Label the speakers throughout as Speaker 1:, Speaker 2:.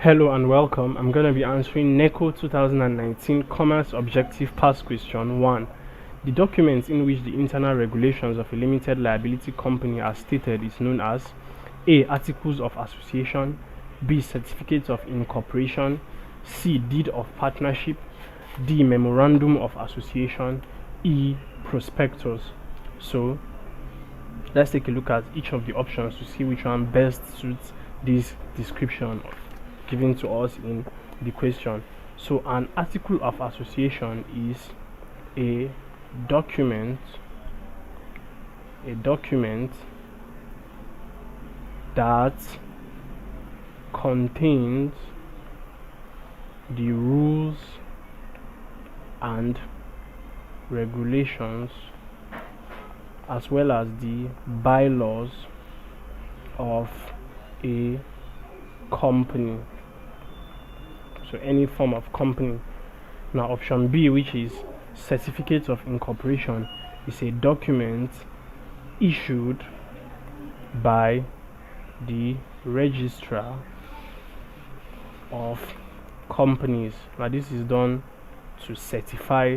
Speaker 1: Hello and welcome. I'm going to be answering Neco 2019 Coomerce Objective Past Question 1. The document in which the internal regulations of a limited liability company are stated is known as A. Articles of Association, B. Certificates of Incorporation, C. Deed of Partnership, D. Memorandum of Association, E. Prospectus. So let's take a look at each of the options to see which one best suits this description given to us in the question. So an article of association is a document that contains the rules and regulations as well as the bylaws of a company. So any form of company. Now option B, which is certificate of incorporation, is a document issued by the registrar of companies. Now this is done to certify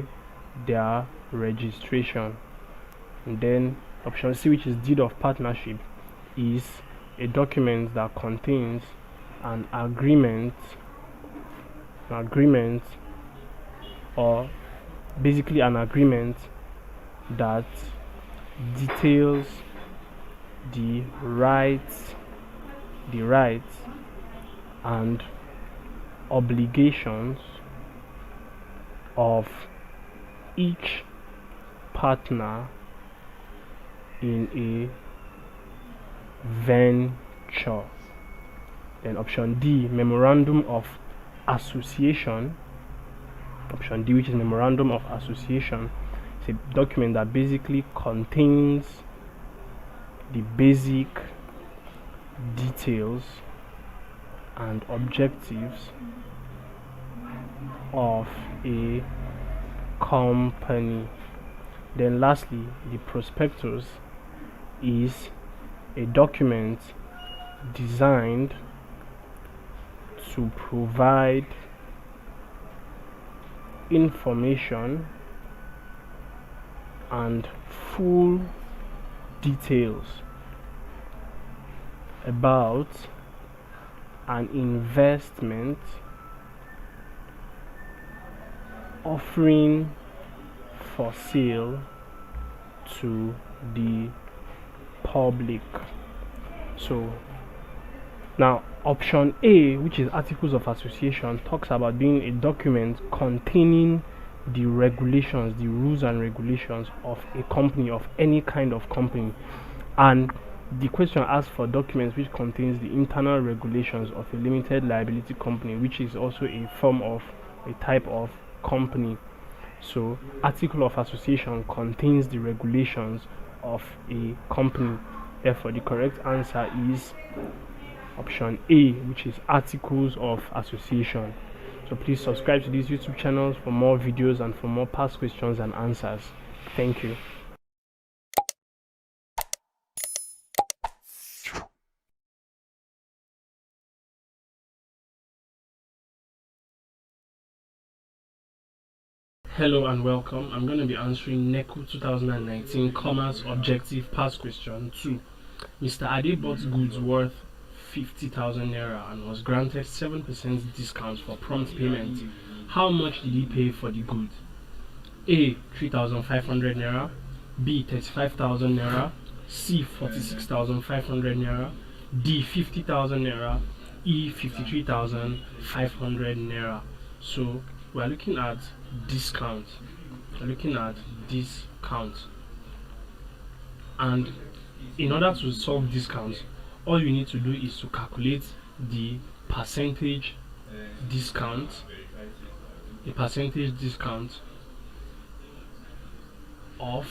Speaker 1: their registration. And then option C, which is deed of partnership, is a document that contains an agreement or basically an agreement that details the rights and obligations of each partner in a venture. Then option D, Memorandum of Association. Option D, which is Memorandum of Association, is a document that basically contains the basic details and objectives of a company. Then lastly, the prospectus is a document designed to provide information and full details about an investment offering for sale to the public. So now option A, which is articles of association, talks about being a document containing the regulations, the rules and regulations of a company, of any kind of company. And the question asks for documents which contains the internal regulations of a limited liability company, which is also a form of a type of company. So article of association contains the regulations of a company. Therefore the correct answer is option A, which is articles of association. So please subscribe to these YouTube channels for more videos and for more past questions and answers. Thank you. Hello and welcome. I'm going to be answering Neco 2019 Coomerce Objective Past Question 2. Mr. Ade bought goods worth 50,000 naira and was granted 7% discount for prompt payment. How much did he pay for the goods? A. 3,500 naira, B. 35,000 naira, C. 46,500 naira, D. 50,000 naira, E. 53,500 naira. So we are looking at discount. And in order to solve discounts, all you need to do is to calculate the percentage discount of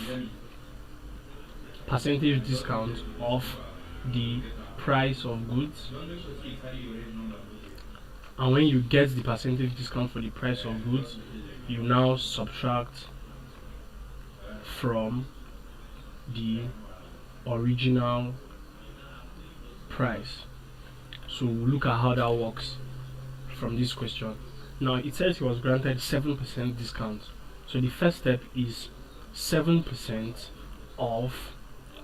Speaker 1: the price of goods. And when you get the percentage discount for the price of goods, you now subtract from the original price. So we'll look at how that works. from this question. Now it says he was granted 7% discount. So the first step is 7% of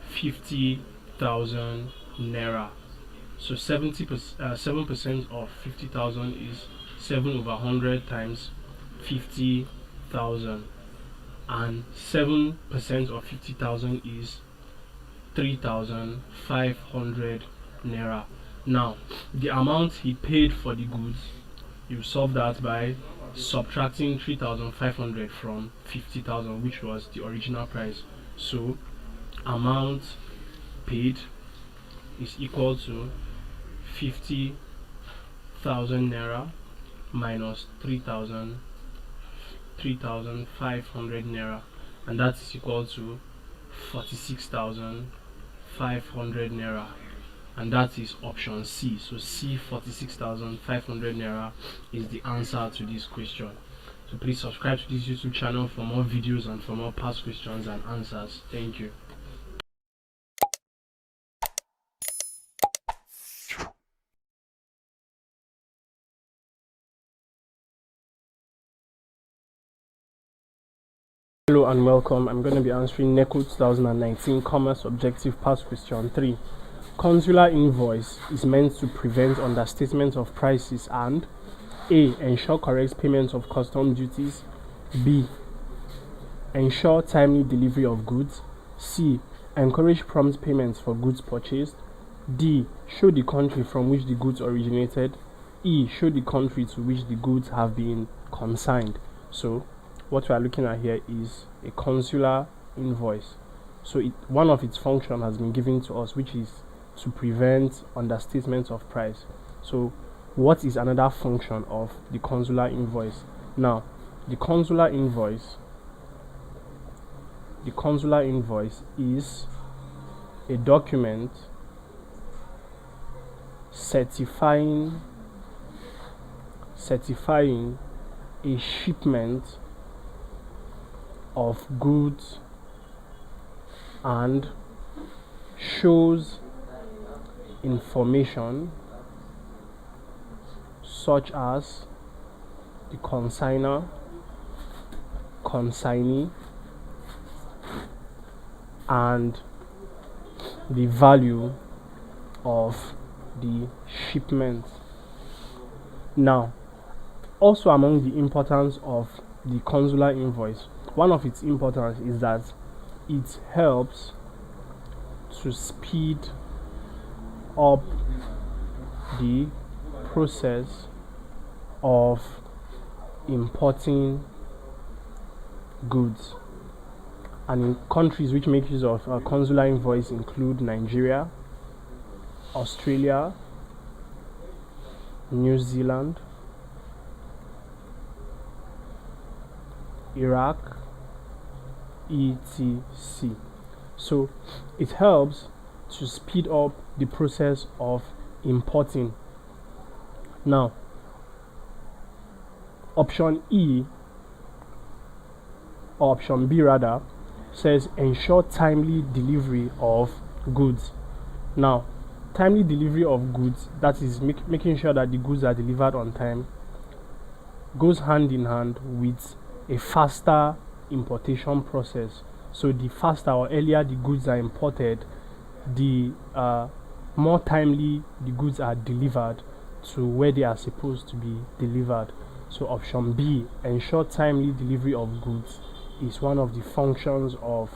Speaker 1: 50,000 naira. So 7% of 50,000 is 7 over 100 times 50,000, and 7% of 50,000 is 3,500 naira. Now the amount he paid for the goods, you solve that by subtracting 3,500 from 50,000, which was the original price. So amount paid is equal to 50,000 naira minus 3,500 naira, and that is equal to 46,500 naira, and that is option C. So C, 46,500 naira is the answer to this question. So please subscribe to this YouTube channel for more videos and for more past questions and answers. Thank you. Hello and welcome. I'm going to be answering Neco 2019 Coomerce Objective Past Question 3. Consular invoice is meant to prevent understatement of prices and A. Ensure correct payment of custom duties. B. Ensure timely delivery of goods. C. Encourage prompt payments for goods purchased. D. Show the country from which the goods originated. E. Show the country to which the goods have been consigned. So what we are looking at here is a consular invoice. So one of its functions has been given to us, which is to prevent understatement of price. So what is another function of the consular invoice? Now the consular invoice is a document certifying a shipment of goods and shows information such as the consignor, consignee, and the value of the shipment. Now, also among the importance of the consular invoice, one of its importance is that it helps to speed up the process of importing goods. And in countries which make use of a consular invoice include Nigeria, Australia, New Zealand, Iraq, etc. So it helps to speed up the process of importing. Now, option E, or option B rather, says ensure timely delivery of goods. Now, timely delivery of goods, that is making sure that the goods are delivered on time, goes hand in hand with a faster importation process. So the faster or earlier the goods are imported, the more timely the goods are delivered to where they are supposed to be delivered. So option B, ensure timely delivery of goods, is one of the functions of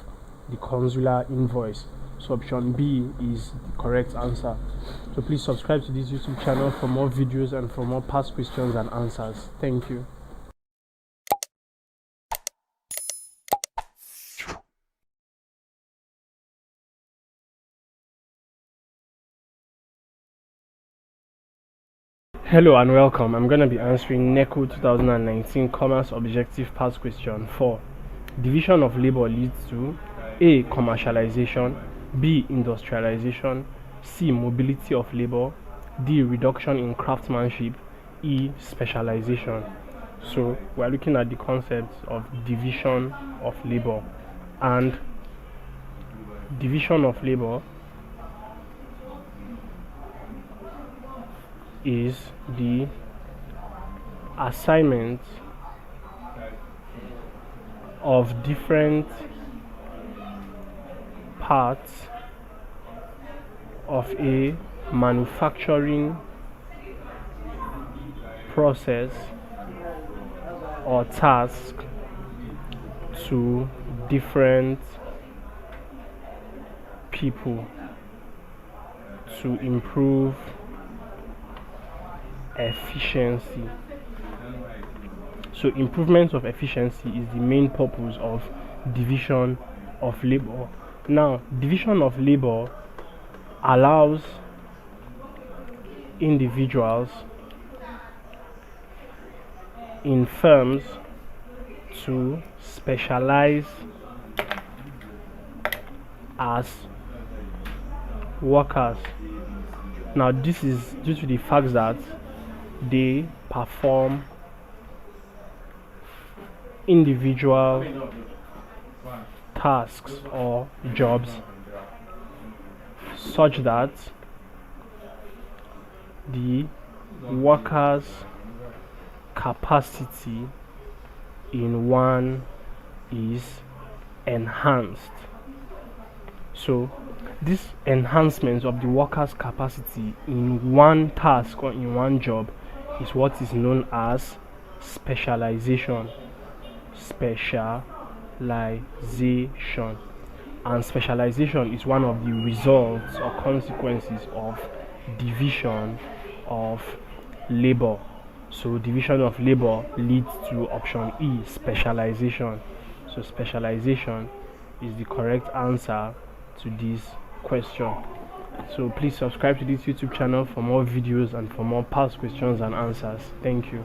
Speaker 1: the consular invoice. So option B is the correct answer. So please subscribe to this YouTube channel for more videos and for more past questions and answers. Thank you. Hello and welcome. I'm going to be answering Neco 2019 Coomerce Objective Past Question 4. Division of labor leads to A. Commercialization, B. Industrialization, C. Mobility of labor, D. Reduction in craftsmanship, E. Specialization. So we're looking at the concept of division of labor, and division of labor is the assignment of different parts of a manufacturing process or task to different people to improve efficiency. So improvement of efficiency is the main purpose of division of labor. Now, division of labor allows individuals in firms to specialize as workers. Now, this is due to the fact that they perform individual tasks or jobs such that the workers' capacity in one is enhanced. So this enhancement of the workers' capacity in one task or in one job is what is known as specialization. And specialization is one of the results or consequences of division of labor. So division of labor leads to option E, specialization. So specialization is the correct answer to this question. So please subscribe to this YouTube channel for more videos and for more past questions and answers. Thank you.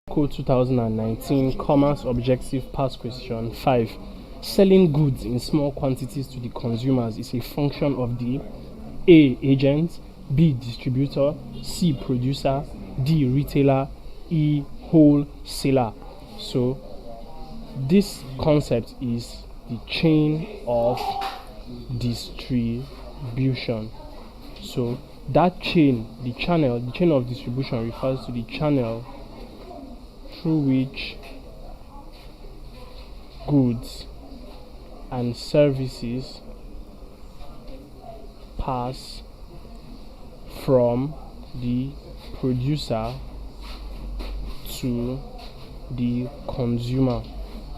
Speaker 1: Code 2019 Coomerce Objective Past Question 5. Selling goods in small quantities to the consumers is a function of the A. Agent, B. Distributor, C. Producer, D. Retailer, E. Wholesaler. So this concept is the chain of distribution. So that chain, the chain of distribution refers to the channel through which goods and services pass from the producer to the consumer.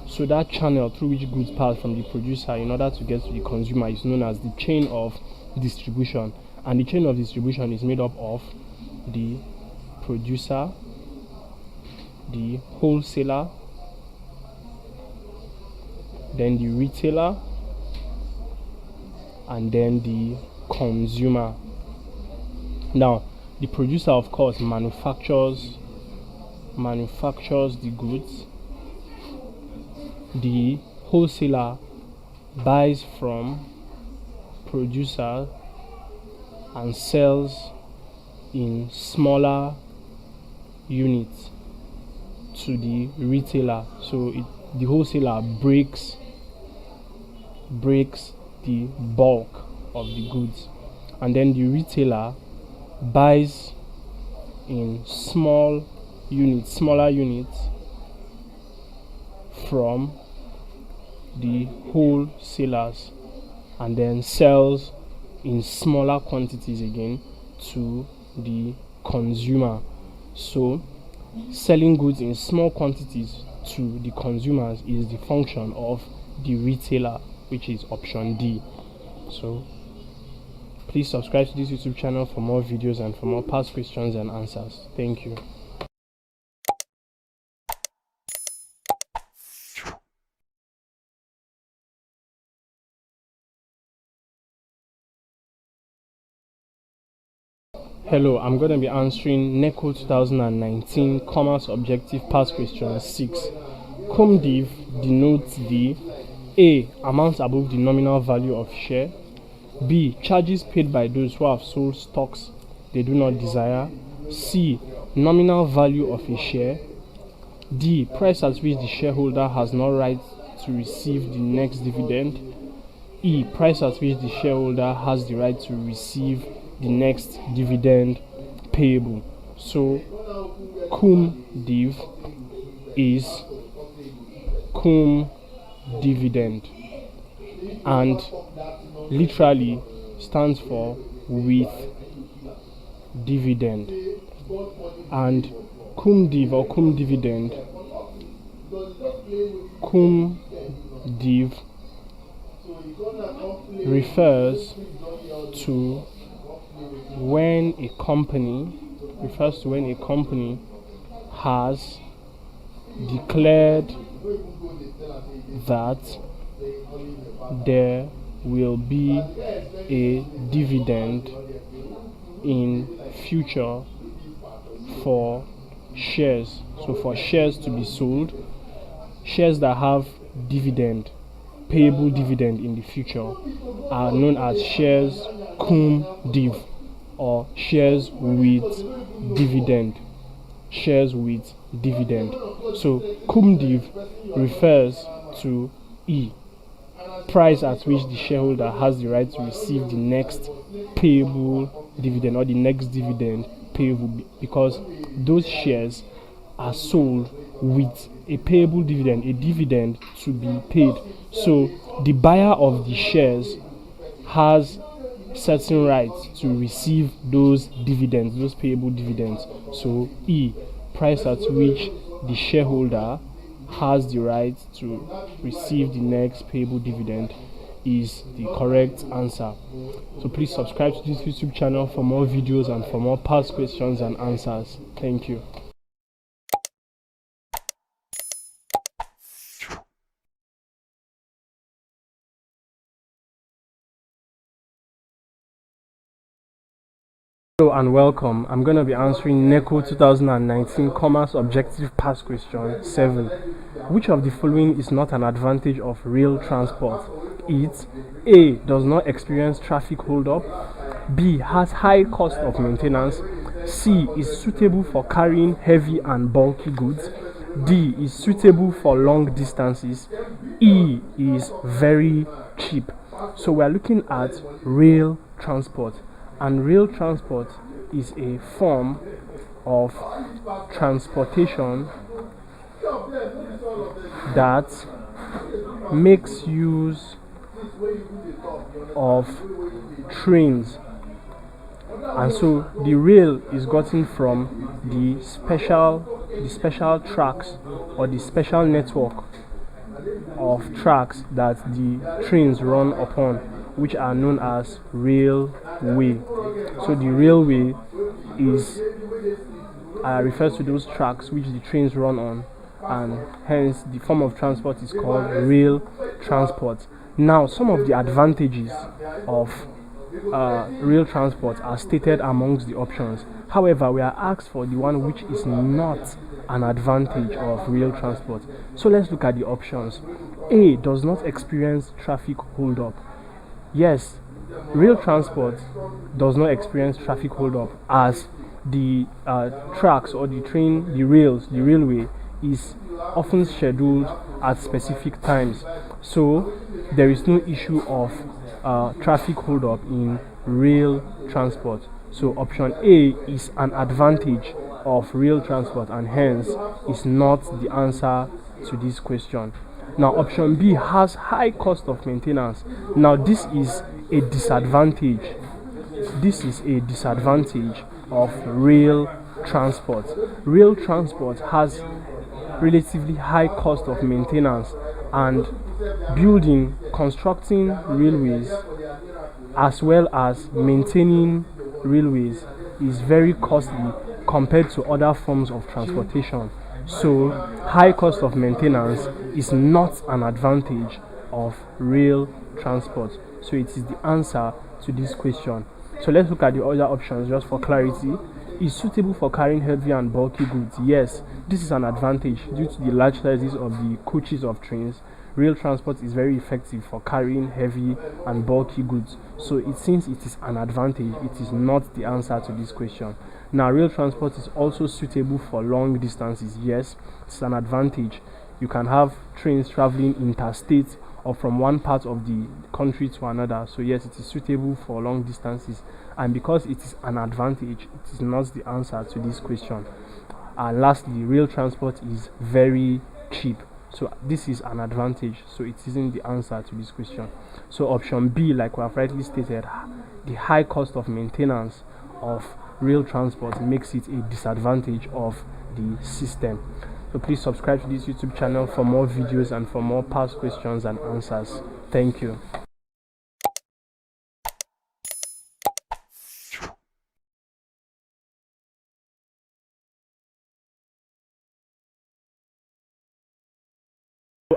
Speaker 1: So that channel through which goods pass from the producer in order to get to the consumer is known as the chain of distribution. And the chain of distribution is made up of the producer, the wholesaler, then the retailer, and then the consumer. Now, the producer, of course, manufactures the goods. The wholesaler buys from producer and sells in smaller units to the retailer. So the wholesaler breaks the bulk of the goods, and then the retailer buys in smaller units from the wholesalers, and then sells in smaller quantities again to the consumer. So selling goods in small quantities to the consumers is the function of the retailer, which is option D. So please subscribe to this YouTube channel for more videos and for more past questions and answers. Thank you. Hello, I'm going to be answering Neco 2019 Coomerce Objective Past Question 6. COMDIV denotes the A. Amount above the nominal value of share, B. Charges paid by those who have sold stocks they do not desire, C. Nominal value of a share, D. Price at which the shareholder has no right to receive the next dividend. E, price at which the shareholder has the right to receive the next dividend payable. So cum div is cum dividend, and literally stands for with dividend. And cum div or cum dividend, cum div refers to when a company has declared that there will be a dividend in future for shares. So for shares to be sold, shares that have dividend, payable dividend in the future, are known as shares cum div, or shares with dividend. Shares with dividend. So cum div refers to E, price at which the shareholder has the right to receive the next payable dividend, or the next dividend payable, because those shares are sold with a payable dividend, a dividend to be paid. So the buyer of the shares has certain rights to receive those dividends, those payable dividends. So E, price at which the shareholder has the right to receive the next payable dividend, is the correct answer. So please subscribe to this YouTube channel for more videos and for more past questions and answers. Thank you. Hello and welcome. I'm going to be answering Neco 2019 Coomerce Objective Past Question 7. Which of the following is not an advantage of rail transport? It: A, does not experience traffic hold-up. B, has high cost of maintenance. C, is suitable for carrying heavy and bulky goods. D, is suitable for long distances. E, is very cheap. So we are looking at rail transport. And rail transport is a form of transportation that makes use of trains. And so the rail is gotten from the special tracks, or the special network of tracks that the trains run upon, which are known as railway. So the railway refers to those tracks which the trains run on, and hence the form of transport is called rail transport. Now, some of the advantages of rail transport are stated amongst the options. However, we are asked for the one which is not an advantage of rail transport. So let's look at the options. A, does not experience traffic hold-up. Yes, rail transport does not experience traffic hold-up, as the tracks or the railway is often scheduled at specific times. So there is no issue of traffic hold-up in rail transport. So option A is an advantage of rail transport, and hence is not the answer to this question. Now, option B has high cost of maintenance. Now, this is a disadvantage. This is a disadvantage of rail transport. Rail transport has relatively high cost of maintenance, and constructing railways as well as maintaining railways is very costly compared to other forms of transportation. So high cost of maintenance is not an advantage of rail transport. So it is the answer to this question. So let's look at the other options just for clarity. Is suitable for carrying heavy and bulky goods. Yes, this is an advantage due to the large sizes of the coaches of trains. Rail transport is very effective for carrying heavy and bulky goods. So since it is an advantage, it is not the answer to this question. Now, rail transport is also suitable for long distances. Yes, it's an advantage you can have trains traveling interstate or from one part of the country to another. So yes, it is suitable for long distances, and because it is an advantage, it is not the answer to this question. And lastly, rail transport is very cheap, so this is an advantage, so it isn't the answer to this question. So option B, like we have rightly stated, the high cost of maintenance of rail transport makes it a disadvantage of the system. So please subscribe to this YouTube channel for more videos and for more past questions and answers. Thank you.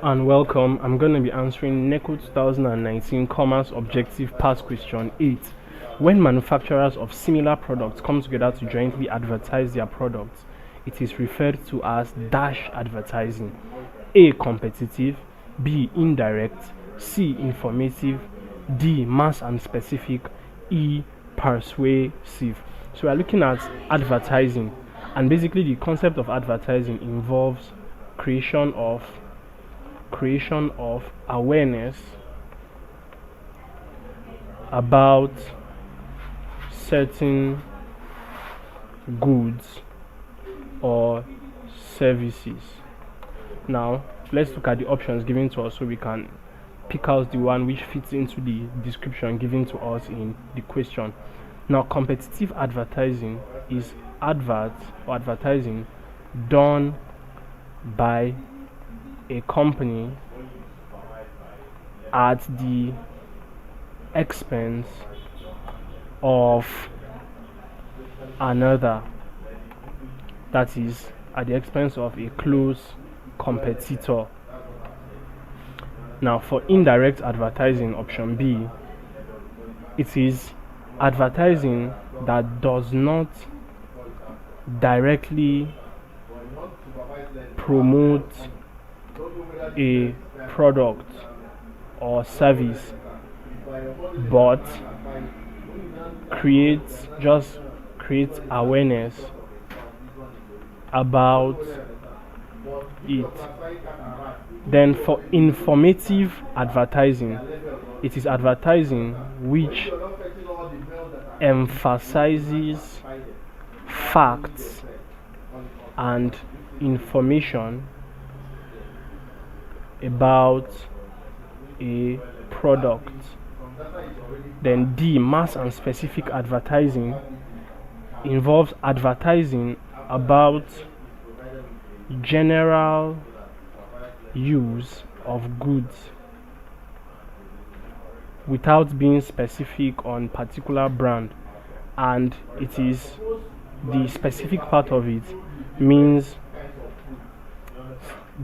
Speaker 1: And welcome. I'm going to be answering Neco 2019 Coomerce Objective Past Question 8. When manufacturers of similar products come together to jointly advertise their products, it is referred to as dash advertising. A. Competitive, B. Indirect, C. Informative, D. Mass and specific, E. Persuasive. So we are looking at advertising, and basically the concept of advertising involves creation of awareness about certain goods or services. Now let's look at the options given to us so we can pick out the one which fits into the description given to us in the question. Now, competitive advertising is advertising done by a company at the expense of another, that is at the expense of a close competitor. Now, for indirect advertising, option B, it is advertising that does not directly promote a product or service, but creates awareness about it. Then for informative advertising, it is advertising which emphasizes facts and information about a product. Then D, mass and specific advertising, involves advertising about general use of goods without being specific on particular brand, and it is the specific part of it means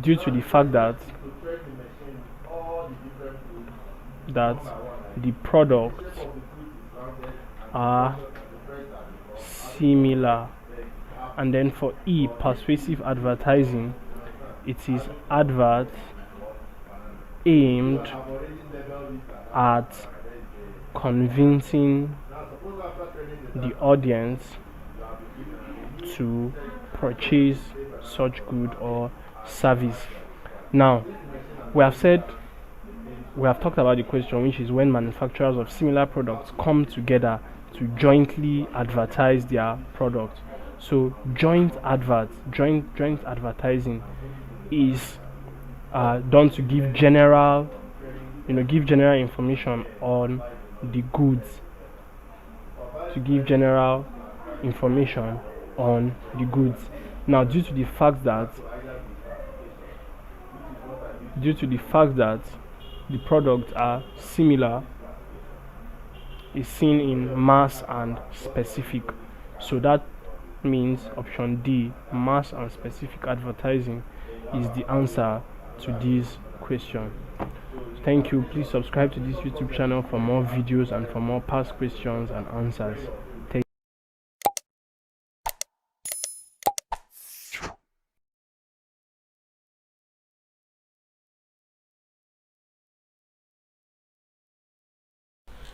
Speaker 1: due to the fact that the products are similar. And then for E, persuasive advertising, it is adverts aimed at convincing the audience to purchase such good or service. Now, we have talked about the question, which is when manufacturers of similar products come together to jointly advertise their products. So joint advertising is done to give general information on the goods, Now, due to the fact that the products are similar, is seen in mass and specific. So that means option D, mass and specific advertising, is the answer to this question. Thank you. Please subscribe to this YouTube channel for more videos and for more past questions and answers.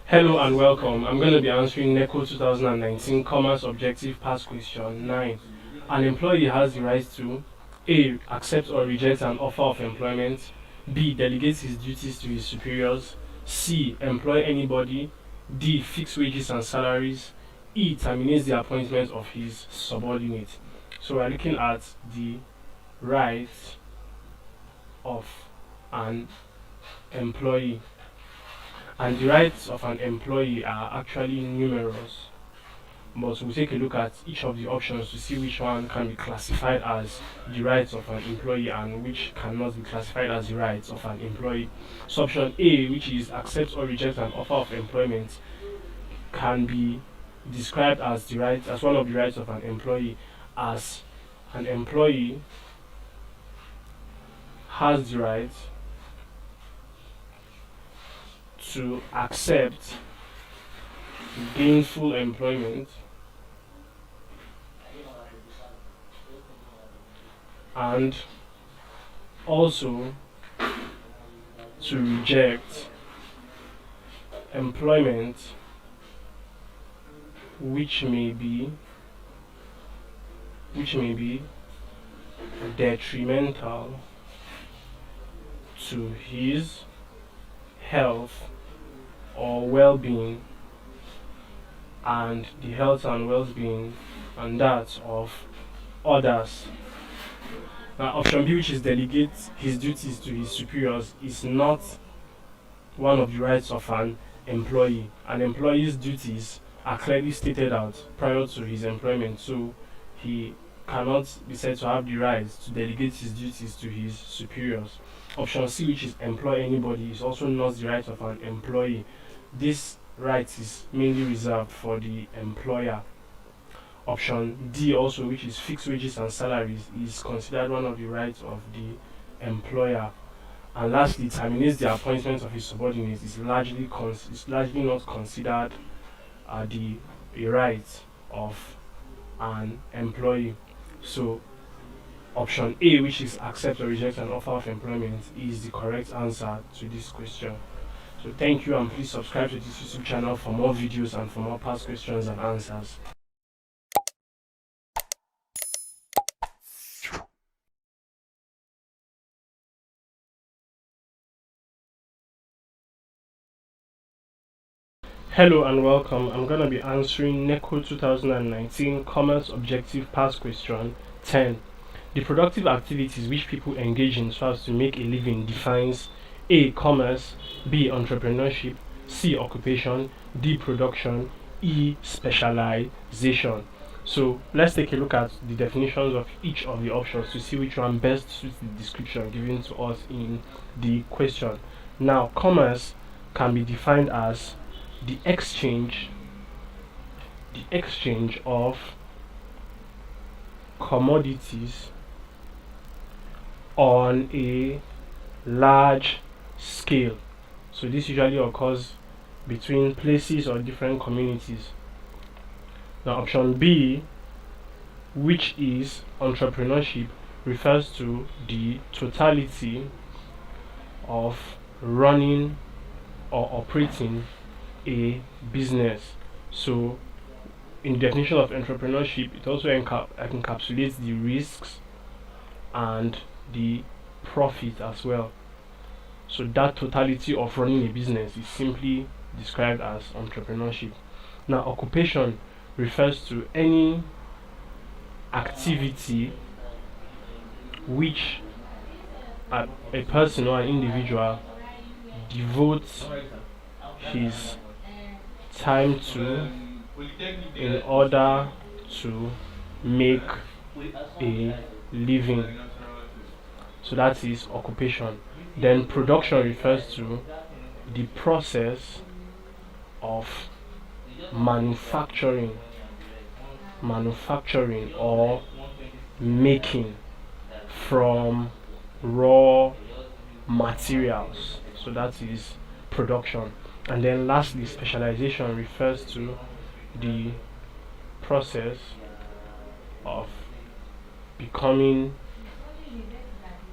Speaker 1: Hello and welcome. I'm going to be answering Neco 2019 Coomerce Objective Past Question 9. An employee has the right to A. Accepts or rejects an offer of employment. B. Delegates his duties to his superiors. C. Employ anybody. D. Fix wages and salaries. E. Terminates the appointment of his subordinate. So we're looking at the rights of an employee. And the rights of an employee are actually numerous. But we'll take a look at each of the options to see which one can be classified as the rights of an employee and which cannot be classified as the rights of an employee. So option A, which is accept or reject an offer of employment, can be described as the right as one of the rights of an employee, as an employee has the right to accept gainful employment and also to reject employment which may be detrimental to his health or well-being and the health and well-being and that of others. Now option B, which is delegate his duties to his superiors, is not one of the rights of an employee. An employee's duties are clearly stated out prior to his employment, so he cannot be said to have the right to delegate his duties to his superiors. Option C, which is employ anybody, is also not the right of an employee. This right is mainly reserved for the employer. Option D also, which is fixed wages and salaries, is considered one of the rights of the employer. And lastly, terminates the appointment of his subordinates is largely not considered a right of an employee. So option A, which is accept or reject an offer of employment, is the correct answer to this question. So thank you, and please subscribe to this YouTube channel for more videos and for more past questions and answers. Hello and welcome. I'm going to be answering Neco 2019 Coomerce Objective Past Question 10. The productive activities which people engage in so as to make a living defines A. Commerce, B. Entrepreneurship, C. Occupation, D. Production, E. Specialization. So let's take a look at the definitions of each of the options to see which one best suits the description given to us in the question. Now, commerce can be defined as the exchange of commodities on a large scale. So this usually occurs between places or different communities. Now option B, which is entrepreneurship, refers to the totality of running or operating a business. So in the definition of entrepreneurship, it also encapsulates the risks and the profit as well. So that totality of running a business is simply described as entrepreneurship. Now occupation refers to any activity which a person or an individual devotes his time to in order to make a living. So that is occupation. Then production refers to the process of manufacturing or making from raw materials. So that is production. And then lastly, specialization refers to the process of becoming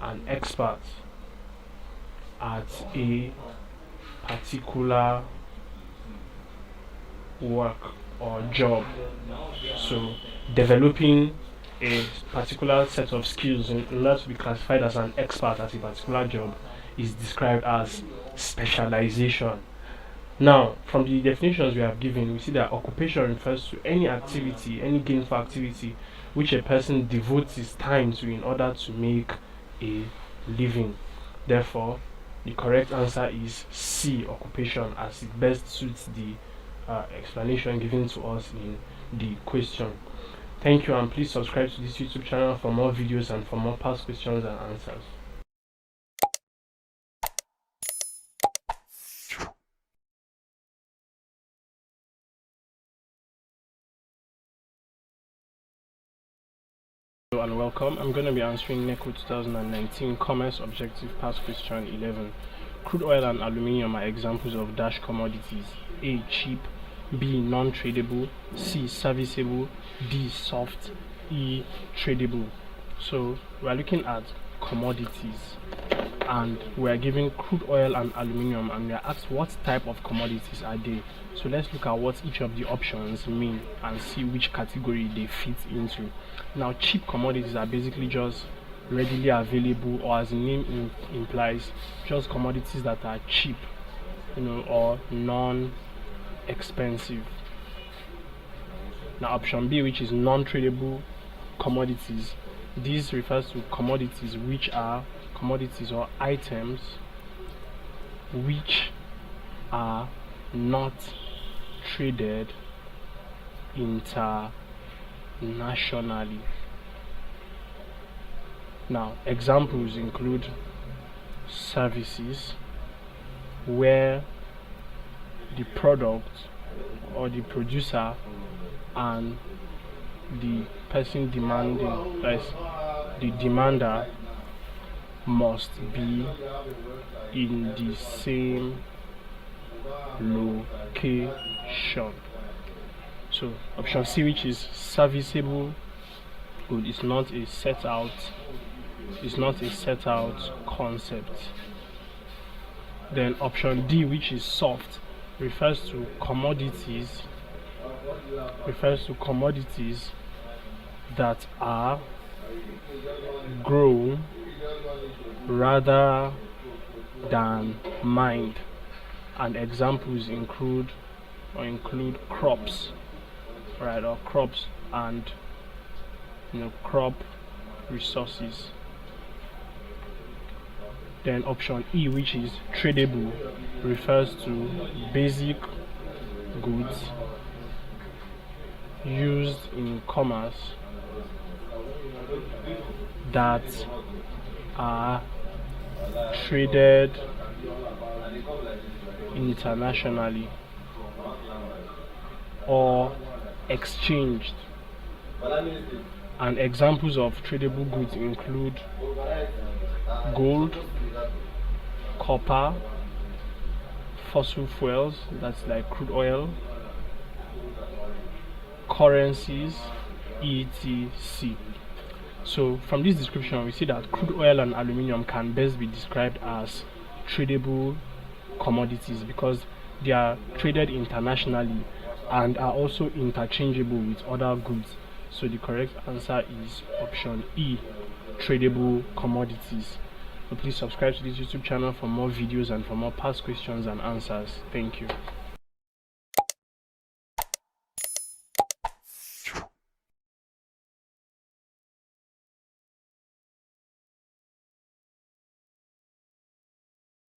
Speaker 1: an expert at a particular work or job. So developing a particular set of skills in order to be classified as an expert at a particular job is described as specialization. Now, from the definitions we have given, we see that occupation refers to any activity, any gainful activity, which a person devotes his time to in order to make a living. Therefore, the correct answer is C, occupation, as it best suits the explanation given to us in the question. Thank you, and please subscribe to this YouTube channel for more videos and for more past questions and answers. Hello and welcome. I'm going to be answering Neco 2019 Coomerce Objective Past Question 11. Crude oil and aluminium are examples of dash commodities. A. Cheap. B. Non-tradable. C. Serviceable. D. Soft. E. Tradable. So we are looking at commodities, and we are given crude oil and aluminium, and we are asked what type of commodities are they. So let's look at what each of the options mean and see which category they fit into. Now, cheap commodities are basically just readily available, or as the name implies, just commodities that are cheap, or non-expensive. Now, option B, which is non-tradable commodities, this refers to commodities which are commodities or items which are not traded internationally. Now, examples include services, where the product or the producer and the person demanding, that is, the demander, must be in the same location. So option C, which is serviceable good, is not a set out concept. Then option D, which is soft, refers to commodities that are grown rather than mined, and examples include crops, right, or crops and crop resources. Then option E, which is tradable, refers to basic goods used in commerce that are traded internationally or exchanged. And examples of tradable goods include gold, copper, fossil fuels, that's like crude oil, currencies, etc. So from this description, we see that crude oil and aluminium can best be described as tradable commodities because they are traded internationally and are also interchangeable with other goods. So the correct answer is option E, tradable commodities. So please subscribe to this YouTube channel for more videos and for more past questions and answers. Thank you.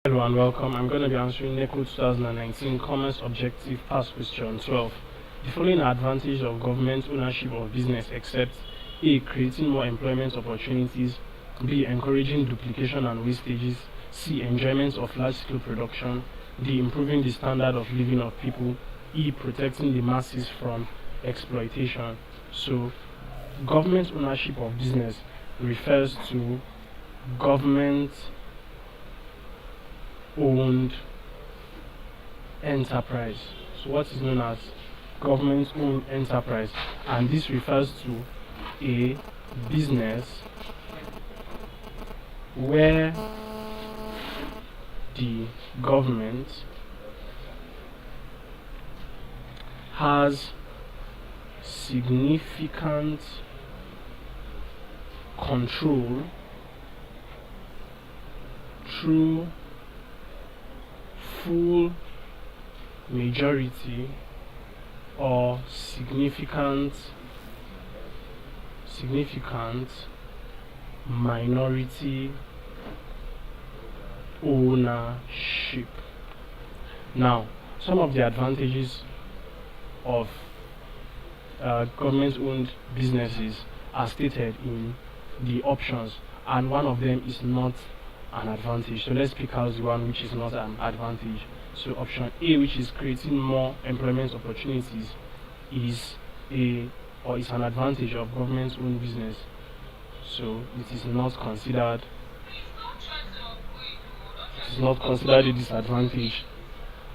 Speaker 1: Hello and welcome. I'm going to be answering Neco 2019 Coomerce Objective Past Question 12. The following advantage of government ownership of business except A. Creating more employment opportunities, B. Encouraging duplication and wastages, C. Enjoyment of large-scale production, D. Improving the standard of living of people, E. Protecting the masses from exploitation. So, government ownership of business refers to government-owned enterprise. So, what is known as government-owned enterprise? And this refers to a business where the government has significant control through full majority or significant minority ownership. Now, some of the advantages of government-owned businesses are stated in the options, and one of them is not an advantage. So let's pick out the one which is not an advantage. So option A, which is creating more employment opportunities, is an advantage of government-owned business. So it is not considered a disadvantage.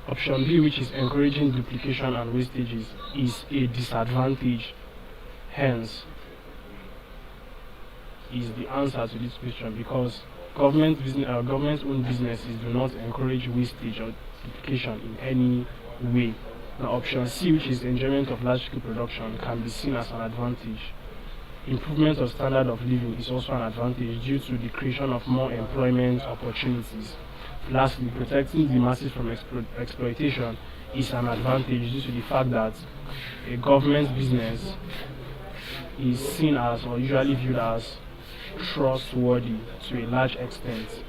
Speaker 1: Option B, which is encouraging duplication and wastages, is a disadvantage. Hence, is the answer to this question, because government-owned businesses do not encourage wastage or duplication in any way. Now, option C, which is enjoyment of large-scale production, can be seen as an advantage. Improvement of standard of living is also an advantage due to the creation of more employment opportunities. Lastly, protecting the masses from exploitation is an advantage due to the fact that a government business is seen as, or usually viewed as, trustworthy to a large extent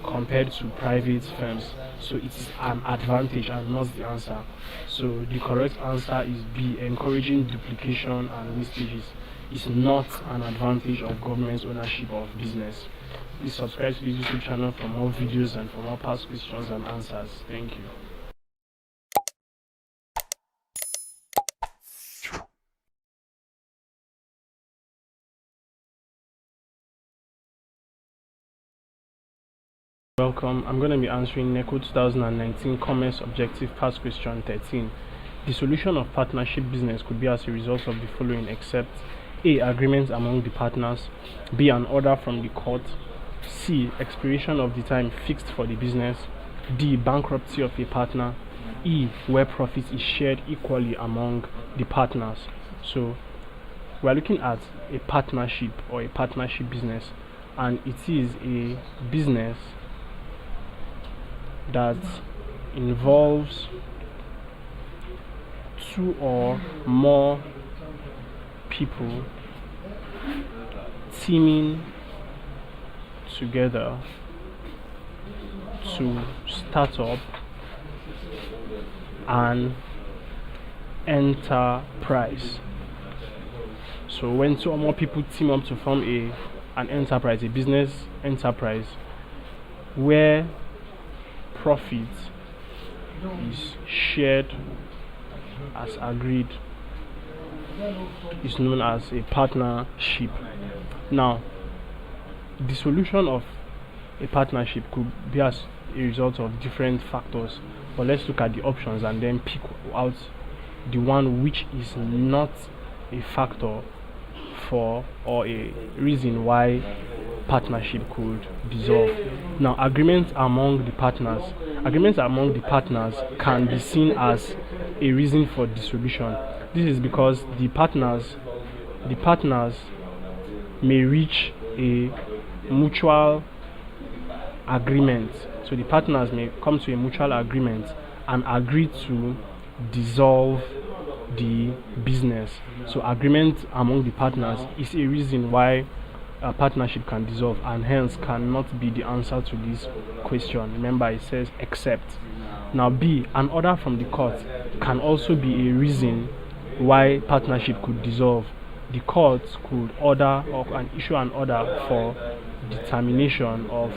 Speaker 1: compared to private firms. So it is an advantage and not the answer. So the correct answer is B, encouraging duplication and wastages is not an advantage of government ownership of business. Please subscribe to the YouTube channel for more videos and for more past questions and answers. Thank you. Welcome. I'm going to be answering Neco 2019 Coomerce Objective Past Question 13. The solution of partnership business could be as a result of the following, except A, agreement among the partners, B, an order from the court, C, expiration of the time fixed for the business, D, bankruptcy of a partner, E, where profit is shared equally among the partners. So we're looking at a partnership or a partnership business, and it is a business that involves two or more people teaming together to start up an enterprise. So when two or more people team up to form an enterprise, a business enterprise, where profit is shared as agreed, is known as a partnership. Now, the solution of a partnership could be as a result of different factors, but let's look at the options and then pick out the one which is not a factor for or a reason why partnership could dissolve. Now, agreements among the partners can be seen as a reason for dissolution. This is because the partners may reach a mutual agreement. So the partners may come to a mutual agreement and agree to dissolve the business. So agreement among the partners is a reason why a partnership can dissolve, and hence cannot be the answer to this question. Remember, it says except. Now, B, an order from the court can also be a reason why partnership could dissolve. The court could order or issue an order for the termination of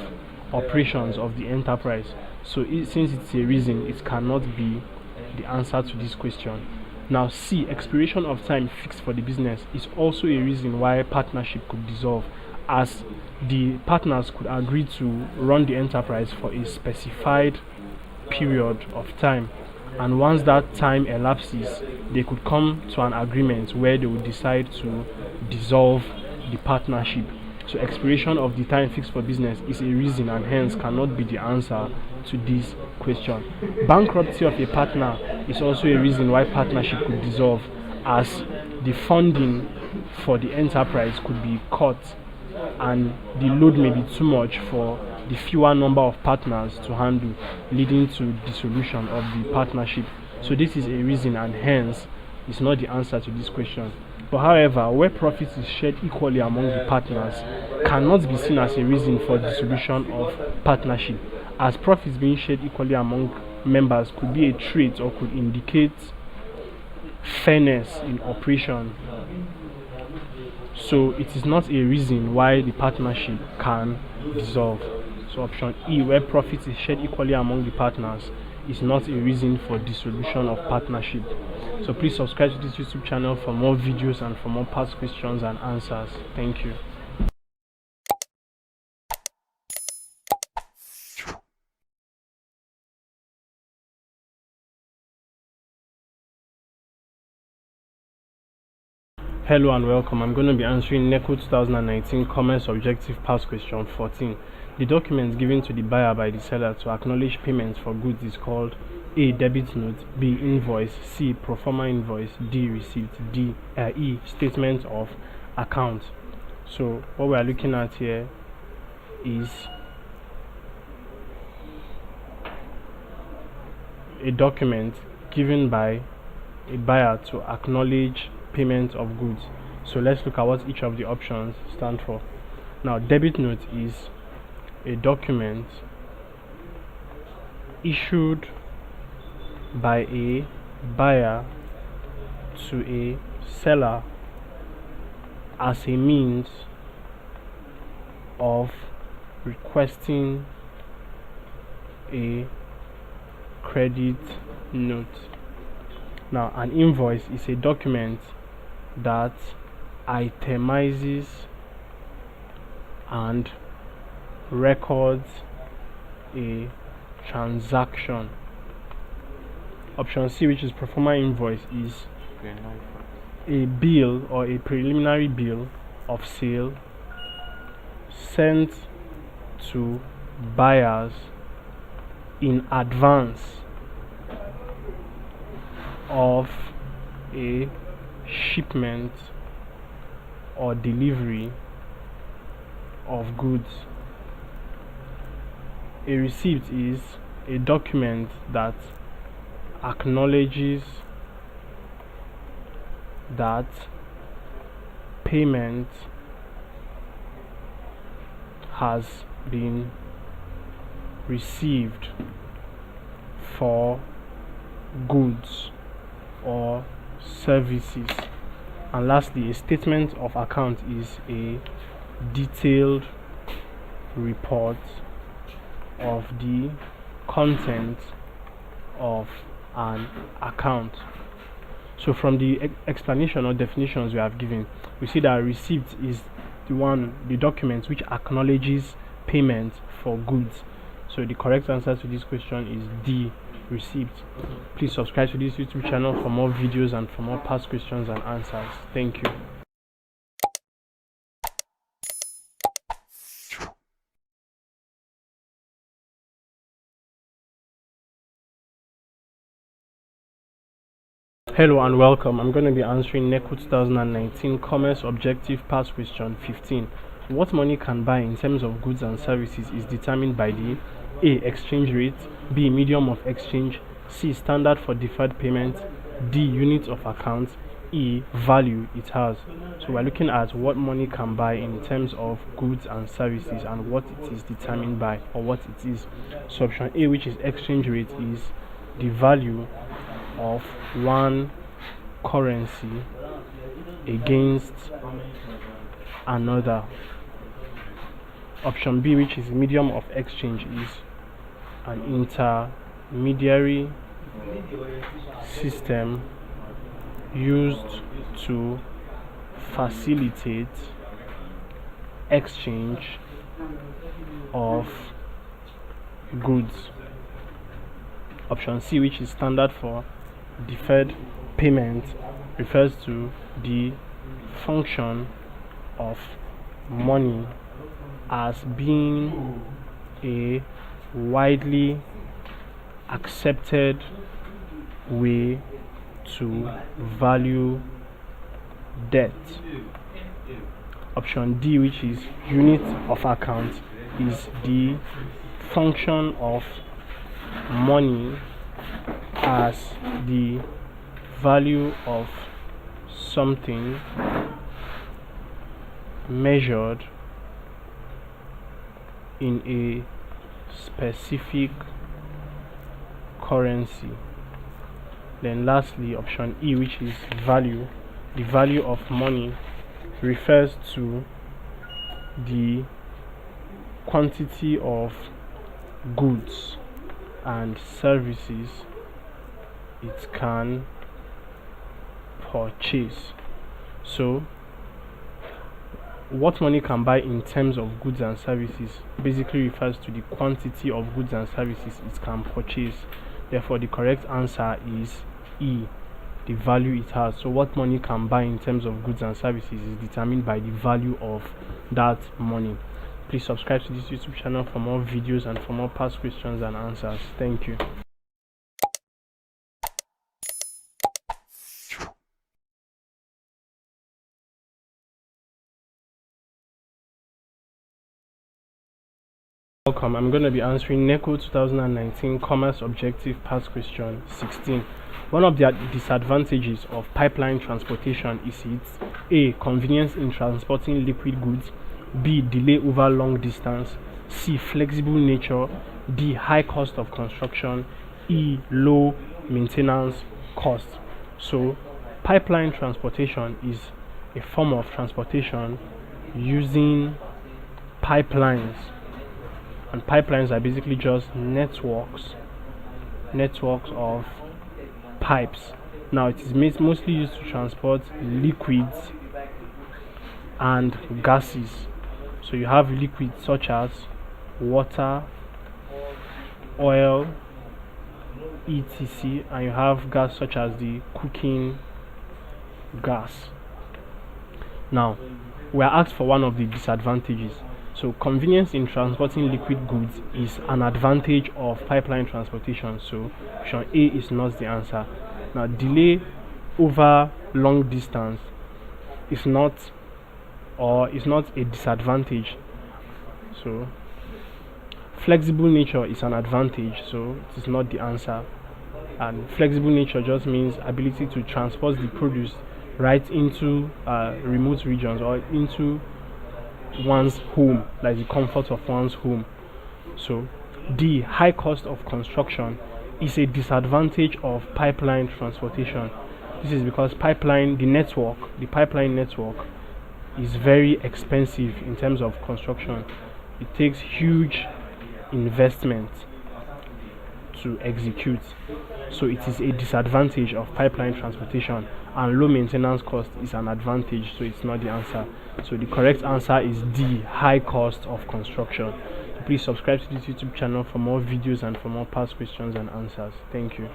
Speaker 1: operations of the enterprise. So since it's a reason, it cannot be the answer to this question. Now, C, expiration of time fixed for the business is also a reason why partnership could dissolve, as the partners could agree to run the enterprise for a specified period of time, and once that time elapses, they could come to an agreement where they would decide to dissolve the partnership. So expiration of the time fixed for business is a reason and hence cannot be the answer to this question. Bankruptcy of a partner is also a reason why partnership could dissolve, as the funding for the enterprise could be cut and the load may be too much for the fewer number of partners to handle, leading to dissolution of the partnership. So this is a reason, and hence is not the answer to this question. But however, where profit is shared equally among the partners cannot be seen as a reason for dissolution of partnership, as profits being shared equally among members could be a trait or could indicate fairness in operation. So it is not a reason why the partnership can dissolve. So option E, where profit is shared equally among the partners, is not a reason for dissolution of partnership. So please subscribe to this YouTube channel for more videos and for more past questions and answers. Thank you. Hello and welcome. I'm going to be answering Neco 2019 Coomerce Objective Past Question 14. The document given to the buyer by the seller to acknowledge payments for goods is called A. Debit note, B. Invoice, C. Proforma invoice, D. Receipt, E. Statement of account. So what we are looking at here is a document given by a buyer to acknowledge payment of goods. So let's look at what each of the options stand for. Now, debit note is a document issued by a buyer to a seller as a means of requesting a credit note. Now, an invoice is a document that itemizes and records a transaction. Option C, which is proforma invoice, is a bill or a preliminary bill of sale sent to buyers in advance of a shipment or delivery of goods. A receipt is a document that acknowledges that payment has been received for goods or services. And lastly, a statement of account is a detailed report of the content of an account. So from the explanation or definitions we have given, we see that receipt is the document which acknowledges payment for goods. So the correct answer to this question is D, receipt. Please subscribe to this YouTube channel for more videos and for more past questions and answers. Thank you. Hello and welcome. I'm going to be answering Neco 2019 Coomerce Objective Past Question 15. What money can buy in terms of goods and services is determined by the A. Exchange rate, B. Medium of exchange, C. Standard for deferred payment, D. Unit of account, E. Value it has. So we're looking at what money can buy in terms of goods and services and what it is determined by, or what it is. So option A, which is exchange rate, is the value of one currency against another. Option B, which is medium of exchange, is an intermediary system used to facilitate exchange of goods. Option C, which is standard for deferred payment, refers to the function of money as being a widely accepted way to value debt. Option D, which is unit of account, is the function of money as the value of something measured in a specific currency. Then lastly, option E, which is value. The value of money refers to the quantity of goods and services it can purchase. So what money can buy in terms of goods and services basically refers to the quantity of goods and services it can purchase. Therefore, the correct answer is E, the value it has. So what money can buy in terms of goods and services is determined by the value of that money. Please subscribe to this YouTube channel for more videos and for more past questions and answers. Thank you. Welcome. I'm going to be answering Neco 2019 Coomerce Objective Past Question 16. One of the disadvantages of pipeline transportation is its A. Convenience in transporting liquid goods, B. Delay over long distance, C. Flexible nature, D. High cost of construction, E. Low maintenance cost. So pipeline transportation is a form of transportation using pipelines. And pipelines are basically just networks of pipes. Now it is mostly used to transport liquids and gases. So you have liquids such as water, oil, etc., and you have gas such as the cooking gas. Now we are asked for one of the disadvantages. So convenience in transporting liquid goods is an advantage of pipeline transportation. So option A is not the answer. Now delay over long distance is not a disadvantage. So flexible nature is an advantage, so it is not the answer. And flexible nature just means ability to transport the produce right into remote regions or into one's home, like the comfort of one's home. So D, high cost of construction, is a disadvantage of pipeline transportation. This is because the pipeline network is very expensive in terms of construction. It takes huge investment to execute, so it is a disadvantage of pipeline transportation, and low maintenance cost is an advantage, so it's not the answer. So the correct answer is D, high cost of construction. So please subscribe to this YouTube channel for more videos and for more past questions and answers. Thank you.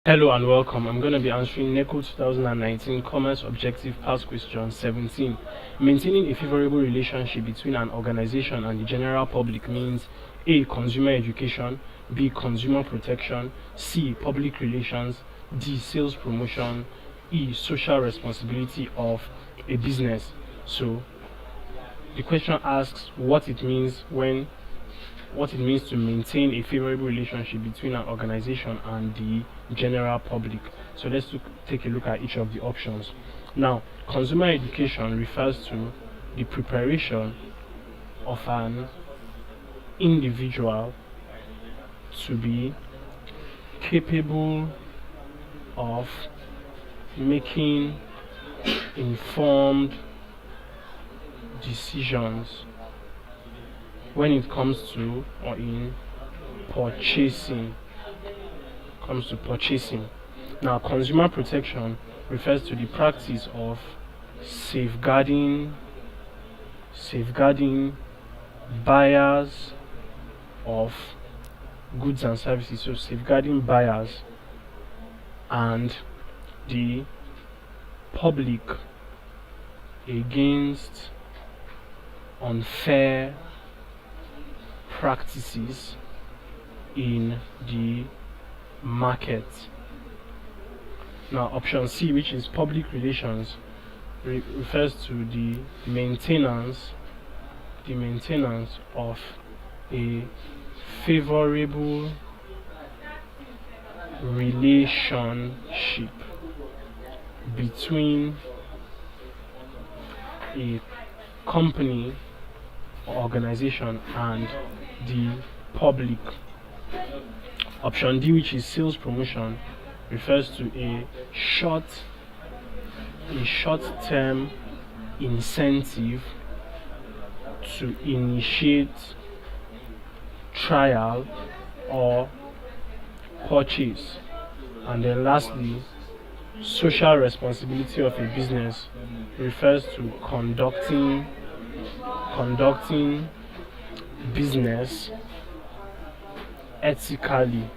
Speaker 1: Hello and welcome. I'm going to be answering Neco 2019 Coomerce Objective Past Question 17. Maintaining a favorable relationship between an organization and the general public means A. Consumer education, B. Consumer protection, C. Public relations, D. Sales promotion, E. Social responsibility of a business. So the question asks what it means to maintain a favorable relationship between an organization and the general public. So let's take a look at each of the options. Now, consumer education refers to the preparation of an individual to be capable of making informed decisions when it comes to or in purchasing. Now, consumer protection refers to the practice of safeguarding buyers of goods and services. So safeguarding buyers and the public against unfair practices in the market. Now option C, which is public relations, refers to the maintenance of a favorable relationship between a company or organization and the public. Option D, which is sales promotion, refers to a short-term incentive to initiate trial or purchase. And then lastly, social responsibility of a business refers to conducting business ethically.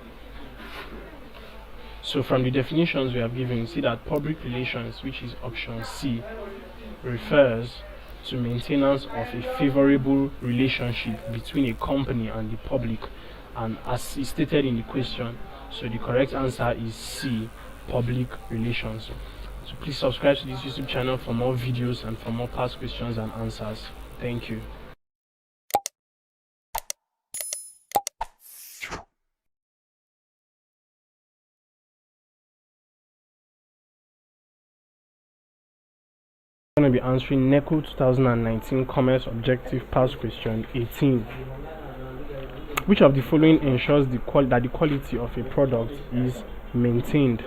Speaker 1: So from the definitions we have given, you see that public relations, which is option C, refers to maintenance of a favorable relationship between a company and the public, and as is stated in the question, so the correct answer is C, public relations. So please subscribe to this YouTube channel for more videos and for more past questions and answers. Thank you. I'm going to be answering Neco 2019 Coomerce Objective Past Question 18. Which of the following ensures that the quality of a product is maintained?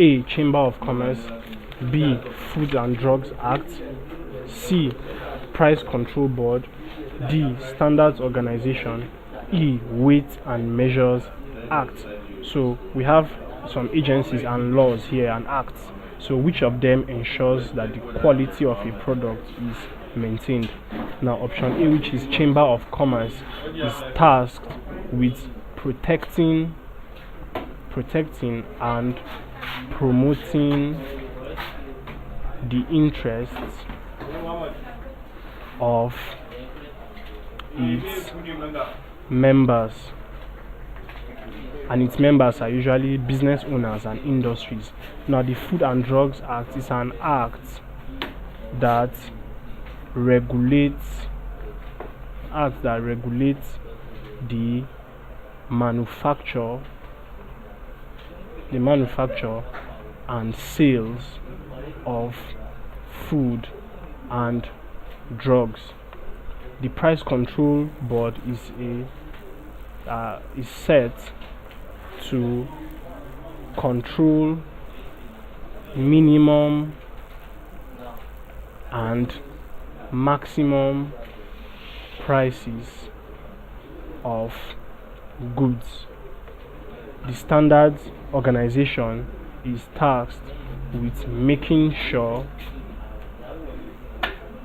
Speaker 1: A. Chamber of Commerce. B. Food and Drugs Act. C. Price Control Board. D. Standards Organization. E. Weight and Measures Act. So we have some agencies and laws here and acts. So which of them ensures that the quality of a product is maintained? Now option A, which is Chamber of Commerce, is tasked with protecting and promoting the interests of its members, and its members are usually business owners and industries. Now the Food and Drugs Act is an act that regulates the manufacture and sales of food and drugs. The Price Control Board is set to control minimum and maximum prices of goods. The Standards Organization is tasked with making sure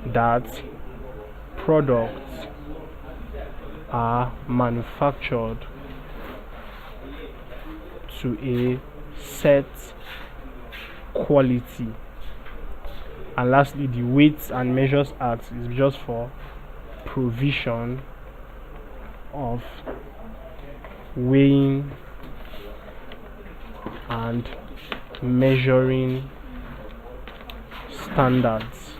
Speaker 1: that products are manufactured to a set quality. And lastly, the Weights and Measures Act is just for provision of weighing and measuring standards.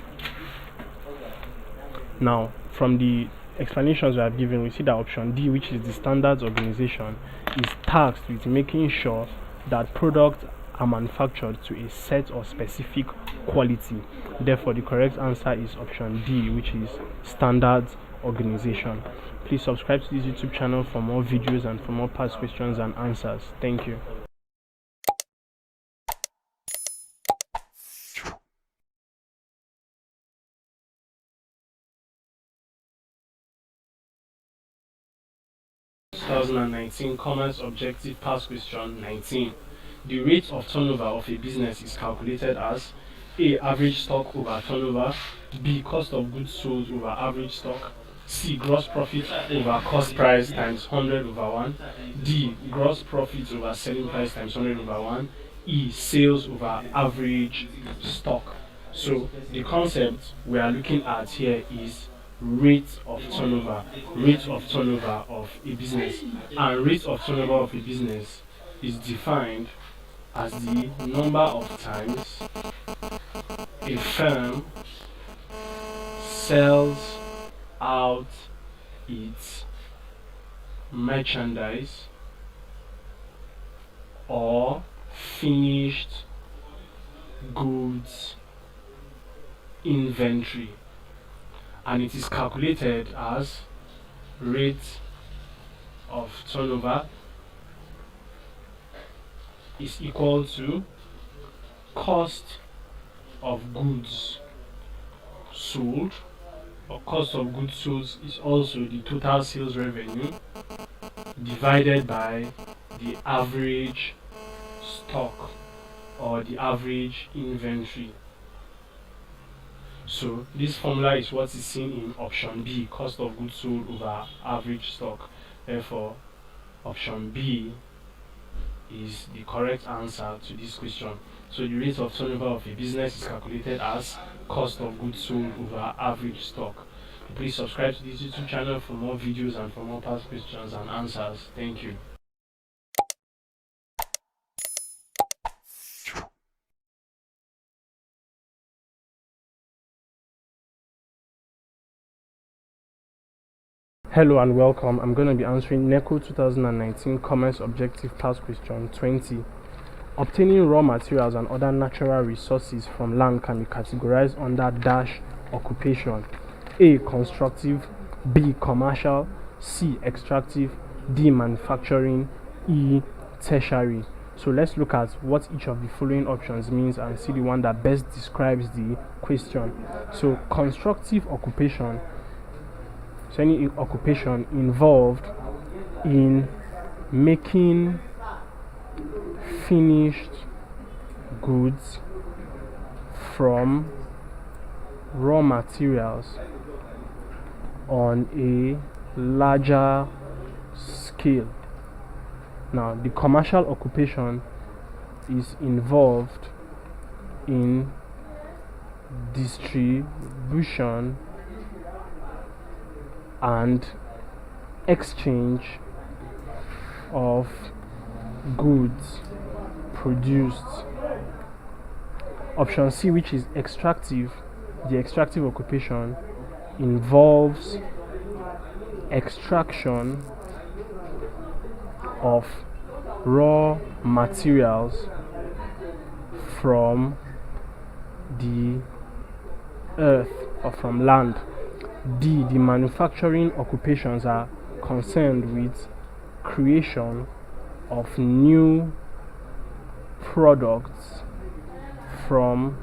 Speaker 1: Now, from the explanations we have given, we see that option D, which is the Standards Organization, is tasked with making sure that products are manufactured to a set or specific quality. Therefore, the correct answer is option D, which is Standards Organization. Please subscribe to this YouTube channel for more videos and for more past questions and answers. Thank you. Coomerce Objective Past Question 19. The rate of turnover of a business is calculated as A. Average stock over turnover. B. Cost of goods sold over average stock. C. Gross profit over cost price times 100 over 1. D. Gross profit over selling price times 100 over 1. E. Sales over average stock. So the concept we are looking at here is rate of turnover of a business. And rate of turnover of a business is defined as the number of times a firm sells out its merchandise or finished goods inventory, and it is calculated as rate of turnover is equal to cost of goods sold, or cost of goods sold is also the total sales revenue divided by the average stock or the average inventory. So this formula is what is seen in option B, cost of goods sold over average stock. Therefore, option B is the correct answer to this question. So the rate of turnover of a business is calculated as cost of goods sold over average stock. Please subscribe to this YouTube channel for more videos and for more past questions and answers. Thank you. Hello and welcome. I'm going to be answering Neco 2019 Coomerce Objective Past Question 20. Obtaining raw materials and other natural resources from land can be categorized under dash occupation: A. Constructive, B. Commercial, C. Extractive, D. Manufacturing, E. Tertiary. So let's look at what each of the following options means and see the one that best describes the question. So constructive occupation, so any occupation involved in making finished goods from raw materials on a larger scale. Now, the commercial occupation is involved in distribution and exchange of goods produced. Option C, which is extractive, the extractive occupation involves extraction of raw materials from the earth or from land. D, the manufacturing occupations are concerned with creation of new products from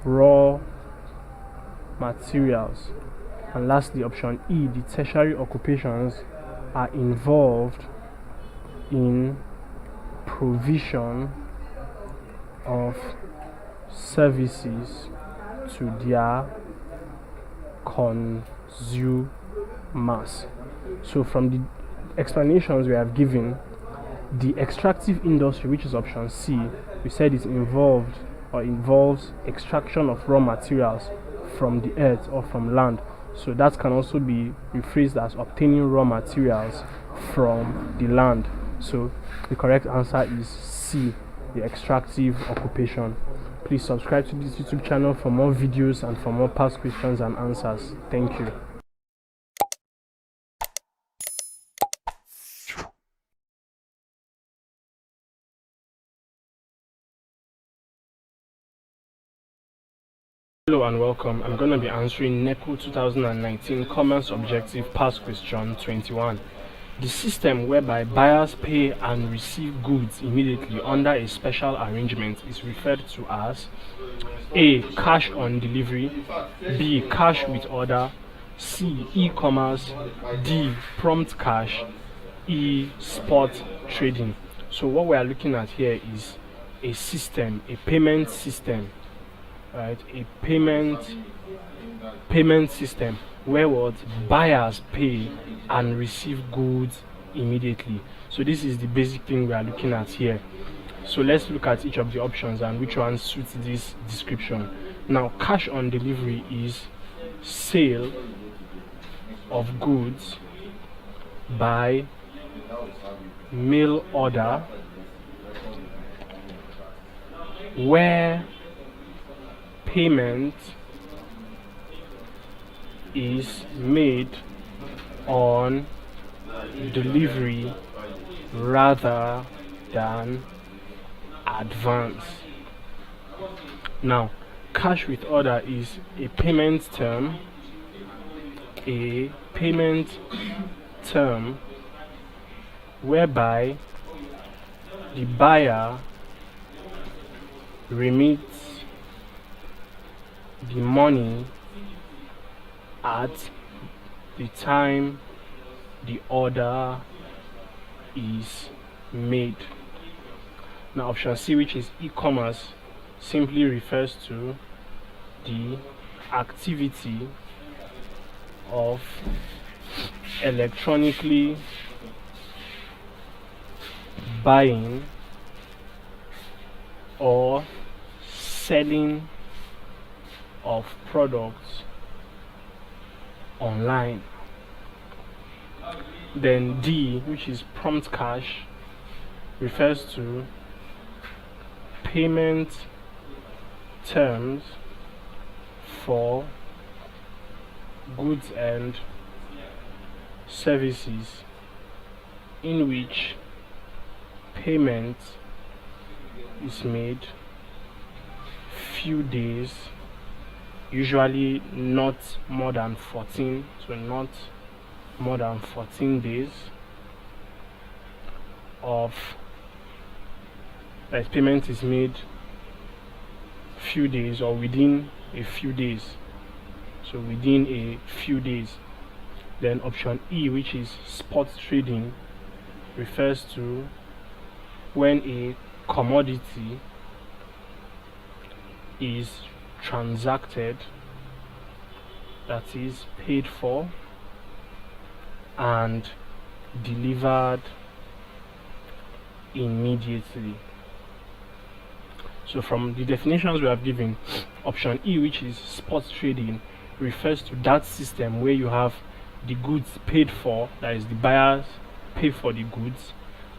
Speaker 1: raw materials. And lastly, option E, the tertiary occupations are involved in provision of services to their consumers. So from the explanations we have given, the extractive industry, which is option C, we said is involved or involves extraction of raw materials from the earth or from land. So that can also be rephrased as obtaining raw materials from the land. So the correct answer is C, the extractive occupation. Please subscribe to this YouTube channel for more videos and for more past questions and answers. Thank you. Hello and welcome. I'm going to be answering Neco 2019 Coomerce Objective Past Question 21. The system whereby buyers pay and receive goods immediately under a special arrangement is referred to as A. Cash on delivery, B. Cash with order, C. E-commerce, D. Prompt cash, E. Spot trading. So what we are looking at here is a system, a payment system, right? A payment system where what buyers pay and receive goods immediately. So this is the basic thing we are looking at here. So let's look at each of the options and which one suits this description. Now, cash on delivery is sale of goods by mail order where payment is made on delivery rather than advance. Now, cash with order is a payment term whereby the buyer remits the money at the time the order is made. Now, option C, which is e-commerce, simply refers to the activity of electronically buying or selling of products online. Then D, which is prompt cash, refers to payment terms for goods and services in which payment is made few days, usually not more than 14, so not more than 14 days of that payment is made few days or within a few days, so within a few days. Then option E, which is spot trading, refers to when a commodity is transacted, that is paid for and delivered immediately. So from the definitions we have given, option E, which is spot trading, refers to that system where you have the goods paid for, that is the buyers pay for the goods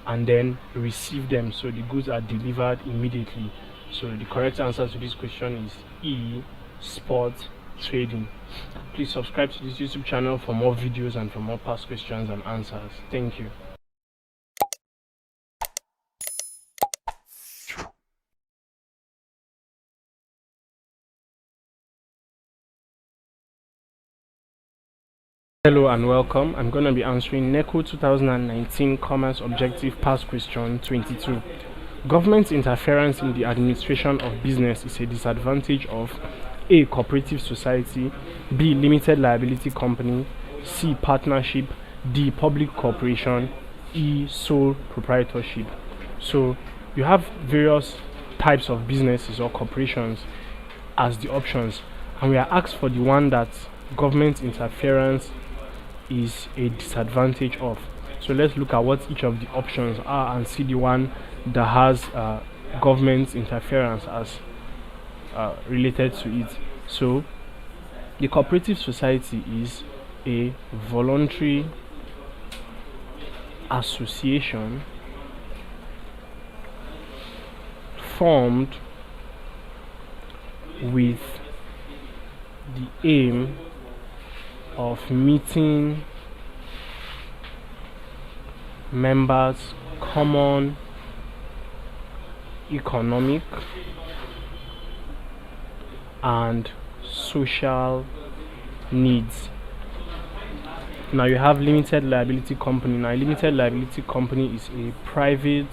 Speaker 1: and then receive them, so the goods are delivered immediately. So the correct answer to this question is E, spot trading. Please subscribe to this YouTube channel for more videos and for more past questions and answers. Thank you. Hello and welcome. I'm going to be answering Neco 2019 Commerce Objective Past Question 22. Government interference in the administration of business is a disadvantage of A, cooperative society, B, limited liability company, C, partnership, D, public corporation, E, sole proprietorship. So you have various types of businesses or corporations as the options, and we are asked for the one that government interference is a disadvantage of. So let's look at what each of the options are and see the one that has government interference as related to it. So the cooperative society is a voluntary association formed with the aim of meeting members' common economic and social needs. Now you have limited liability company. Now, a limited liability company is a private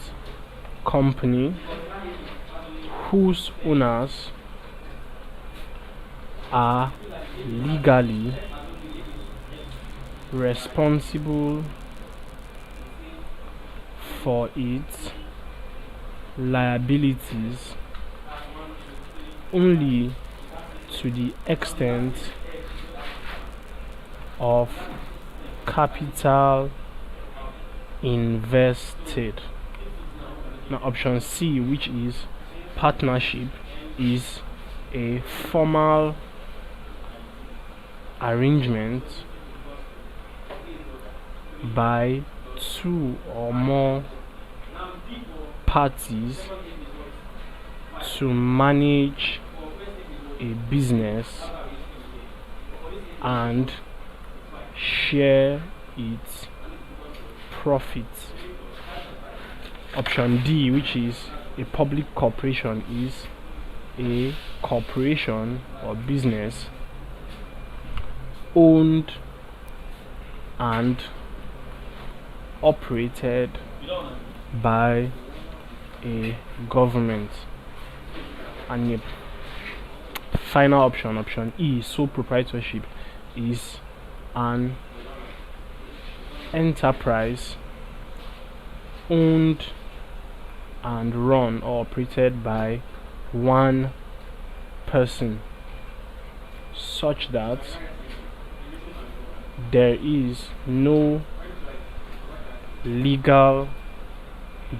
Speaker 1: company whose owners are legally responsible for its liabilities only to the extent of capital invested. Now option C, which is partnership, is a formal arrangement by two or more parties to manage a business and share its profits. Option D, which is a public corporation, is a corporation or business owned and operated by a government. And the final option, option E, sole proprietorship, is an enterprise owned and run or operated by one person, such that there is no legal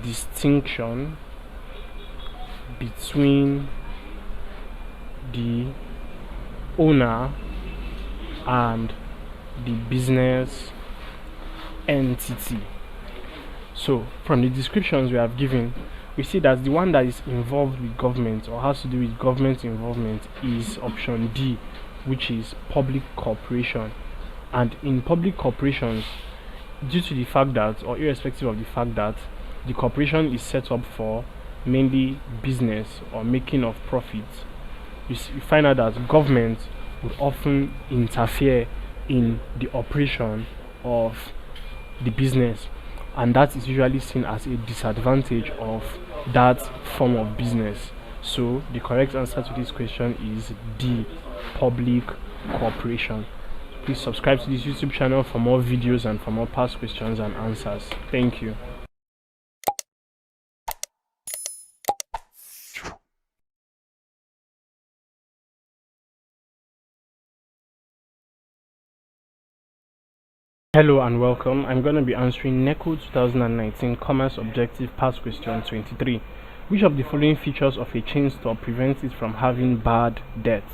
Speaker 1: distinction between the owner and the business entity. So from the descriptions we have given, we see that the one that is involved with government or has to do with government involvement is option D, which is public corporation. And in public corporations, due to the fact that, or irrespective of the fact that, the corporation is set up for mainly business or making of profits, you find out that government would often interfere in the operation of the business, and that is usually seen as a disadvantage of that form of business. So the correct answer to this question is D, public corporation. Please subscribe to this YouTube channel for more videos and for more past questions and answers. Thank you. Hello and welcome. I'm going to be answering Neco 2019 Coomerce Objective Past Question 23. Which of the following features of a chain store prevents it from having bad debt?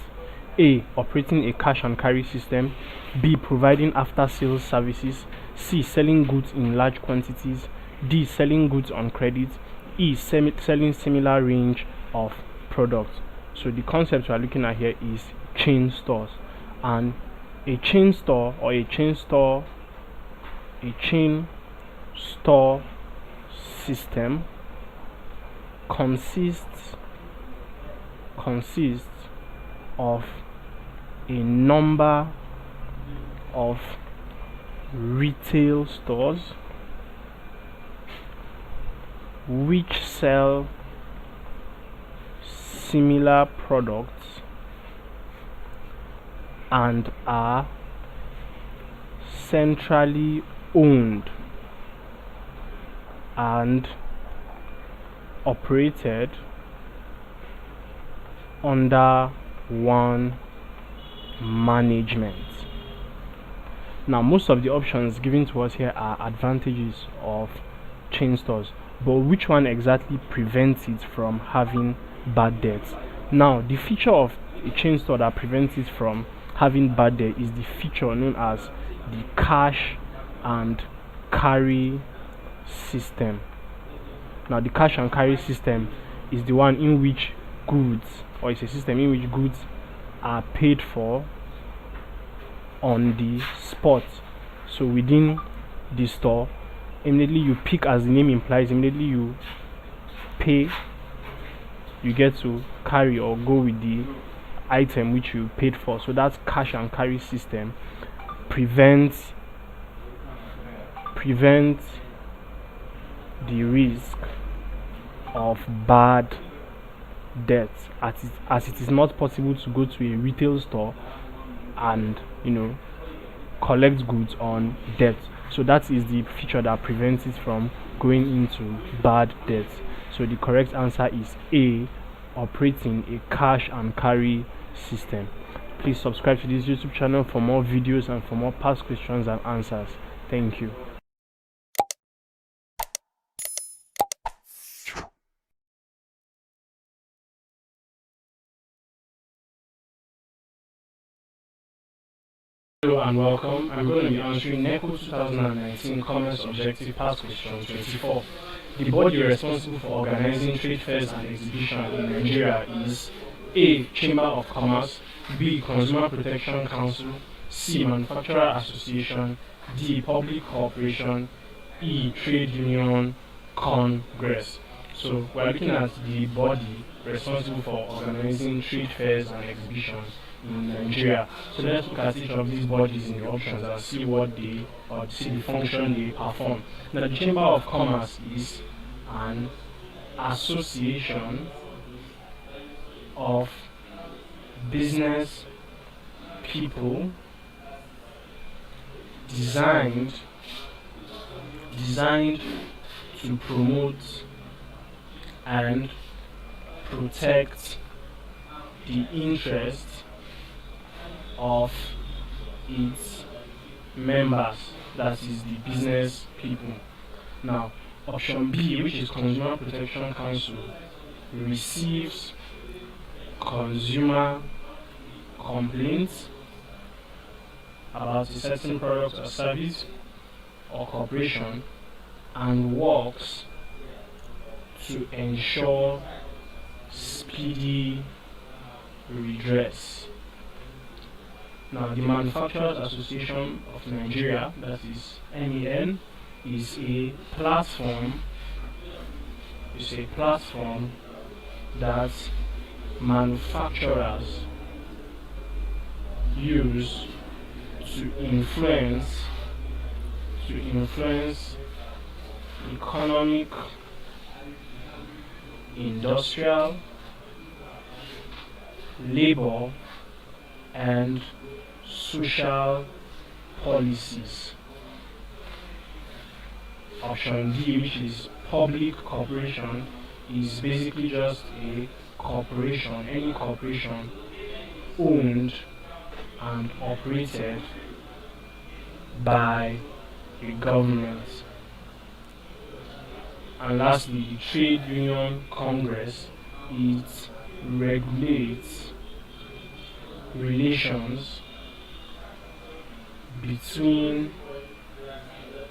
Speaker 1: A. Operating a cash and carry system. B. Providing after sales services. C. Selling goods in large quantities. D. Selling goods on credit. E. Selling similar range of products. So the concept we are looking at here is chain stores. And a chain store or a chain store system consists of a number of retail stores which sell similar products and are centrally owned and operated under one management. Now, most of the options given to us here are advantages of chain stores, but which one exactly prevents it from having bad debts? Now, the feature of a chain store that prevents it from having bad debt is the feature known as the cash and carry system. Now, the cash and carry system is the one in which goods, or it's a system in which goods are paid for on the spot. So within the store, immediately you pick, as the name implies, immediately you pay, you get to carry or go with the item which you paid for. So that cash and carry system prevents the risk of bad debt, as it is not possible to go to a retail store and collect goods on debt. So that is the feature that prevents it from going into bad debt. So the correct answer is A, operating a cash and carry system. Please subscribe to this YouTube channel for more videos and for more past questions and answers. Thank you. Hello and welcome. I'm going to be answering Neco 2019 Commerce Objective Past Question 24. The body responsible for organizing trade fairs and exhibitions in Nigeria is A. Chamber of Commerce, B. Consumer Protection Council, C. Manufacturer Association, D. Public Corporation, E. Trade Union Congress. So we're looking at the body responsible for organizing trade fairs and exhibitions in Nigeria. So let's look at each of these bodies in the options and see what they, or see the function they perform. Now the Chamber of Commerce is an association of business people designed to promote and protect the interests of its members, that is the business people. Now, option B, which is Consumer Protection Council, receives consumer complaints about a certain product or service or corporation and works to ensure speedy redress. Now, the Manufacturers Association of Nigeria, that is MEN, is a platform. It's a platform that manufacturers use to influence economic, industrial, labor, and social policies. Option D, which is public corporation, is basically just a corporation, any corporation owned and operated by a government. And lastly, the Trade Union Congress, it regulates relations between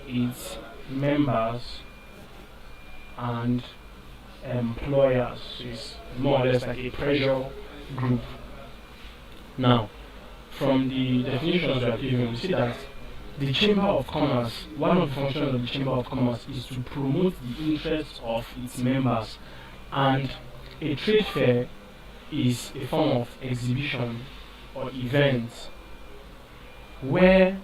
Speaker 1: its members and employers. So it's more or less like a pressure group. Now, from the definitions we are given, we see that the Chamber of Commerce, one of the functions of the Chamber of Commerce is to promote the interests of its members, and a trade fair is a form of exhibition or event where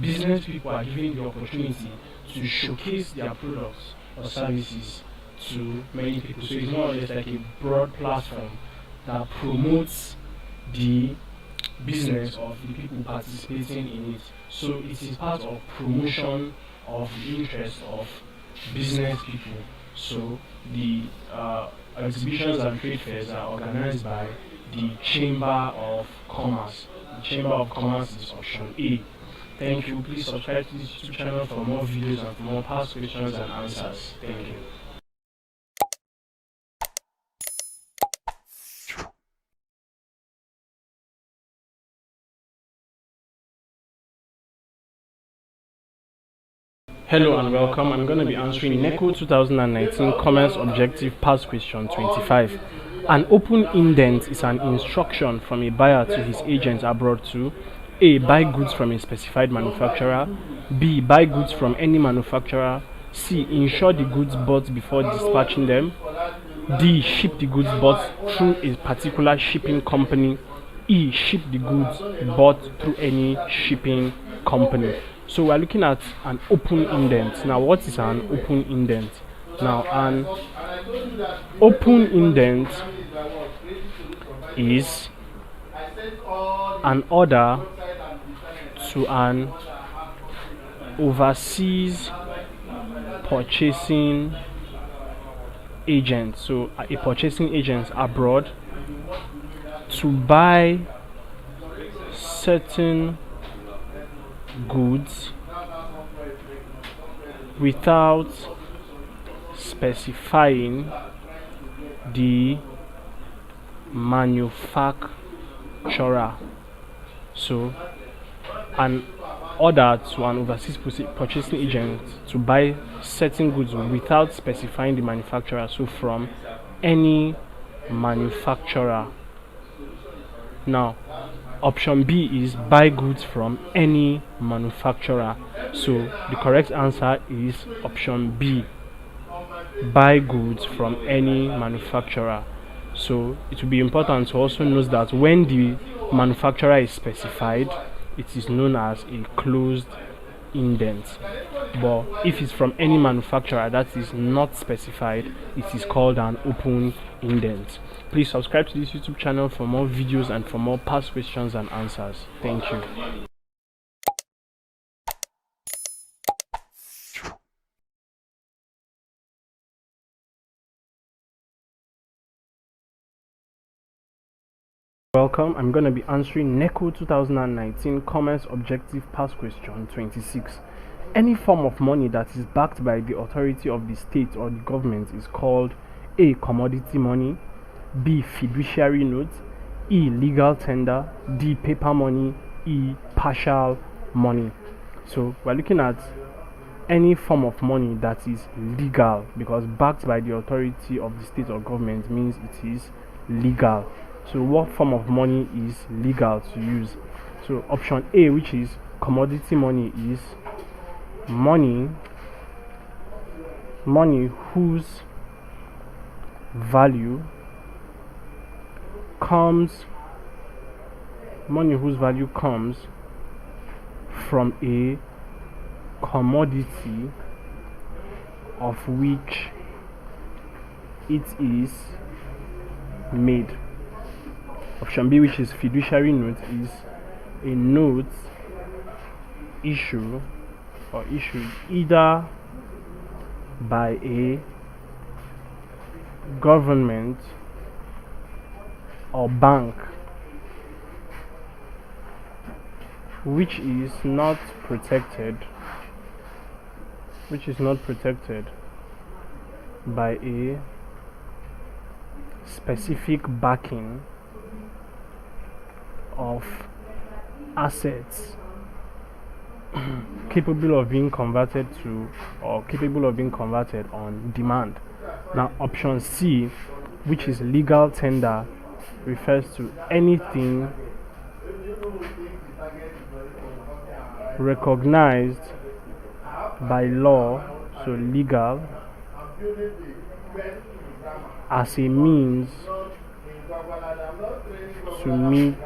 Speaker 1: business people are given the opportunity to showcase their products or services to many people. So it's more or less like a broad platform that promotes the business of the people participating in it. So it is part of promotion of the interest of business people. So the exhibitions and trade fairs are organized by the Chamber of Commerce. The Chamber of Commerce is option A. Thank you. Please subscribe to this YouTube channel for more videos and for more past questions and answers. Thank you. Hello and welcome. I'm going to be answering Neco 2019 Commerce Objective Past Question 25. An open indent is an instruction from a buyer to his agent abroad to A. Buy goods from a specified manufacturer, B. Buy goods from any manufacturer, C. Insure the goods bought before dispatching them, D. Ship the goods bought through a particular shipping company, E. Ship the goods bought through any shipping company. So we're looking at an open indent. Now, what is an open indent? Now, an open indent is an order to an overseas purchasing agent, so a purchasing agent abroad, to buy certain goods without specifying the manufacturer. So an order to an overseas purchasing agent to buy certain goods without specifying the manufacturer, so from any manufacturer. Now option B is buy goods from any manufacturer, so the correct answer is option B, buy goods from any manufacturer. So it will be important to also note that when the manufacturer is specified, it is known as a closed indent, but if it's from any manufacturer that is not specified, it is called an open indent. Please subscribe to this YouTube channel for more videos and for more past questions and answers. Thank you. Welcome. I'm going to be answering Neco 2019 Coomerce Objective Past Question 26. Any form of money that is backed by the authority of the state or the government is called A. Commodity money, B. Fiduciary note, E. Legal tender, D. Paper money, E. Partial money. So we're looking at any form of money that is legal, because backed by the authority of the state or government means it is legal. So what form of money is legal to use? So option A, which is commodity money, is money whose value comes from a commodity of which it is made. Option B, which is fiduciary note, is a note issued either by a government or bank which is not protected by a specific backing of assets capable of being converted on demand. Now option C, which is legal tender, refers to anything recognized by law, so legal, as a means to meet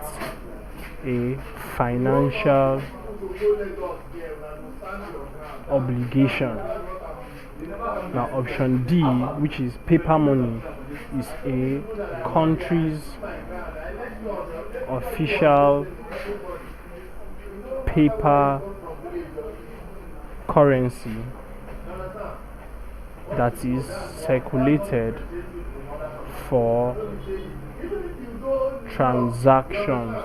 Speaker 1: a financial obligation. Now option D, which is paper money, is a country's official paper currency that is circulated for transactions.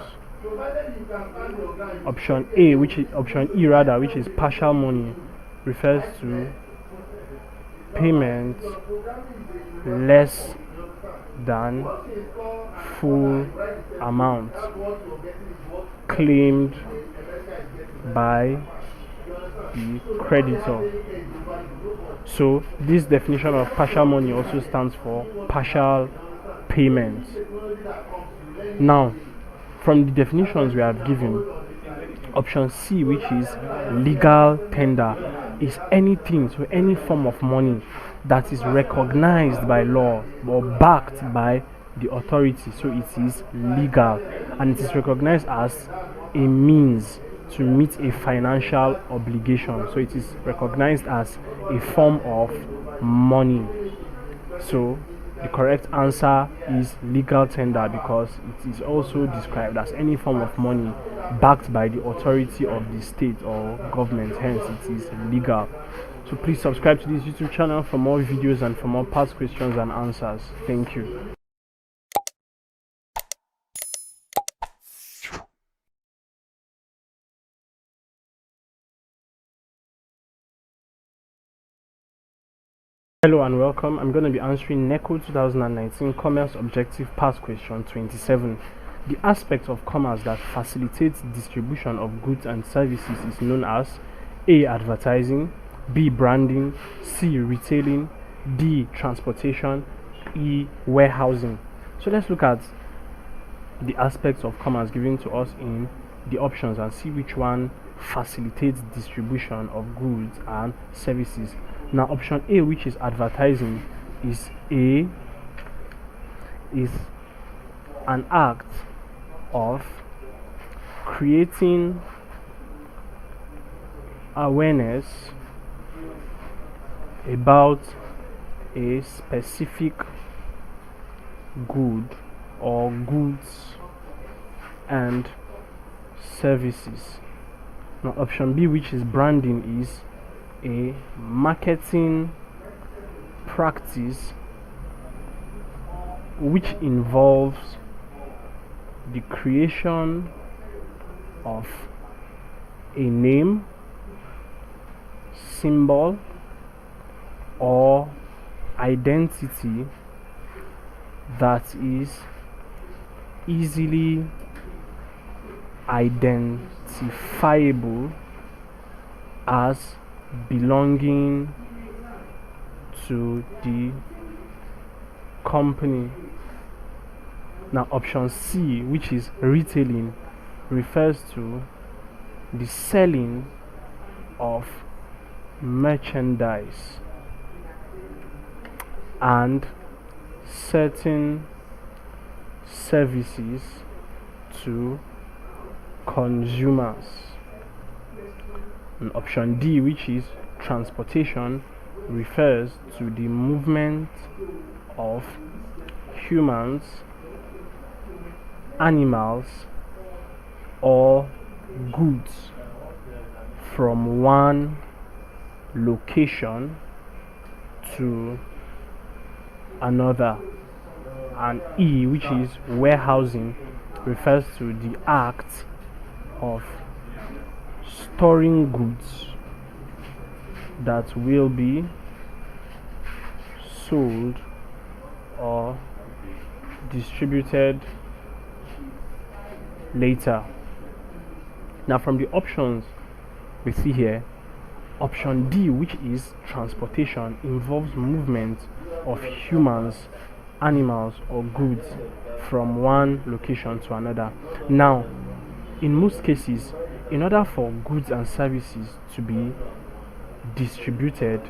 Speaker 1: Option E, which is partial money, refers to payments less than full amount claimed by the creditor. So this definition of partial money also stands for partial payments. Now, from the definitions we have given, option C, which is legal tender, is anything, so any form of money that is recognized by law or backed by the authority, so it is legal and it is recognized as a means to meet a financial obligation, so it is recognized as a form of money. So the correct answer is legal tender, because it is also described as any form of money backed by the authority of the state or government, hence it is legal. So please subscribe to this YouTube channel for more videos and for more past questions and answers. Thank you. Hello and welcome. I'm going to be answering Neco 2019 Coomerce Objective Past Question 27. The aspect of commerce that facilitates distribution of goods and services is known as A. Advertising, B. Branding, C. Retailing, D. Transportation, E. Warehousing. So let's look at the aspects of commerce given to us in the options and see which one facilitates distribution of goods and services. Now option A, which is advertising, is an act of creating awareness about a specific good or goods and services. Now option B, which is branding, is a marketing practice which involves the creation of a name, symbol, or identity that is easily identifiable as belonging to the company. Now option C, which is retailing, refers to the selling of merchandise and certain services to consumers. And option D, which is transportation, refers to the movement of humans, animals, or goods from one location to another. And E, which is warehousing, refers to the act of storing goods that will be sold or distributed later. Now from the options we see here, option D, which is transportation, involves movement of humans, animals, or goods from one location to another. Now in most cases, in order for goods and services to be distributed,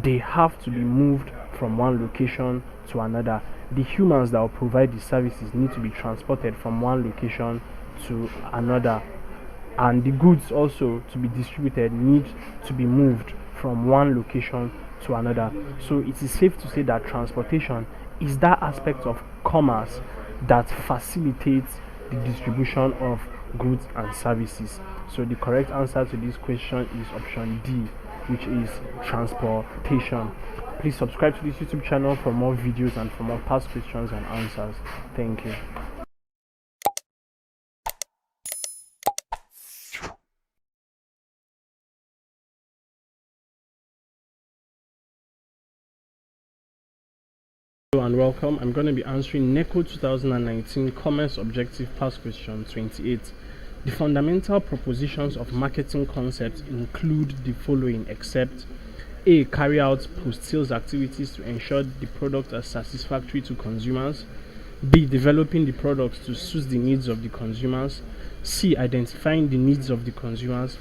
Speaker 1: they have to be moved from one location to another. The humans that will provide the services need to be transported from one location to another, and the goods also to be distributed need to be moved from one location to another. So it is safe to say that transportation is that aspect of commerce that facilitates the distribution of goods and services. So the correct answer to this question is option D, which is transportation. Please subscribe to this YouTube channel for more videos and for more past questions and answers. Thank you. Hello and welcome. I'm going to be answering Neco 2019 Coomerce Objective Past Question 28. The fundamental propositions of marketing concepts include the following, except A. Carry out post-sales activities to ensure the product are satisfactory to consumers. B. Developing the products to suit the needs of the consumers. C. Identifying the needs of the consumers.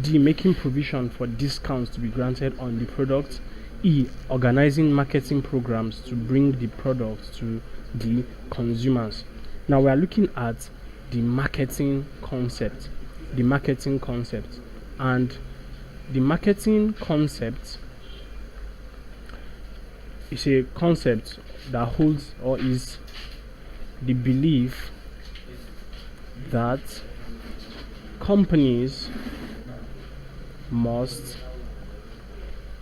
Speaker 1: D. Making provision for discounts to be granted on the product. E. Organizing marketing programs to bring the product to the consumers. Now we are looking at the marketing concept. And the marketing concept is a concept that holds or is the belief that companies must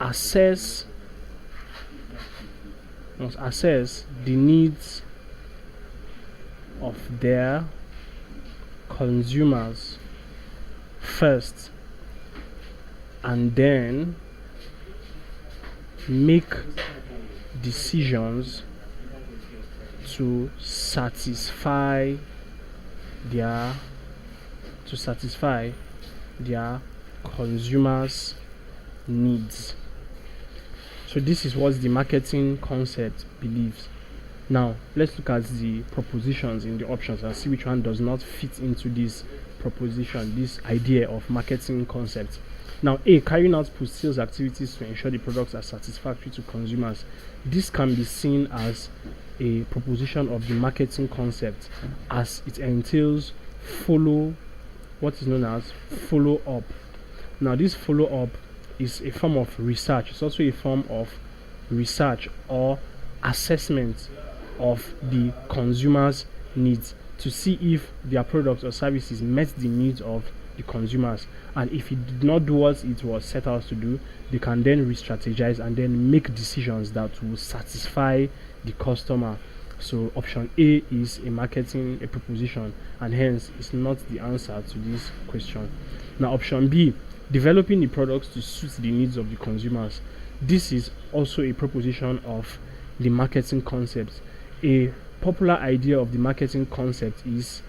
Speaker 1: assess the needs of their consumers first, and then make decisions to satisfy their consumers' needs. So this is what the marketing concept believes. Now let's look at the propositions in the options and see which one does not fit into this proposition, this idea of marketing concept. Now, A, carrying out post-sales activities to ensure the products are satisfactory to consumers. This can be seen as a proposition of the marketing concept, as it entails what is known as follow-up. Now, this follow-up is a form of research. It's also a form of research or assessment of the consumer's needs to see if their products or services met the needs of the consumers, and if it did not do what it was set out to do, they can then re-strategize and then make decisions that will satisfy the customer. So option A is a proposition, and hence is not the answer to this question. Now option B, developing the products to suit the needs of the consumers. This is also a proposition of the marketing concept. A popular idea of the marketing concept is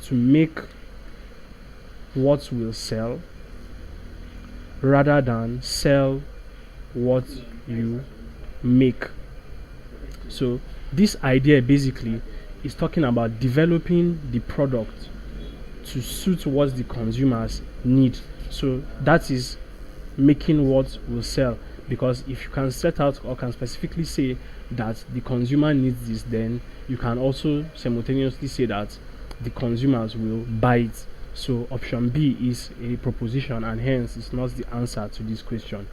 Speaker 1: to make what will sell rather than sell what you make. So this idea basically is talking about developing the product to suit what the consumers need. So that is making what will sell, because if you can set out or can specifically say that the consumer needs this, then you can also simultaneously say that the consumers will buy it. So option B is a proposition, and hence is not the answer to this question.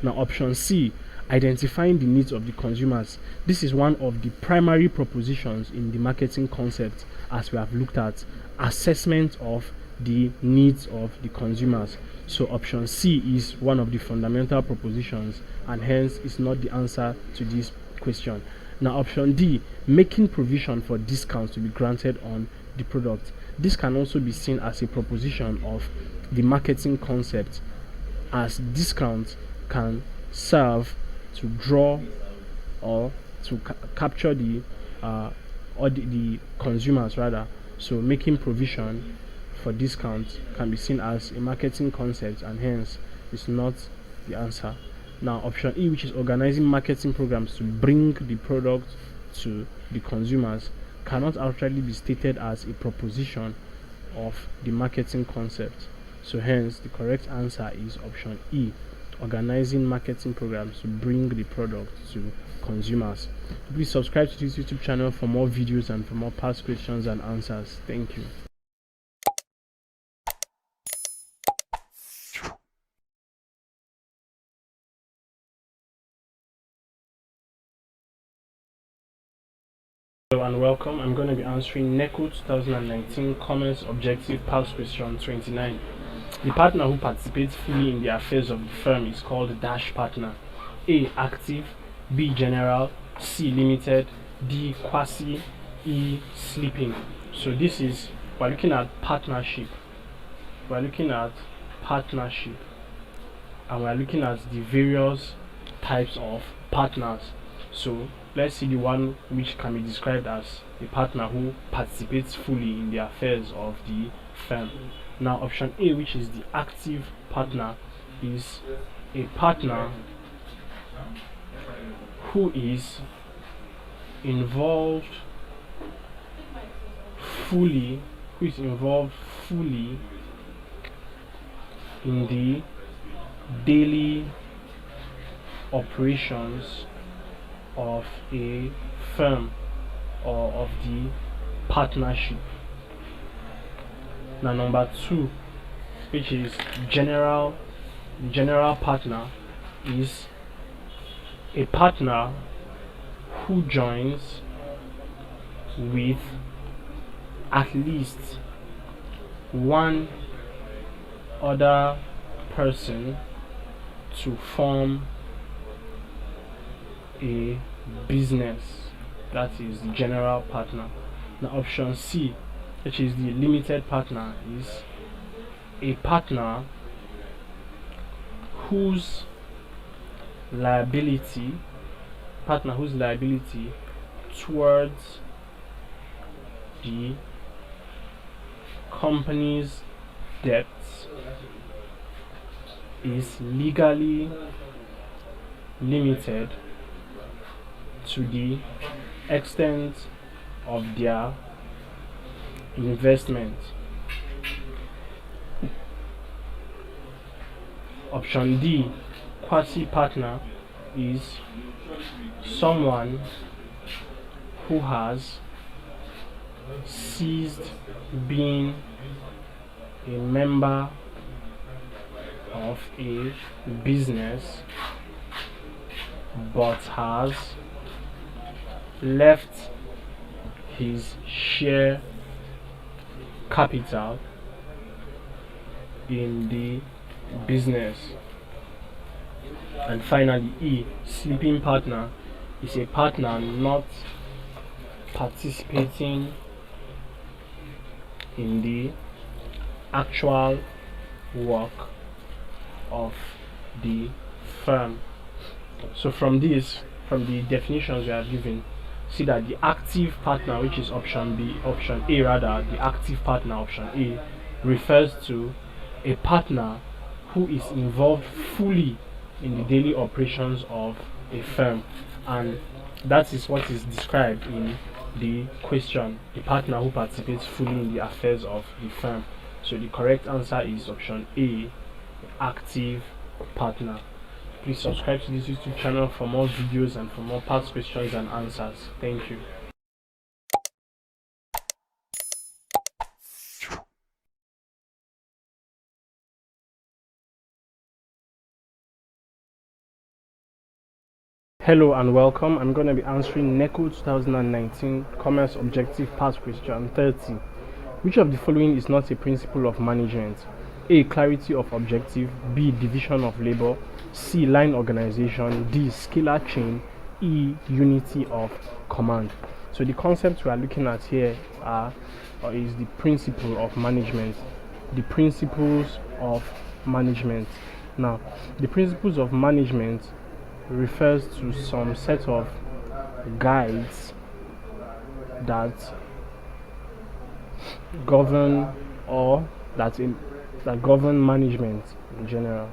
Speaker 1: Now option C, identifying the needs of the consumers. This is one of the primary propositions in the marketing concept, as we have looked at assessment of the needs of the consumers. So option C is one of the fundamental propositions, and hence is not the answer to this question. Now option D, making provision for discounts to be granted on the product. This can also be seen as a proposition of the marketing concept, as discounts can serve to draw or to capture the consumers rather. So making provision for discounts can be seen as a marketing concept, and hence is not the answer. Now option E, which is organizing marketing programs to bring the product to the consumers, cannot outrightly be stated as a proposition of the marketing concept. So hence the correct answer is option E, organizing marketing programs to bring the product to consumers. Please subscribe to this YouTube channel for more videos and for more past questions and answers. Thank you. Hello and welcome. I'm going to be answering Neco 2019 Coomerce Objective Past Question 29. The partner who participates fully in the affairs of the firm is called dash partner. A, active, B, general, C, limited, D, quasi, E, sleeping. So this is, we're looking at partnership. And we're looking at the various types of partners. So let's see the one which can be described as a partner who participates fully in the affairs of the firm. Now option A, which is the active partner, is a partner who is involved fully in the daily operations of a firm or of the partnership. Now number 2, which is general partner, is a partner who joins with at least one other person to form a business. That is the general partner. Now option C, which is the limited partner, is a partner whose liability towards the company's debts is legally limited to the extent of their investment. Option D, quasi-partner, is someone who has ceased being a member of a business but has left his share capital in the business. And finally, E, sleeping partner, is a partner not participating in the actual work of the firm. So from the definitions we have given, see that the active partner, which is option A rather, the active partner, option A, refers to a partner who is involved fully in the daily operations of a firm, and that is what is described in the question, a partner who participates fully in the affairs of the firm. So the correct answer is option A, active partner. Please subscribe to this YouTube channel for more videos and for more past questions and answers. Thank you. Hello and welcome. I'm going to be answering Neco 2019 Coomerce Objective Past Question 30. Which of the following is not a principle of management? A, clarity of objective. B, division of labor. C, line organization. D, scalar chain. E, unity of command. So the concept we are looking at here is the principle of management. The principles of management. Now, the principles of management refers to some set of guides that govern that govern management in general,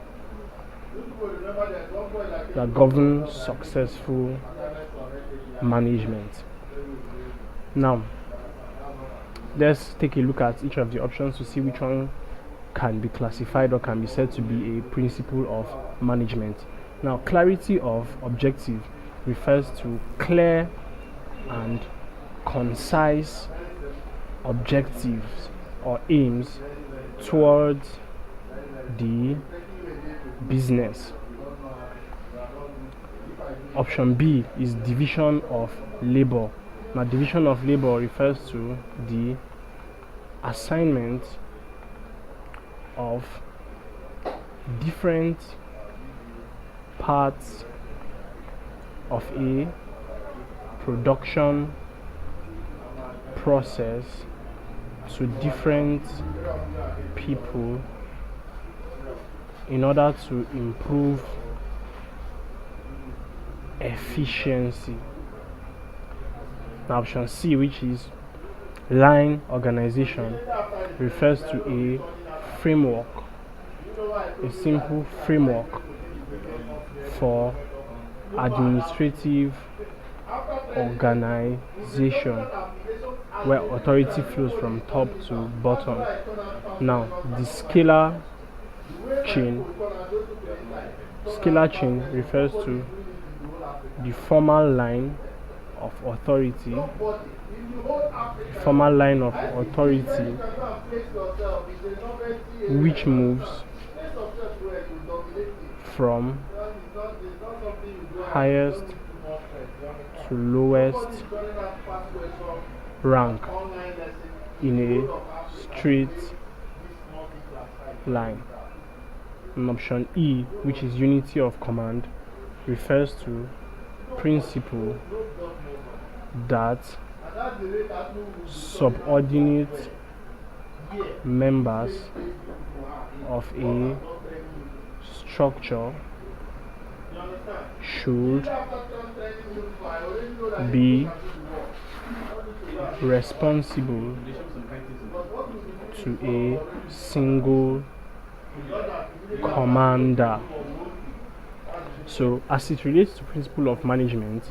Speaker 1: that govern successful management. Now, let's take a look at each of the options to see which one can be classified or can be said to be a principle of management. Now, clarity of objective refers to clear and concise objectives or aims towards the business. Option B is division of labor. Now, division of labor refers to the assignment of different parts of a production process to different people in order to improve efficiency. Now, option C, which is line organization, refers to a framework, a simple framework for administrative organization where authority flows from top to bottom. Now, the scalar chain refers to the formal line of authority, which moves from highest to lowest rank in a straight line. And option E, which is unity of command, refers to principle that subordinate members of a structure should be responsible to a single commander. So as it relates to principle of management,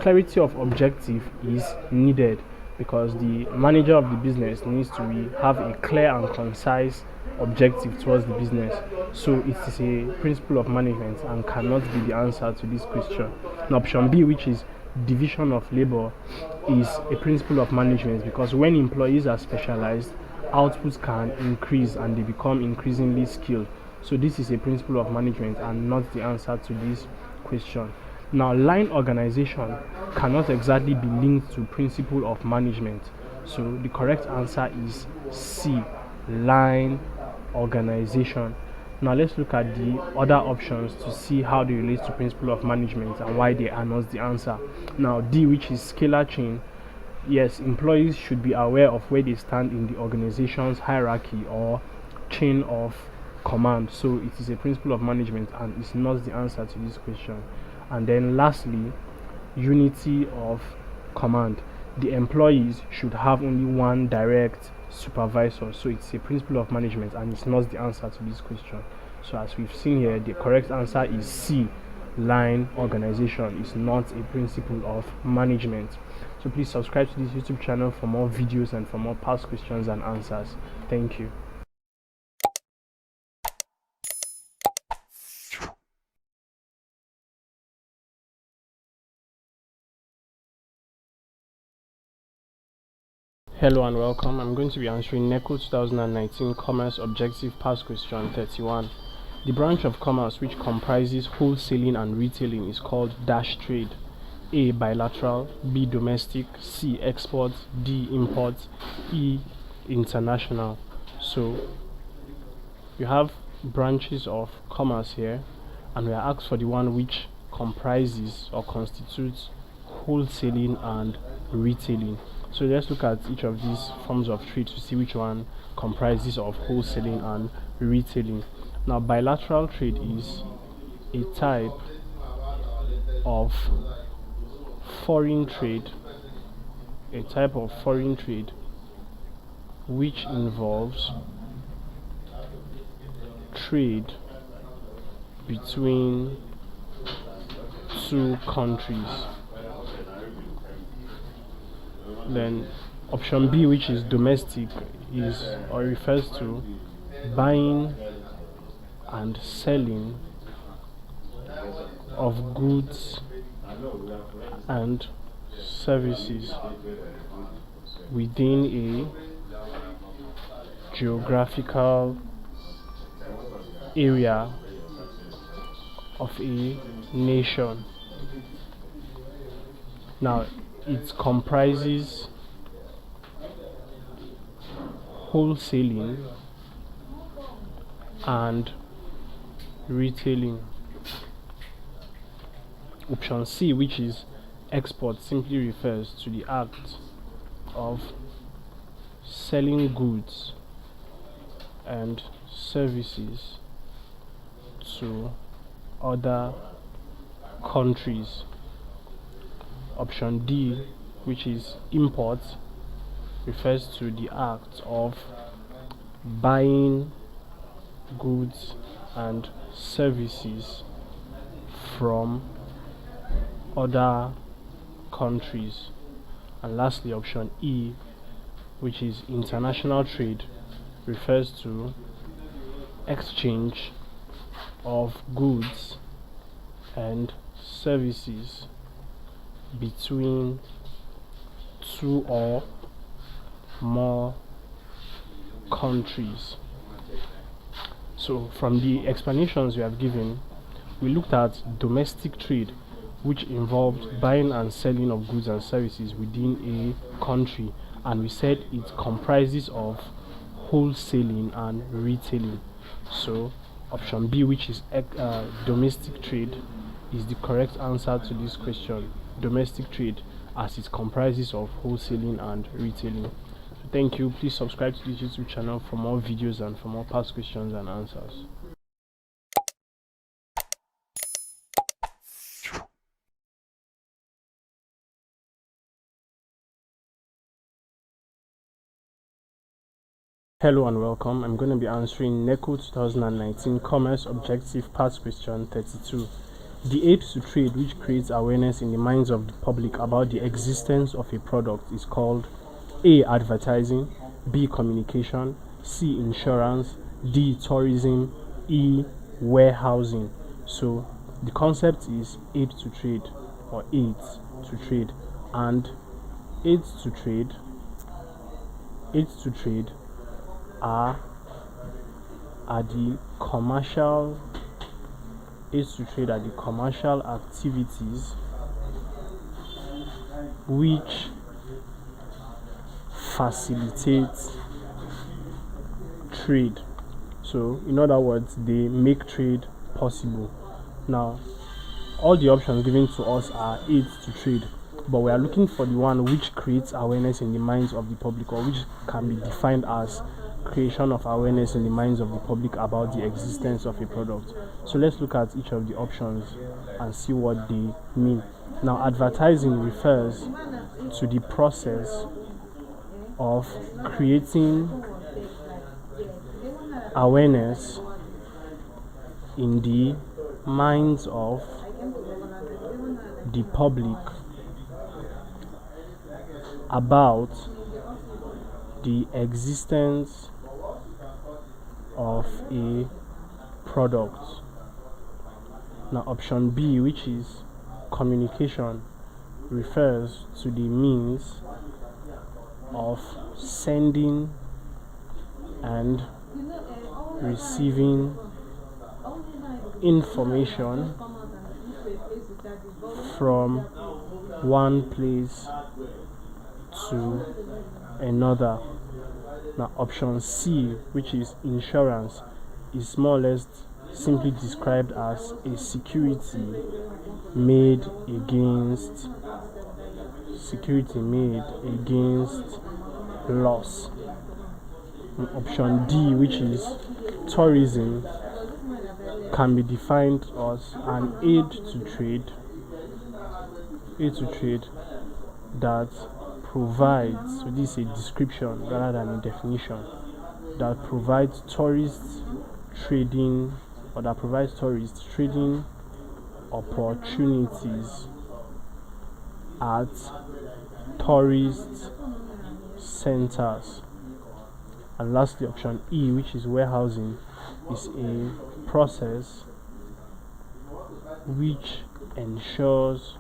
Speaker 1: clarity of objective is needed because the manager of the business needs to have a clear and concise objective towards the business. So it is a principle of management and cannot be the answer to this question. And option B, which is division of labor, is a principle of management because when employees are specialized, outputs can increase and they become increasingly skilled. So this is a principle of management and not the answer to this question. Now, line organization cannot exactly be linked to principle of management. So the correct answer is C, line organization. Now let's look at the other options to see how they relate to principle of management and why they are not the answer. Now D, which is scalar chain. Yes, employees should be aware of where they stand in the organization's hierarchy or chain of command. So it is a principle of management and it's not the answer to this question. And then lastly, unity of command. The employees should have only one direct supervisor. So it's a principle of management and it's not the answer to this question. So as we've seen here, the correct answer is C, line organization. Is not a principle of management. So please subscribe to this YouTube channel for more videos and for more past questions and answers. Thank you. Hello and welcome. I'm going to be answering Neco 2019 Coomerce Objective Past Question 31. The branch of commerce which comprises wholesaling and retailing is called dash trade. A, bilateral, B, domestic, C, export, D, import, E, international. So you have branches of commerce here and we are asked for the one which comprises or constitutes wholesaling and retailing. So let's look at each of these forms of trade to see which one comprises of wholesaling and retailing. Now, bilateral trade is a type of foreign trade, which involves trade between two countries. Then option B, which is domestic, is or refers to buying and selling of goods and services within a geographical area of a nation. Now it comprises wholesaling and retailing. Option C, which is export, simply refers to the act of selling goods and services to other countries. Option D, which is import, refers to the act of buying goods and services from other countries. And lastly, option E, which is international trade, refers to exchange of goods and services between two or more countries. So from the explanations we have given, we looked at domestic trade, which involved buying and selling of goods and services within a country, and we said it comprises of wholesaling and retailing. So option B, which is domestic trade, is the correct answer to this question. Domestic trade, as it comprises of wholesaling and retailing. So thank you. Please subscribe to this YouTube channel for more videos and for more past questions and answers. Hello and welcome. I'm going to be answering Neco 2019 Coomerce Objective Past Question 32. The aid to trade which creates awareness in the minds of the public about the existence of a product is called A. Advertising, B. Communication, C. Insurance, D. Tourism, E. Warehousing. So the concept is aid to trade or aids to trade, and aids to trade are the commercial activities which facilitate trade. So in other words, they make trade possible. Now all the options given to us are aids to trade, but we are looking for the one which creates awareness in the minds of the public, or which can be defined as creation of awareness in the minds of the public about the existence of a product. So let's look at each of the options and see what they mean. Now, advertising refers to the process of creating awareness in the minds of the public about the existence of a product. Now option B, which is communication, refers to the means of sending and receiving information from one place to another. Now option C, which is insurance, is more or less simply described as a security made against loss. And option D, which is tourism, can be defined as an aid to trade that provides, so this is a description rather than a definition, that provides tourist trading opportunities at tourist centers. And lastly, option E, which is warehousing, is a process which ensures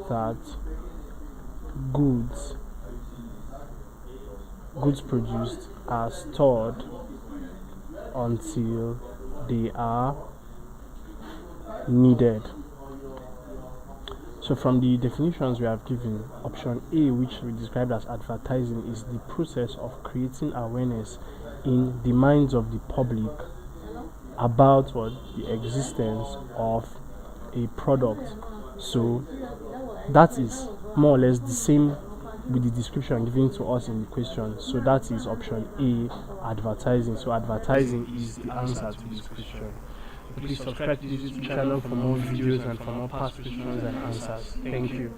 Speaker 1: that goods produced are stored until they are needed. So from the definitions we have given, option A, which we described as advertising, is the process of creating awareness in the minds of the public about the existence of a product. So that is more or less the same with the description given to us in the question. So that is option A, advertising. So advertising is the answer to this question. Please subscribe to this YouTube channel for more videos and for more past questions and answers. Thank you.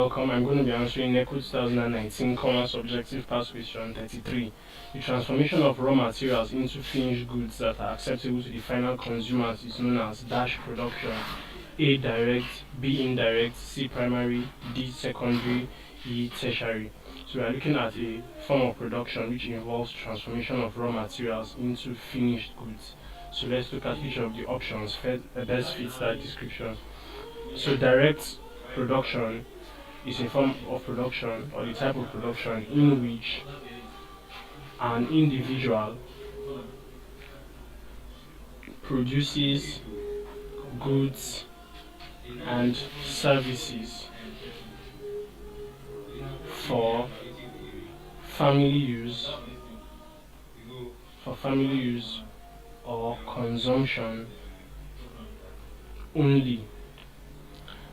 Speaker 1: Welcome. I'm going to be answering Neco 2019 Coomerce Objective Past Question 33. The transformation of raw materials into finished goods that are acceptable to the final consumers is known as dash production. A. Direct, B. Indirect, C. Primary, D. Secondary, E. Tertiary. So we are looking at a form of production which involves transformation of raw materials into finished goods. So let's look at each of the options that best fits that description. So direct production is a form of production or the type of production in which an individual produces goods and services for family use or consumption only.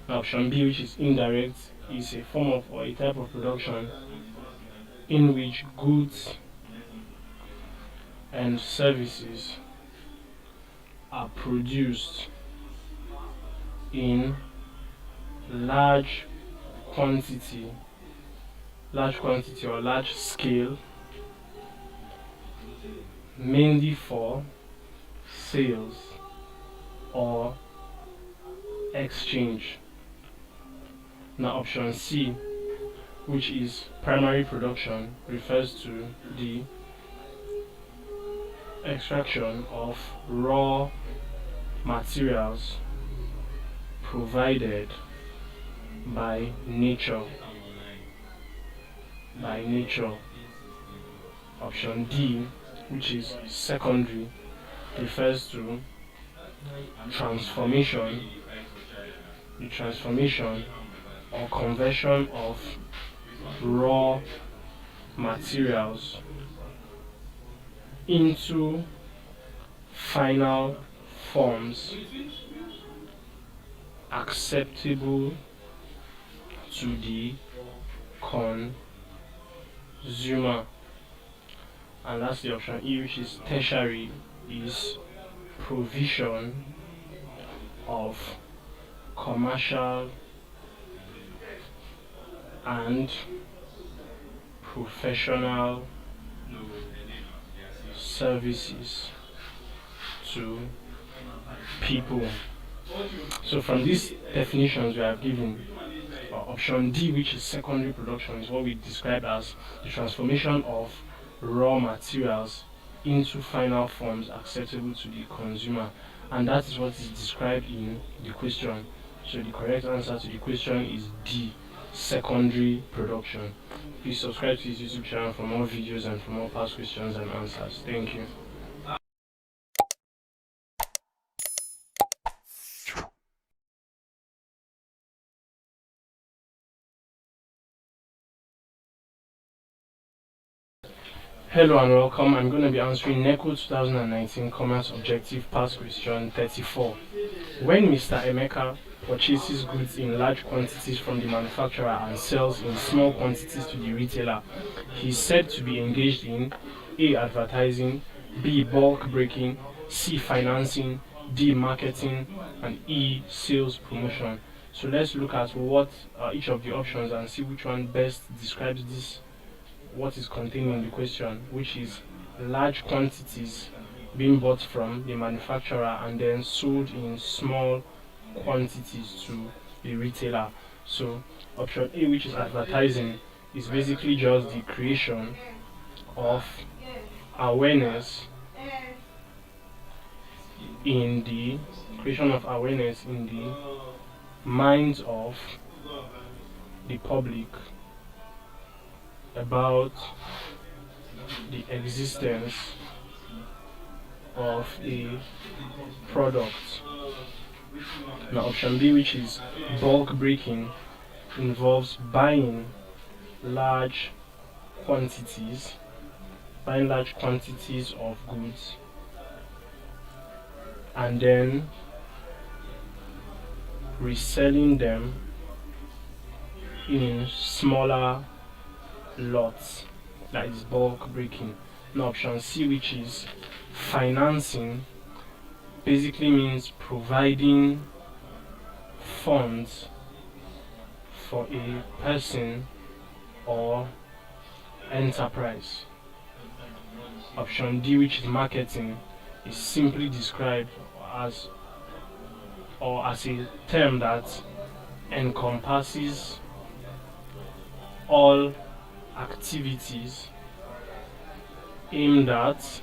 Speaker 1: Now, option B, which is indirect, is a form of or a type of production in which goods and services are produced in large quantity or large scale, mainly for sales or exchange. Now option C, which is primary production, refers to the extraction of raw materials provided by nature. Option D, which is secondary, refers to the transformation or conversion of raw materials into final forms acceptable to the consumer. And lastly, option E, which is tertiary, is provision of commercial and professional services to people. So from these definitions we have given, option D, which is secondary production, is what we describe as the transformation of raw materials into final forms acceptable to the consumer, and that is what is described in the question. So the correct answer to the question is D, secondary production. Please subscribe to this YouTube channel for more videos and for more past questions and answers. Thank you. Hello and welcome. I'm going to be answering Neco 2019 Commerce Objective Past Question 34. When Mr. Emeka purchases goods in large quantities from the manufacturer and sells in small quantities to the retailer, he is said to be engaged in A. Advertising, B. Bulk breaking, C. Financing, D. Marketing, and E. Sales promotion. So let's look at what each of the options and see which one best describes this, what is contained in the question, which is large quantities being bought from the manufacturer and then sold in small quantities to the retailer. So option A, which is advertising, is basically just the creation of awareness in the minds of the public about the existence of a product. Now option B, which is bulk breaking, involves buying large quantities of goods and then reselling them in smaller lots. That is bulk breaking. Now option C, which is financing, basically means providing funds for a person or enterprise. Option D, which is marketing, is simply described as a term that encompasses all activities aimed at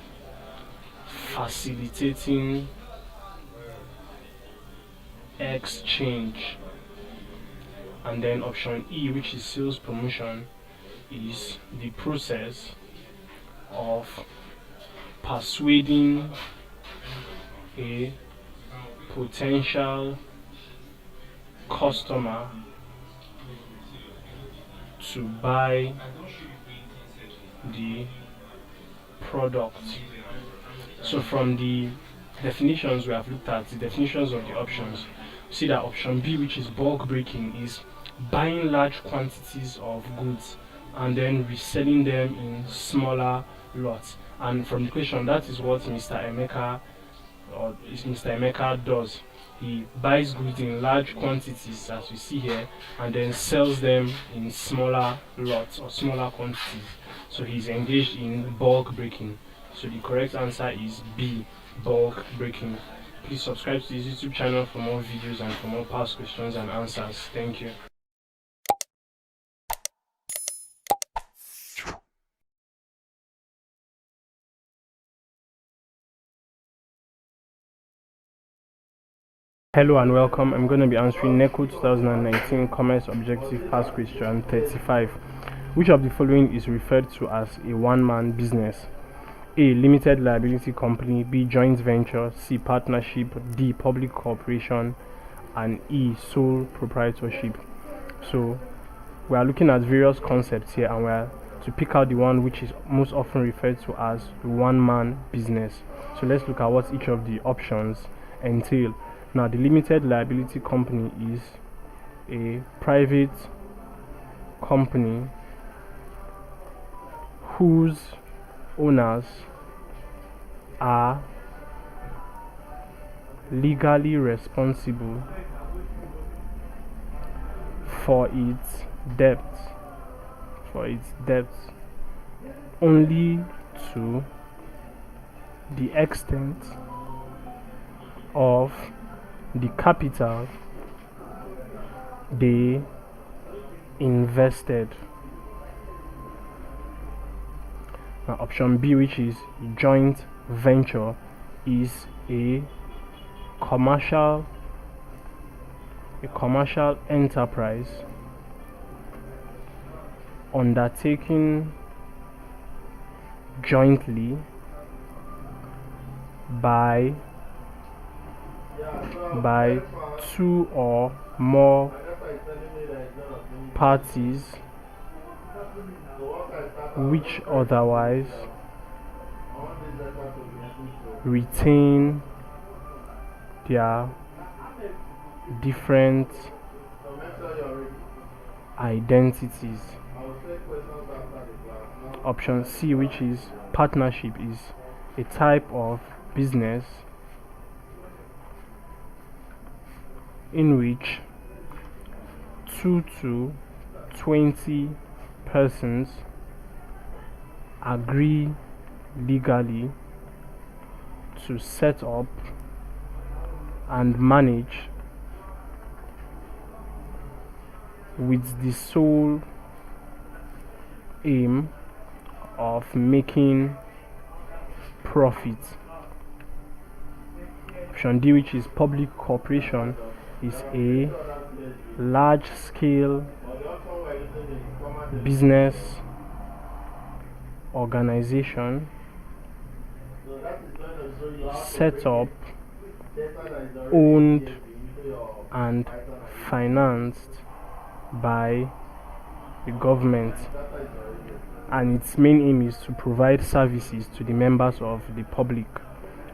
Speaker 1: facilitating exchange. And then option E, which is sales promotion, is the process of persuading a potential customer to buy the product. So from the definitions we have looked at, the definitions of the options, see that option B, which is bulk breaking, is buying large quantities of goods and then reselling them in smaller lots. And from the question, that is what Mr. Emeka or Mr. Emeka does. He buys goods in large quantities, as we see here, and then sells them in smaller lots or smaller quantities. So he's engaged in bulk breaking. So the correct answer is B, bulk breaking. Please subscribe to this YouTube channel for more videos and for more past questions and answers. Thank you. Hello and welcome. I'm going to be answering Neco 2019 Coomerce Objective Past Question 35. Which of the following is referred to as a one-man business? A. Limited liability company. B. Joint venture. C. Partnership. D. Public corporation. And E. Sole proprietorship. So we are looking at various concepts here, and we are to pick out the one which is most often referred to as the one-man business. So let's look at what each of the options entail. Now, the limited liability company is a private company whose owners are legally responsible for its debts only to the extent of the capital they invested. Now, option B, which is joint venture, is a commercial enterprise undertaken jointly by two or more parties which otherwise retain their different identities. Option C, which is partnership, is a type of business in which 2 to 20 persons agree legally to set up and manage with the sole aim of making profit. Option D, which is public corporation, is a large-scale business organization set up, owned, and financed by the government, and its main aim is to provide services to the members of the public,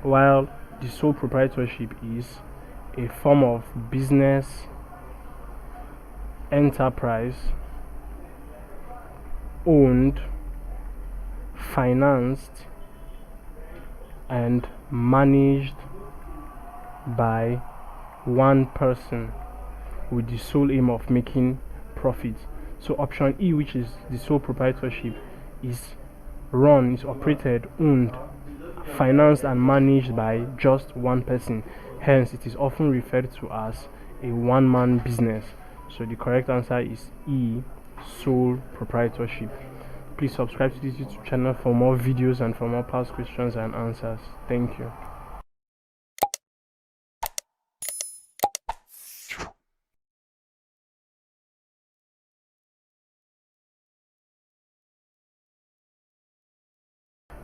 Speaker 1: while the sole proprietorship is a form of business enterprise owned, financed, and managed by one person with the sole aim of making profit. So option E, which is the sole proprietorship, is operated, owned, financed, and managed by just one person. Hence, it is often referred to as a one-man business. So the correct answer is E, sole proprietorship. Please subscribe to this YouTube channel for more videos and for more past questions and answers. Thank you.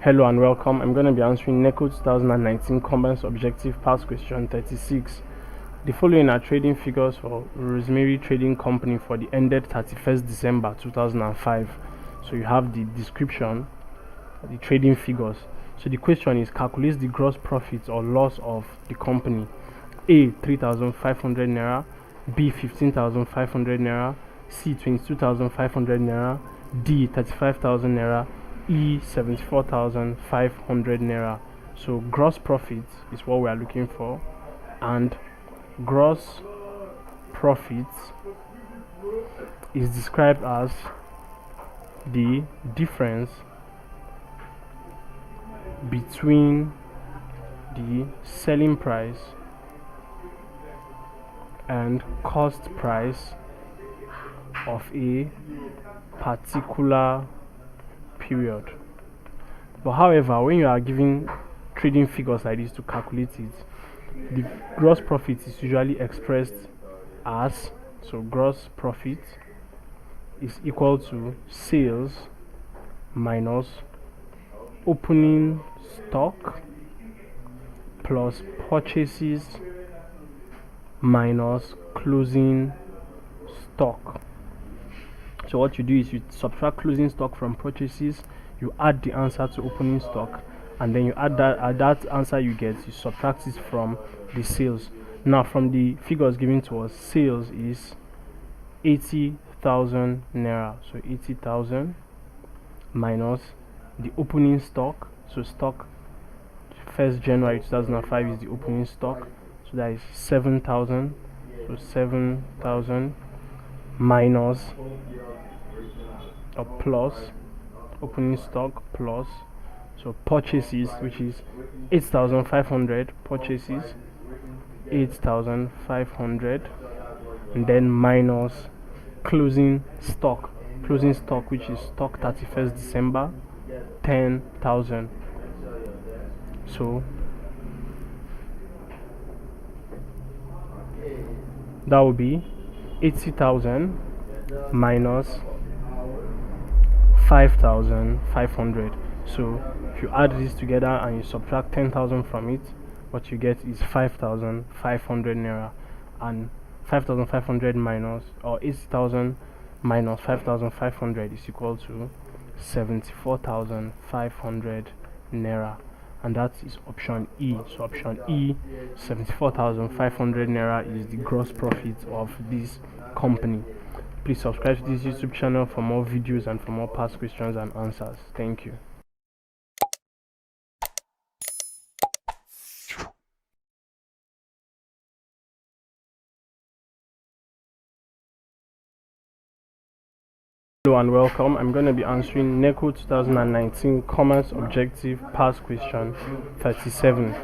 Speaker 1: Hello and welcome. I'm going to be answering Neco 2019 Coomerce Objective Past Question 36. The following are trading figures for Rosemary Trading Company for the ended 31st December 2005. So you have the description, the trading figures. So the question is, calculate the gross profit or loss of the company. A, 3,500 naira. B, 15,500 naira. C, 22,500 naira. D, 35,000 naira. E, 74,500 naira. So gross profit is what we are looking for, and gross profit is described as the difference between the selling price and cost price of a particular period. But however, when you are given trading figures like this to calculate it, the gross profit is usually expressed as, so gross profit is equal to sales minus opening stock plus purchases minus closing stock. So what you do is you subtract closing stock from purchases, you add the answer to opening stock, and then you add that answer you get, you subtract it from the sales. Now from the figures given to us, sales is 80,000 naira, so 80,000 minus the opening stock, so stock 1st January 2005 is the opening stock, so that is 7,000, so 7,000 minus or plus opening stock plus, so purchases, which is 8,500, purchases 8,500, and then minus closing stock, which is stock 31st December 10,000. So that would be 80,000 minus 5,500. So if you add this together and you subtract 10,000 from it, what you get is 5,500 naira, and 5,500 minus, or 80,000 minus 5,500 is equal to 74,500 naira, and that is option E. So option E, 74,500 naira is the gross profit of this company. Please subscribe to this YouTube channel for more videos and for more past questions and answers. Thank you. Hello and welcome. I'm going to be answering Neco 2019 Coomerce Objective Past Question 37.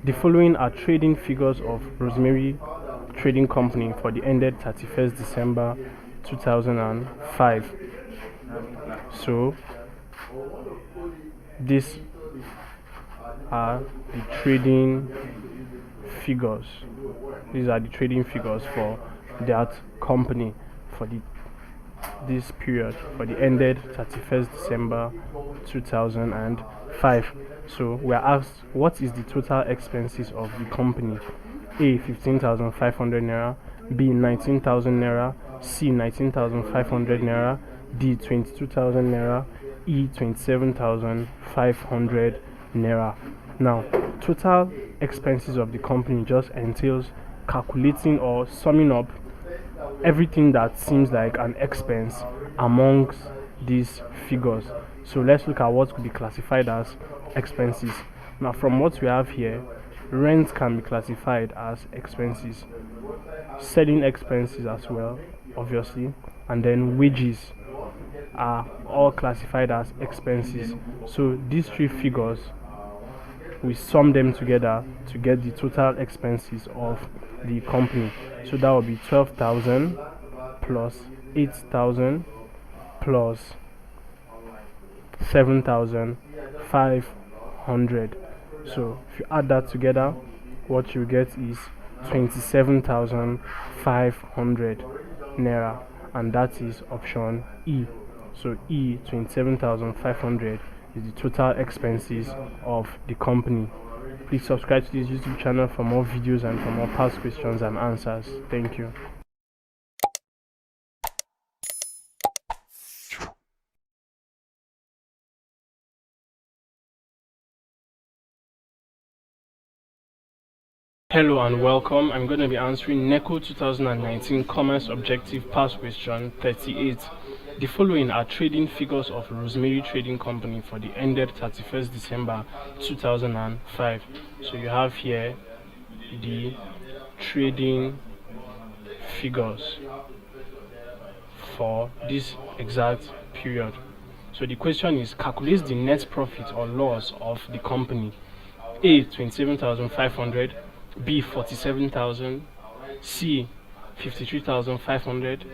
Speaker 1: The following are trading figures of Rosemary Trading Company for the ended 31st December 2005. So these are the trading figures. These are the trading figures for that company for this period, for the ended 31st December 2005. So we are asked, what is the total expenses of the company? A, 15,500 naira, B, 19,000 naira, C, 19,500 naira, D, 22,000 naira, E, 27,500 naira. Now, total expenses of the company just entails calculating or summing up everything that seems like an expense amongst these figures. So let's look at what could be classified as expenses. Now from what we have here, rent can be classified as expenses, selling expenses as well, obviously, and then wages are all classified as expenses. So these three figures, we sum them together to get the total expenses of the company. So that will be 12,000 plus 8,000 plus 7,500. So if you add that together, what you get is 27,500 naira, and that is option E. So E, 27,500 is the total expenses of the company. Please subscribe to this YouTube channel for more videos and for more past questions and answers. Thank you. Hello and welcome. I'm going to be answering Neco 2019 Coomerce Objective Past Question 38. The following are trading figures of Rosemary Trading Company for the ended 31st December 2005. So you have here the trading figures for this exact period. So the question is, calculate the net profit or loss of the company. A, 27,500, B, 47,000, C, 53,500,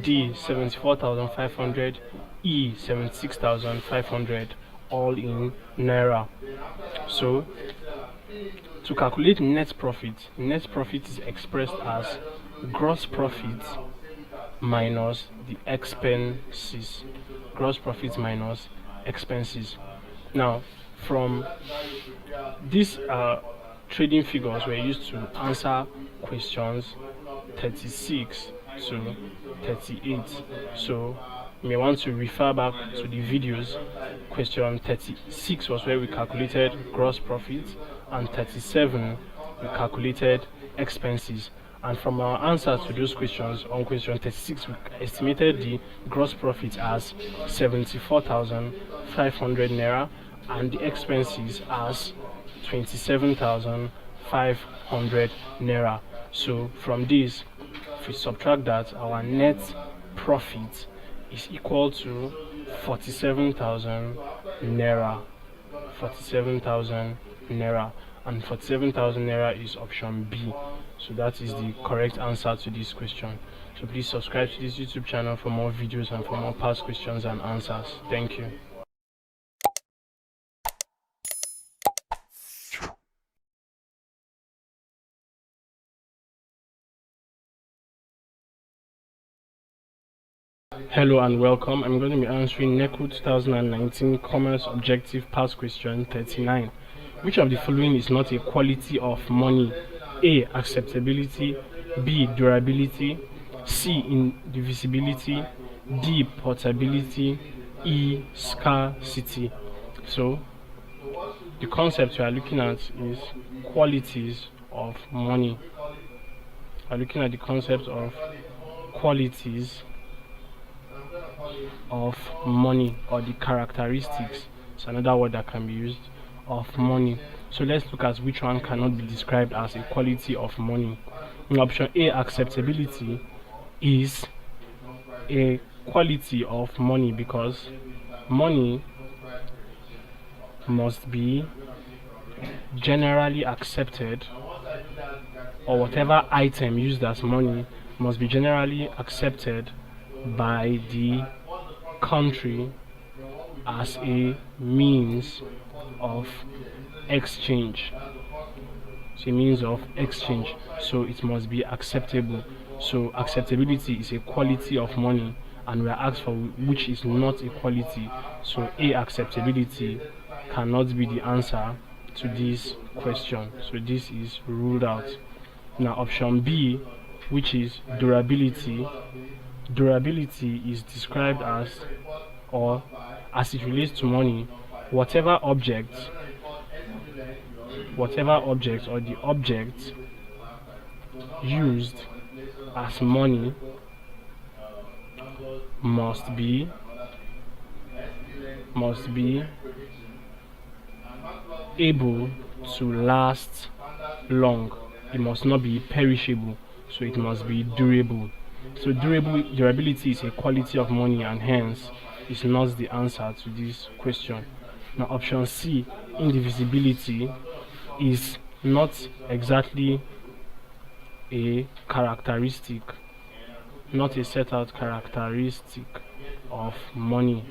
Speaker 1: D, 74,500, E, 76,500, all in Naira. So to calculate net profit is expressed as gross profit minus the expenses. Gross profit minus expenses. Now, from these trading figures were used to answer questions 36 to 38. So you may want to refer back to the videos. Question 36 was where we calculated gross profit, and 37 we calculated expenses. And from our answers to those questions, on question 36 we estimated the gross profit as 74,500 naira and the expenses as 27,500 naira. So from this, if we subtract that, our net profit is equal to 47,000 naira. 47,000 naira, and 47,000 naira is option B. So that is the correct answer to this question. So please subscribe to this YouTube channel for more videos and for more past questions and answers. Thank you. Hello and welcome. I'm going to be answering Neco 2019 Coomerce Objective Past Question 39. Which of the following is not a quality of money? A, acceptability, B, durability, C, indivisibility, D, portability, E, scarcity. So the concept we are looking at is qualities of money. We are looking at the concept of qualities of money, or the characteristics. It's another word that can be used, of money. So let's look at which one cannot be described as a quality of money. In option A, acceptability is a quality of money because money must be generally accepted, or whatever item used as money must be generally accepted by the country as a means of exchange. It's a means of exchange, so it must be acceptable. So acceptability is a quality of money, and we are asked for which is not a quality. So A, acceptability, cannot be the answer to this question, so this is ruled out. Now option B, which is durability. Durability is described as, or as it relates to money, whatever object or the object used as money must be able to last long. It must not be perishable, so it must be durable. So durability is a quality of money, and hence is not the answer to this question. Now option C, indivisibility, is not exactly a characteristic, not a set out characteristic of money.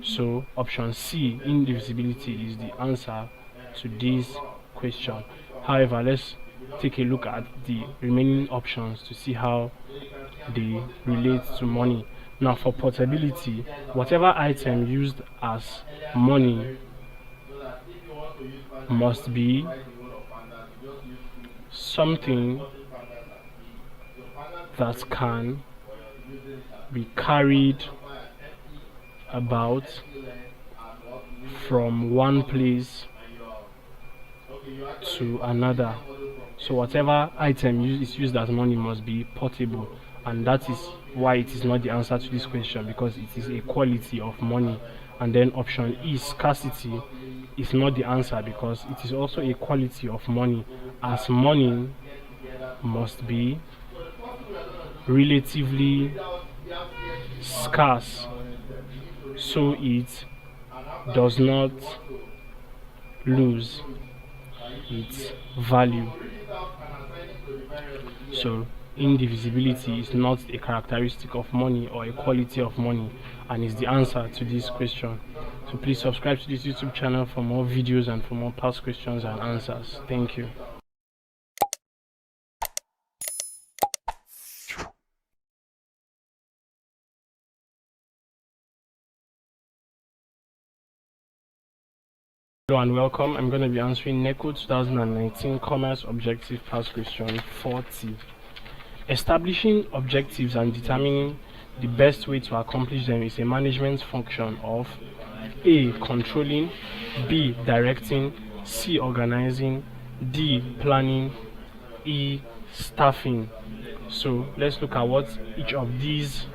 Speaker 1: So option C, indivisibility, is the answer to this question. However, let's take a look at the remaining options to see how they relate to money. Now for portability, whatever item used as money must be something that can be carried about from one place to another. So whatever item is used as money must be portable, and that is why it is not the answer to this question, because it is a quality of money. And then option E, scarcity, is not the answer because it is also a quality of money, as money must be relatively scarce so it does not lose its value. So indivisibility is not a characteristic of money or a quality of money, and is the answer to this question. So please subscribe to this YouTube channel for more videos and for more past questions and answers. Thank you. Hello and welcome. I'm going to be answering Neco 2019 Coomerce Objective Past Question 40. Establishing objectives and determining the best way to accomplish them is a management function of A. Controlling, B. Directing, C. Organizing, D. Planning, E. Staffing. So let's look at what each of these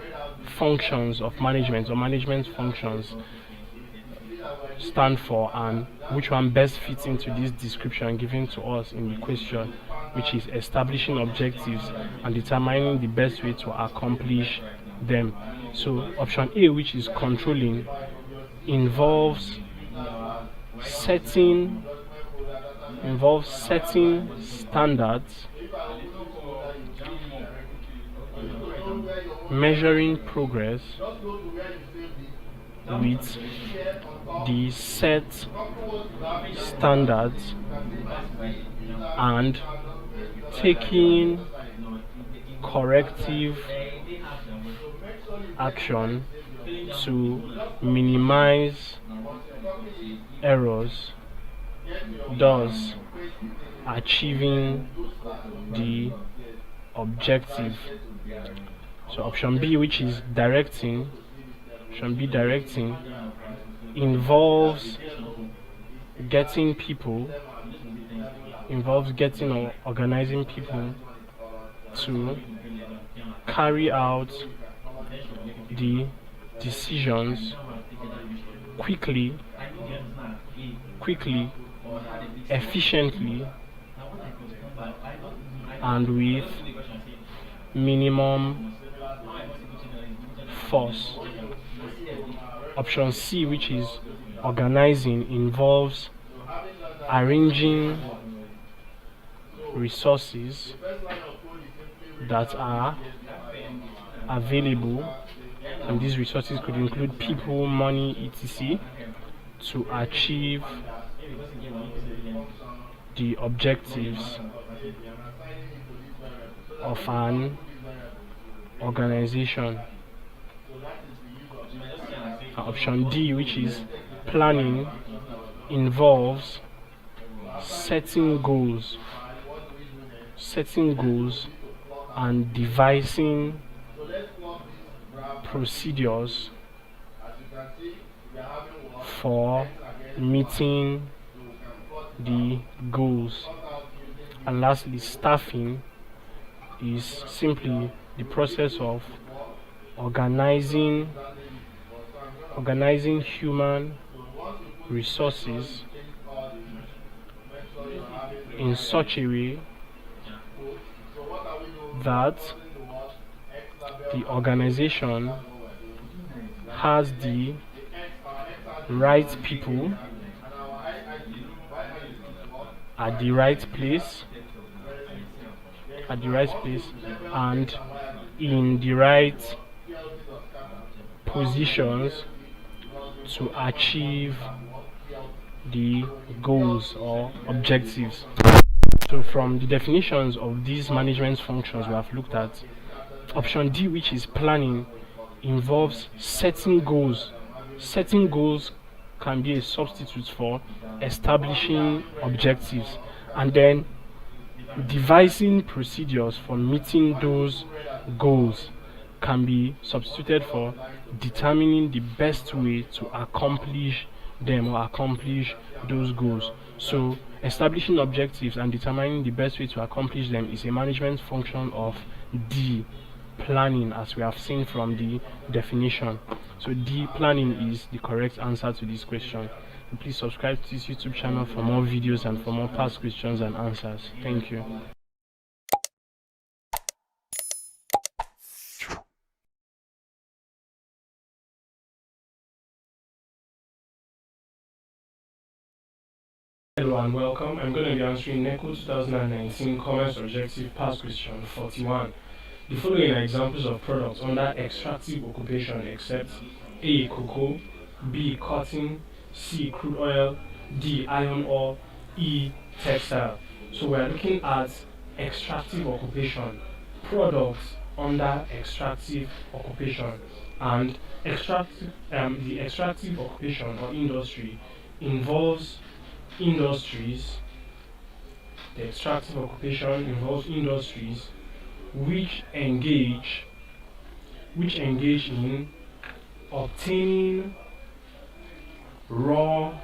Speaker 1: functions of management or management functions stand for and which one best fits into this description given to us in the question, which is establishing objectives and determining the best way to accomplish them. So option A, which is controlling, involves setting standards, measuring progress with the set standards, and taking corrective action to minimize errors, thus achieving the objective. So option B, which is directing, involves getting or organizing people to carry out the decisions quickly, efficiently, and with minimum force. Option C, which is organizing, involves arranging resources that are available, and these resources could include people, money, etc., to achieve the objectives of an organization. Option D, which is planning, involves setting goals and devising procedures for meeting the goals. And lastly, staffing is simply the process of organizing human resources in such a way that the organization has the right people at the right place and in the right positions to achieve the goals or objectives. So from the definitions of these management functions we have looked at, option D, which is planning, involves setting goals. Setting goals can be a substitute for establishing objectives, and then devising procedures for meeting those goals can be substituted for determining the best way to accomplish them or accomplish those goals. So establishing objectives and determining the best way to accomplish them is a management function of D. planning, as we have seen from the definition. So D, planning, is the correct answer to this question. And please subscribe to this YouTube channel for more videos and for more past questions and answers. Thank you. Hello and welcome. I'm going to be answering Neco 2019 Coomerce Objective Past Question 41. The following are examples of products under extractive occupation except A. Cocoa, B. Cotton, C. Crude oil, D. Iron ore, E. Textile. So we're looking at extractive occupation, products under extractive occupation, and the extractive occupation or industry involves industries. The extractive occupation involves industries which engage in obtaining raw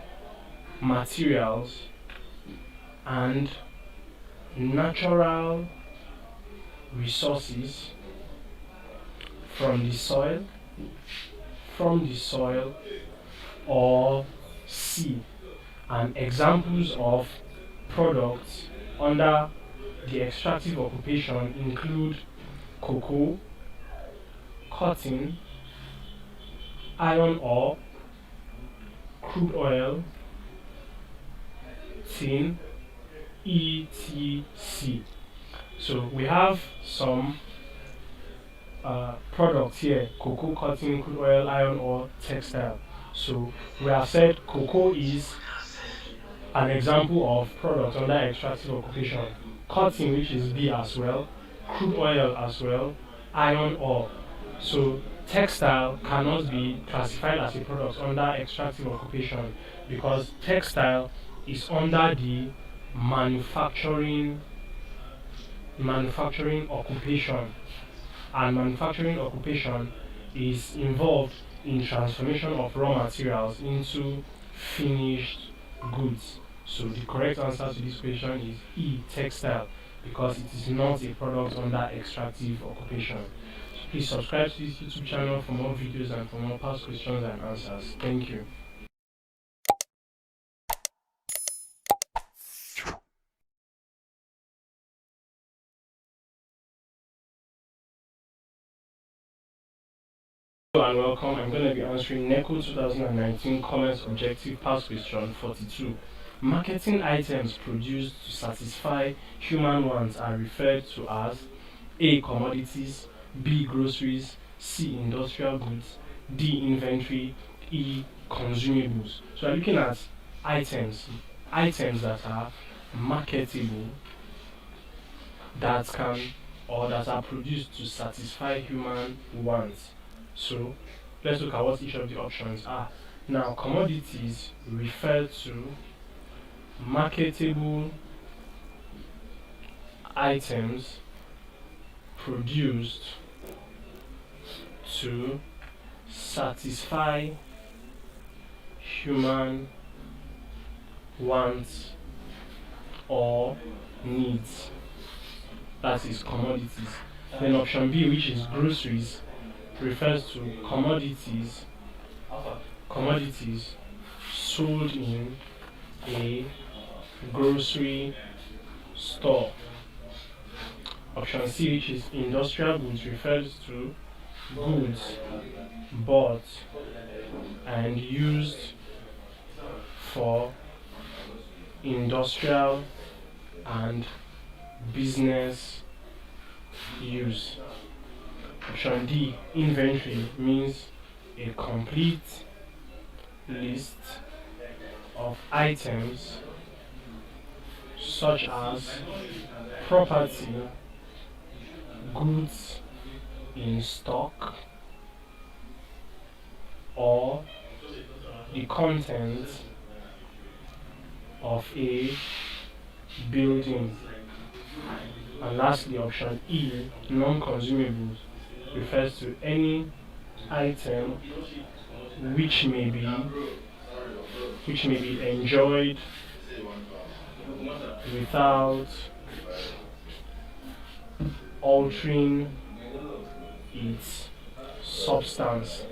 Speaker 1: materials and natural resources from the soil or sea. And examples of products under the extractive occupation include cocoa, cotton, iron ore, crude oil, tin, etc. So we have some products here: cocoa, cotton, crude oil, iron ore, textile. So we have said cocoa is an example of product under extractive occupation, cotton, which is B as well, crude oil as well, iron ore. So textile cannot be classified as a product under extractive occupation because textile is under the manufacturing occupation, and manufacturing occupation is involved in transformation of raw materials into finished goods. So the correct answer to this question is E, textile, because it is not a product under extractive occupation. So please subscribe to this YouTube channel for more videos and for more past questions and answers. Thank you. Hello and welcome. I'm going to be answering Neco 2019 Coomerce Objective Past Question 42. Marketing items produced to satisfy human wants are referred to as A. Commodities, B. Groceries, C. Industrial goods, D. Inventory, E. Consumables. So we're looking at items that are marketable, that are produced to satisfy human wants. So let's look at what each of the options are. Now, commodities refer to marketable items produced to satisfy human wants or needs. That is commodities. Then option B, which is groceries, refers to commodities sold in a grocery store. Option C, which is industrial goods, refers to goods bought and used for industrial and business use. Option D, inventory, means a complete list of items such as property, goods in stock, or the contents of a building. And lastly, option E, non-consumables, refers to any item which may be enjoyed without altering its substance.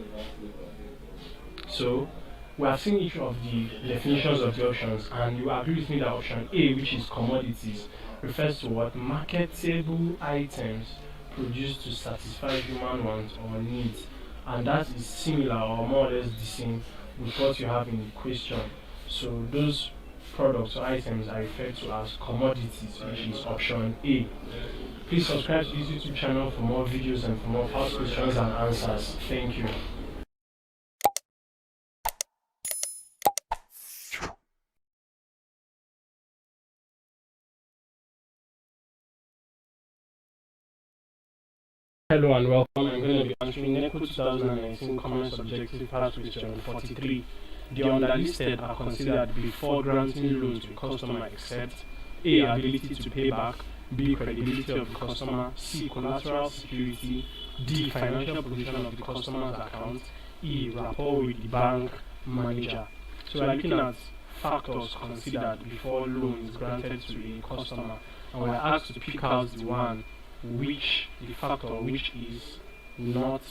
Speaker 1: So we have seen each of the definitions of the options, and you agree with me that option A, which is commodities, refers to what marketable items produced to satisfy human wants or needs, and that is similar or more or less the same with what you have in the question. So those products or items are referred to as commodities, which is option A. Please subscribe to this YouTube channel for more videos and for more past questions and answers. Thank you. Hello and welcome. I'm going to be answering Neco 2019 Coomerce Objective Past Question 43. The underlisted are considered before granting loan to a customer except A. Ability to pay back, B. Credibility of the customer, C. Collateral security, D. Financial position of the customer's account, E. Rapport with the bank manager. So we're looking at factors considered before loan is granted to a customer, and we're asked to pick out the factor which is not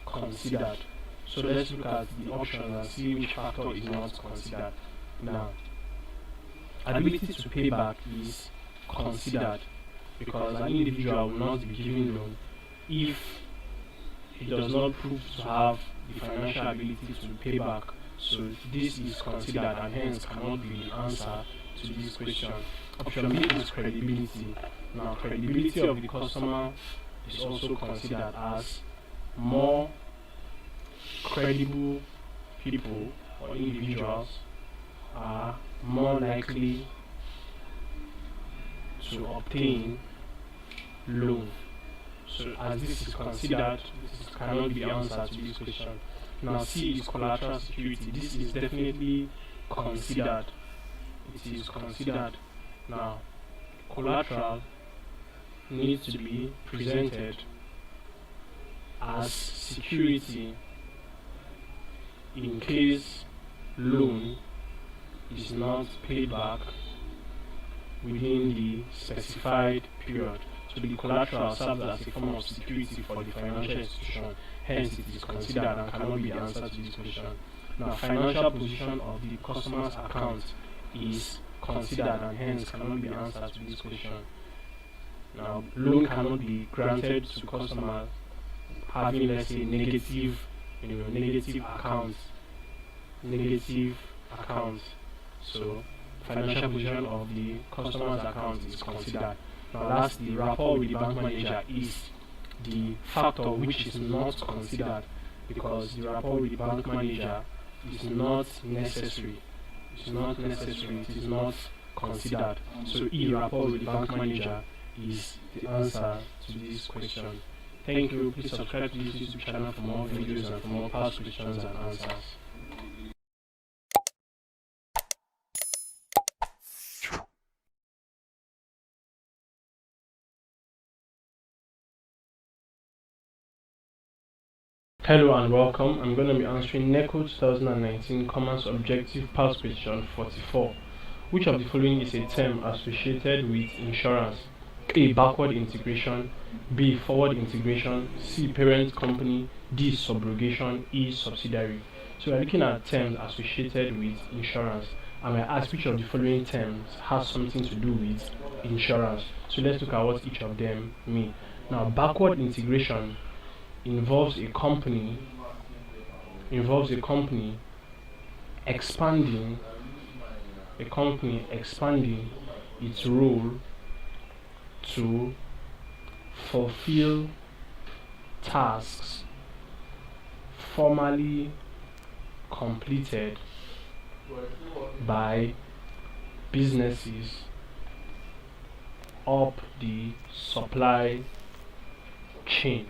Speaker 1: considered. So let's look at the options and see which factor is not considered. Now, ability to pay back is considered because an individual will not be given loan if he does not prove to have the financial ability to pay back. So this is considered and hence cannot be the answer to this question. Option B is credibility. Now, credibility of the customer is also considered as more credible people or individuals are more likely to obtain loan. So as this is considered, this cannot be the answer to this question. Now, C is collateral security. This is definitely considered. It is considered. Now, collateral needs to be presented as security in case loan is not paid back within the specified period. So the collateral serves as a form of security for the financial institution, hence it is considered and cannot be the answer to this question. Now, financial position of the customer's account is considered and hence cannot be the answer to this question. Now, loan cannot be granted to customers having, let's say, negative accounts. So financial position of the customer's account is considered. Now, lastly, rapport with the bank manager is the factor which is not considered because the rapport with the bank manager is not necessary. It is not considered. So E, rapport with the bank manager, is the answer to this question. Thank you. Please subscribe to this YouTube channel for more videos and for more past questions and answers. Hello and welcome. I'm going to be answering Neco 2019 Coomerce Objective Past Question 44. Which of the following is a term associated with insurance? A. Backward integration, B. Forward integration, C. Parent company, D. Subrogation, E. Subsidiary. So we're looking at terms associated with insurance, and we're asked which of the following terms has something to do with insurance. So let's look at what each of them mean. Now, backward integration involves a company expanding its role to fulfill tasks formerly completed by businesses up the supply chain.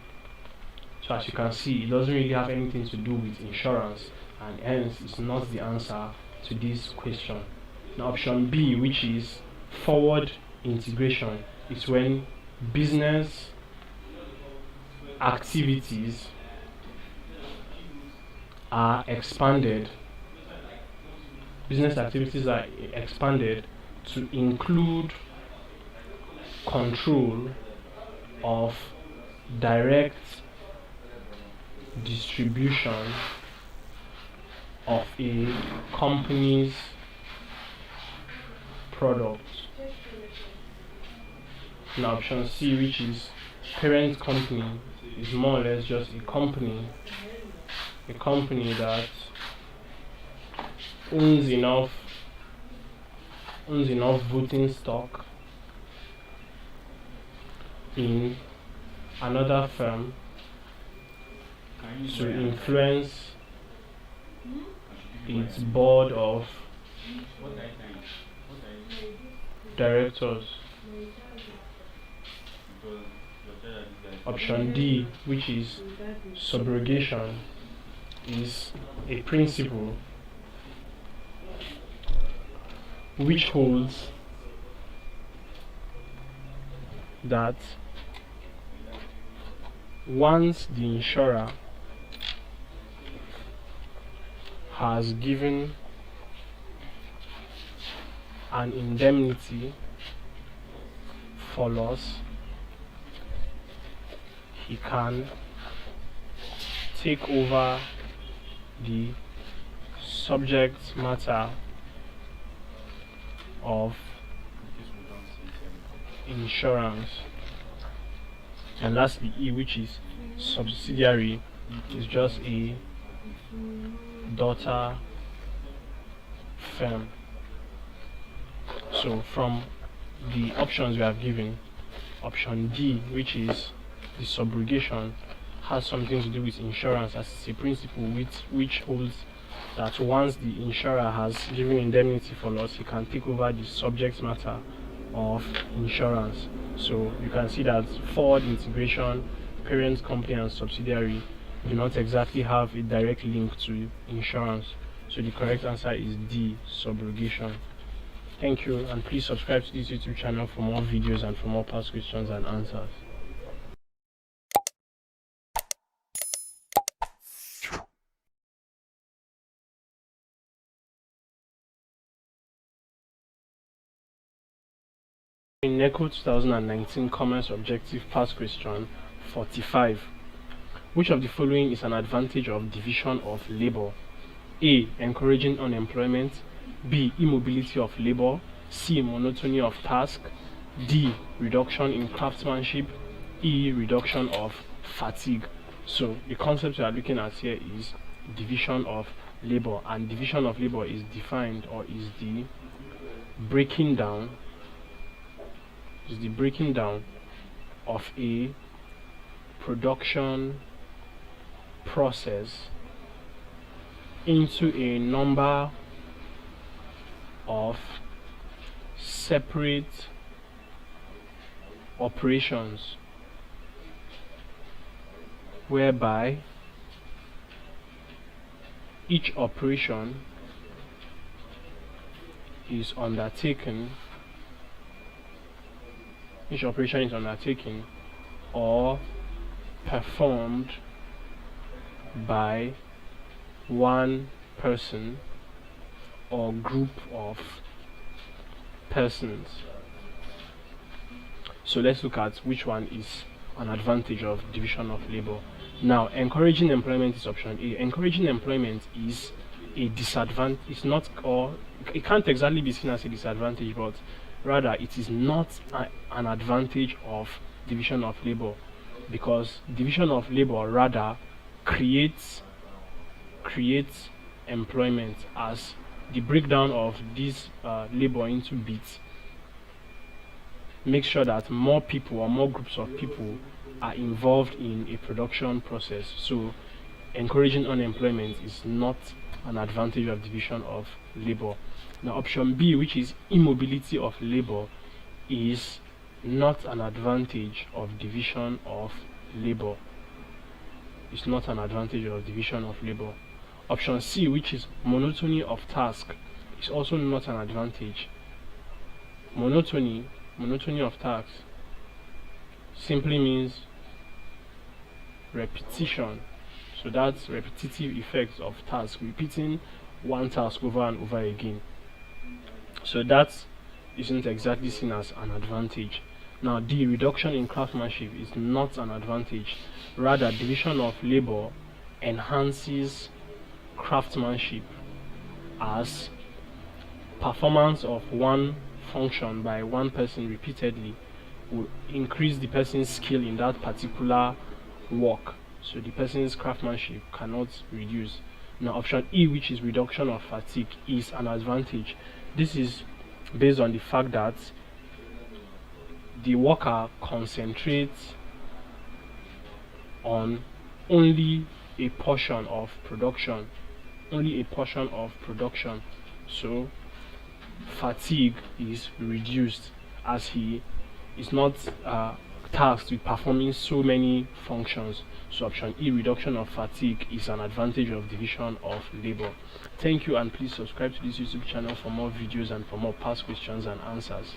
Speaker 1: So as you can see, it doesn't really have anything to do with insurance, and hence it's not the answer to this question. Now, option B, which is forward integration, is when business activities are expanded. Business activities are expanded to include control of direct distribution of a company's product. Now option C, which is parent company, is more or less just a company that owns enough voting stock in another firm to influence its board of directors. Option D, which is subrogation, is a principle which holds that once the insurer has given an indemnity for loss, he can take over the subject matter of insurance. And lastly, E, which is subsidiary, is just a daughter firm. So from the options we have given, option D, which is the subrogation, has something to do with insurance, as it's a principle which holds that once the insurer has given indemnity for loss, he can take over the subject matter of insurance. So you can see that forward integration, parent company and subsidiary do not exactly have a direct link to insurance. So the correct answer is D, subrogation. Thank you, and please subscribe to this YouTube channel for more videos and for more past questions and answers. In Neco 2019 Coomerce Objective Past Question 45, which of the following is an advantage of division of labor? A. Encouraging unemployment. B. Immobility of labor. C. Monotony of task. D. Reduction in craftsmanship. E. Reduction of fatigue. So the concept we are looking at here is division of labor, and division of labor is defined, or is the breaking down of a production process into a number of separate operations, whereby each operation is undertaken or performed by one person or group of persons. So let's look at which one is an advantage of division of labor. Now, encouraging employment is option A. Encouraging employment is a disadvantage. It's not, or it can't exactly be seen as a disadvantage, but rather it is not an advantage of division of labor, because division of labor rather creates employment, as the breakdown of this labor into bits makes sure that more people or more groups of people are involved in a production process. So encouraging unemployment is not an advantage of division of labor. Now option B, which is immobility of labor, is not an advantage of division of labor. It's not an advantage of division of labor. Option C, which is monotony of task, is also not an advantage. Monotony of task simply means repetition. So that's repetitive effects of task, repeating one task over and over again. So that isn't exactly seen as an advantage. Now, the reduction in craftsmanship is not an advantage. Rather, division of labor enhances craftsmanship, as performance of one function by one person repeatedly will increase the person's skill in that particular work, so the person's craftsmanship cannot reduce. Now option E, which is reduction of fatigue, is an advantage. This is based on the fact that the worker concentrates on only a portion of production, so fatigue is reduced, as he is not tasked with performing so many functions. So option E, reduction of fatigue, is an advantage of division of labor. Thank you, and please subscribe to this YouTube channel for more videos and for more past questions and answers.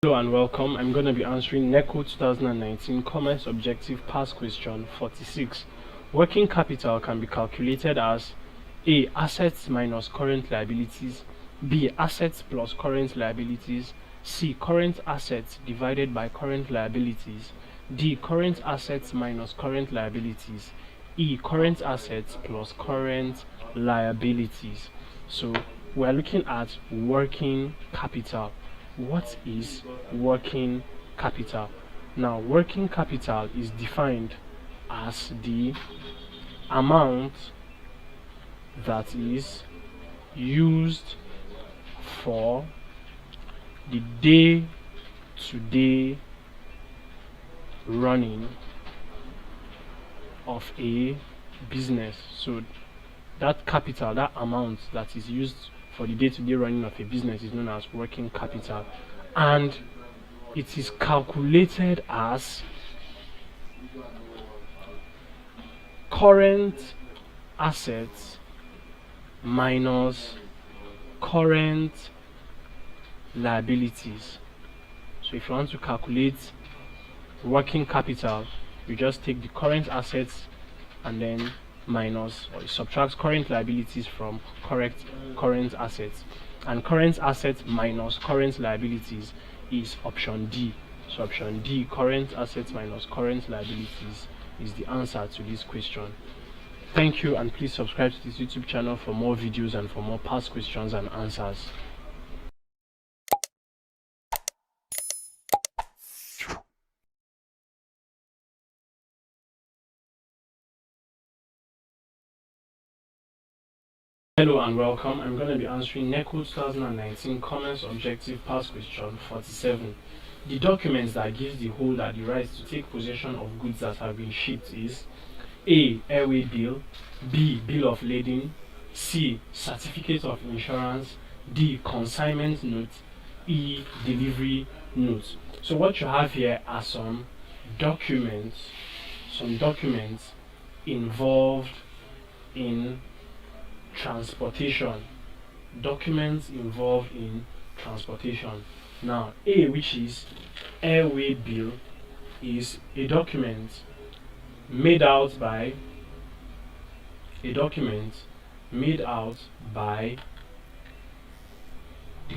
Speaker 1: Hello and welcome. I'm going to be answering Neco 2019 Coomerce Objective Past Question 46. Working capital can be calculated as A. Assets minus current liabilities, B. Assets plus current liabilities, C. Current assets divided by current liabilities, D. Current assets minus current liabilities, E. Current assets plus current liabilities. So we're looking at working capital. What is working capital? Now, working capital is defined as the amount that is used for the day-to-day running of a business. So that capital, that amount that is used for the day-to-day running of a business, is known as working capital, and it is calculated as current assets minus current liabilities. So if you want to calculate working capital, you just take the current assets and then minus, or subtract current liabilities from current assets, and current assets minus current liabilities is option D. So option D, current assets minus current liabilities, is the answer to this question. Thank you, and please subscribe to this YouTube channel for more videos and for more past questions and answers. Hello and welcome. I'm going to be answering Neco 2019 Coomerce Objective Past Question 47. The documents that gives the holder the right to take possession of goods that have been shipped is A. Airway bill, B. Bill of lading, C. Certificate of insurance, D. Consignment note, E. Delivery note. So what you have here are some documents involved in transportation. Documents involved in transportation. Now, A, which is airway bill, is a document made out by the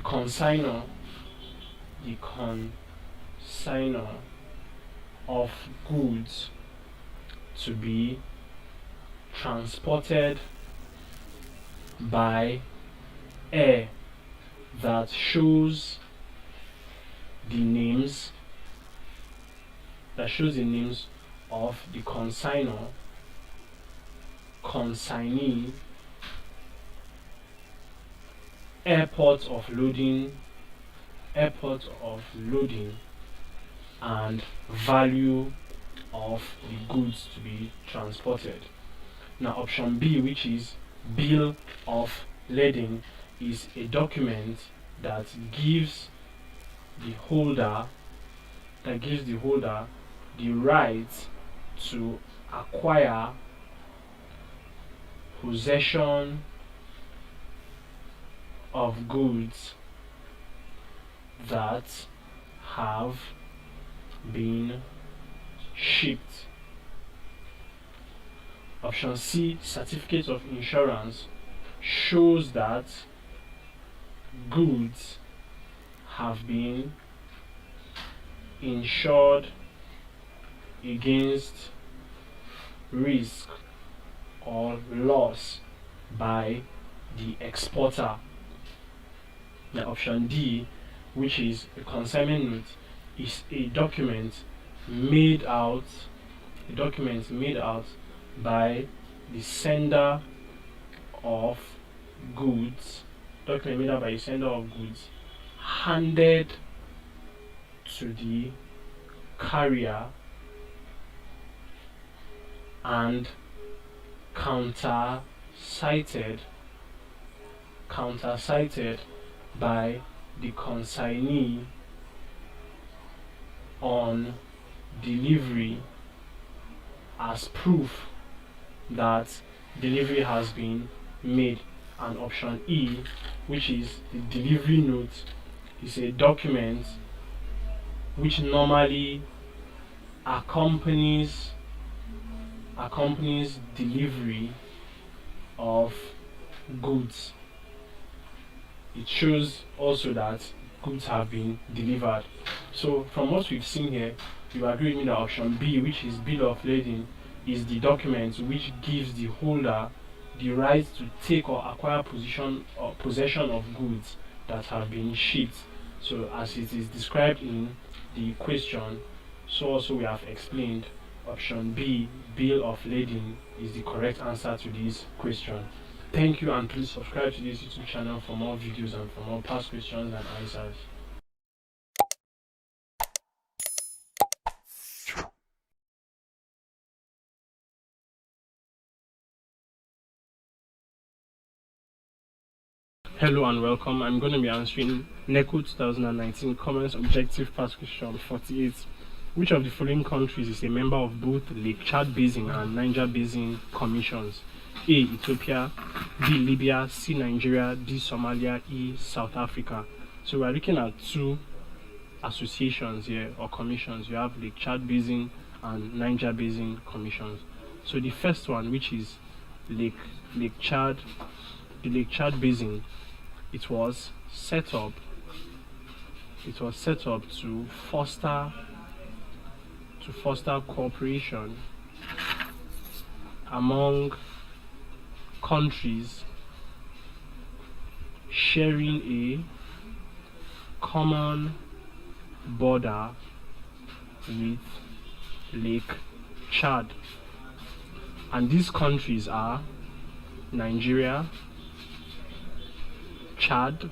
Speaker 1: consignor of goods to be transported by air, that shows the names of the consignor, consignee, airport of loading, and value of the goods to be transported. Now option B, which is bill of lading, is a document that gives the holder the right to acquire possession of goods that have been shipped. Option C, certificate of insurance, shows that goods have been insured against risk or loss by the exporter. Now option D, which is a consignment note, is a document made out by the sender of goods, handed to the carrier and countersighted by the consignee on delivery as proof that delivery has been made. And option E, which is the delivery note, is a document which normally accompanies delivery of goods. It shows also that goods have been delivered. So from what we've seen here, you agree with me that option B, which is bill of lading, is the document which gives the holder the right to take or acquire possession of goods that have been shipped. So as it is described in the question, so also we have explained option B, bill of lading, is the correct answer to this question. Thank you, and please subscribe to this YouTube channel for more videos and for more past questions and answers. Hello and welcome. I'm going to be answering Neco 2019 Coomerce Objective Past Question 48. Which of the following countries is a member of both Lake Chad Basin and Niger Basin Commissions? A. Ethiopia, B. Libya, C. Nigeria, D. Somalia, E. South Africa. So we're looking at two associations here, or commissions. You have Lake Chad Basin and Niger Basin Commissions. So the first one, which is the Lake Chad Basin, it was set up to foster cooperation among countries sharing a common border with Lake Chad, and these countries are Nigeria, Chad,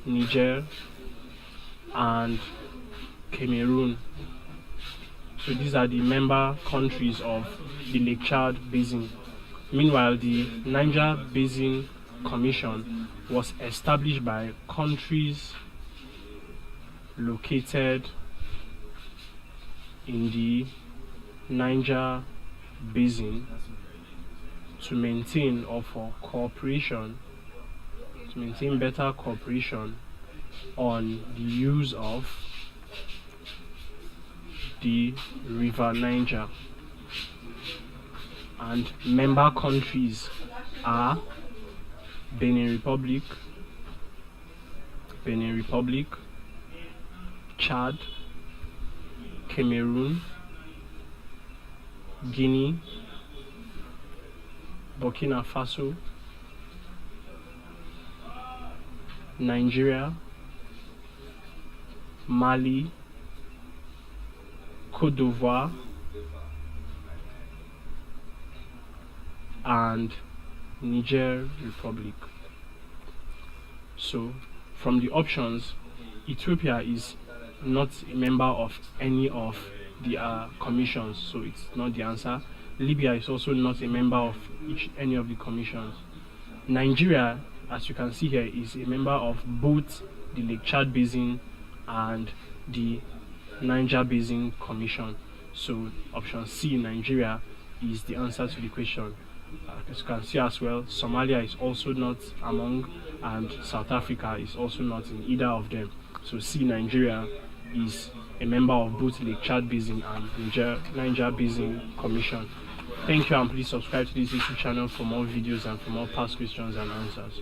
Speaker 1: Niger, and Cameroon. So these are the member countries of the Lake Chad Basin. Meanwhile, the Niger Basin Commission was established by countries located in the Niger Basin to maintain better cooperation on the use of the River Niger. And member countries are Benin Republic, Chad, Cameroon, Guinea, Burkina Faso, Nigeria, Mali, Côte d'Ivoire, and Niger Republic. So from the options, Ethiopia is not a member of any of the commissions, so it's not the answer. Libya is also not a member of any of the commissions. Nigeria, as you can see here, is a member of both the Lake Chad Basin and the Niger Basin Commission. So option C, Nigeria, is the answer to the question. As you can see as well, Somalia is also not among, and South Africa is also not in either of them. So C, Nigeria, is a member of both Lake Chad Basin and Niger Basin Commission. Thank you, and please subscribe to this YouTube channel for more videos and for more past questions and answers.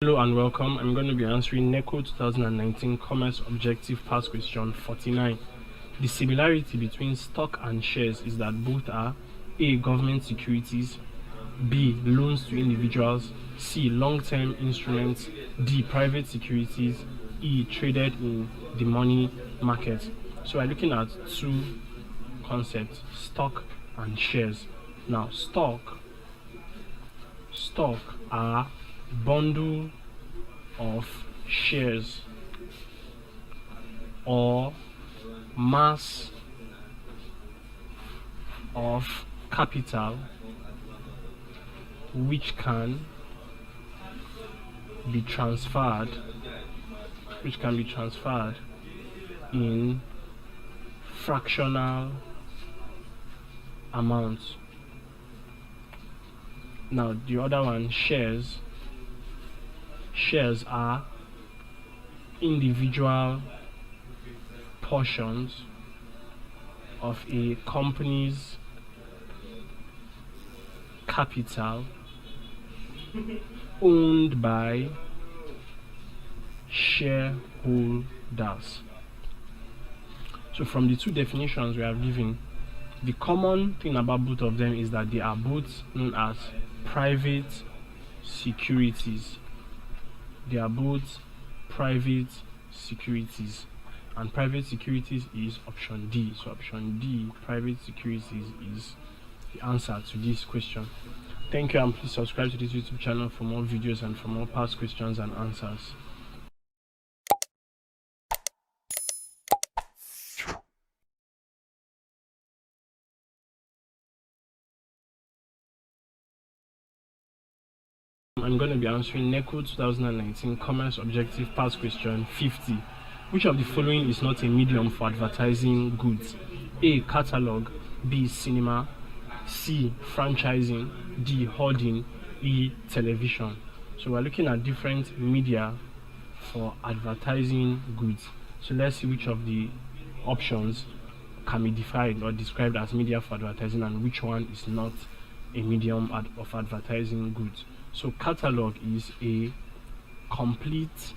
Speaker 1: Hello and welcome. I'm going to be answering Neco 2019 Coomerce Objective Past Question 49. The similarity between stock and shares is that both are A. Government securities, B. Loans to individuals, C. Long-term instruments, D. Private securities, E. Traded in the money market. So we're looking at two concepts, stock and shares. Now, stock are bundle of shares or mass of capital which can be transferred in fractional amounts. Now the other one, shares are individual portions of a company's capital owned by shareholders. So from the two definitions we have given, the common thing about both of them is that they are both known as private securities. They are both private securities, and private securities is option D. So option D, private securities, is the answer to this question. Thank you, and please subscribe to this YouTube channel for more videos and for more past questions and answers. I'm going to be answering Neco 2019 Coomerce Objective Past Question 50. Which of the following is not a medium for advertising goods? A. Catalog, B. Cinema, C. Franchising, D. Hoarding, E. Television. So we're looking at different media for advertising goods. So let's see which of the options can be defined or described as media for advertising and which one is not a medium of advertising goods. So catalog is a complete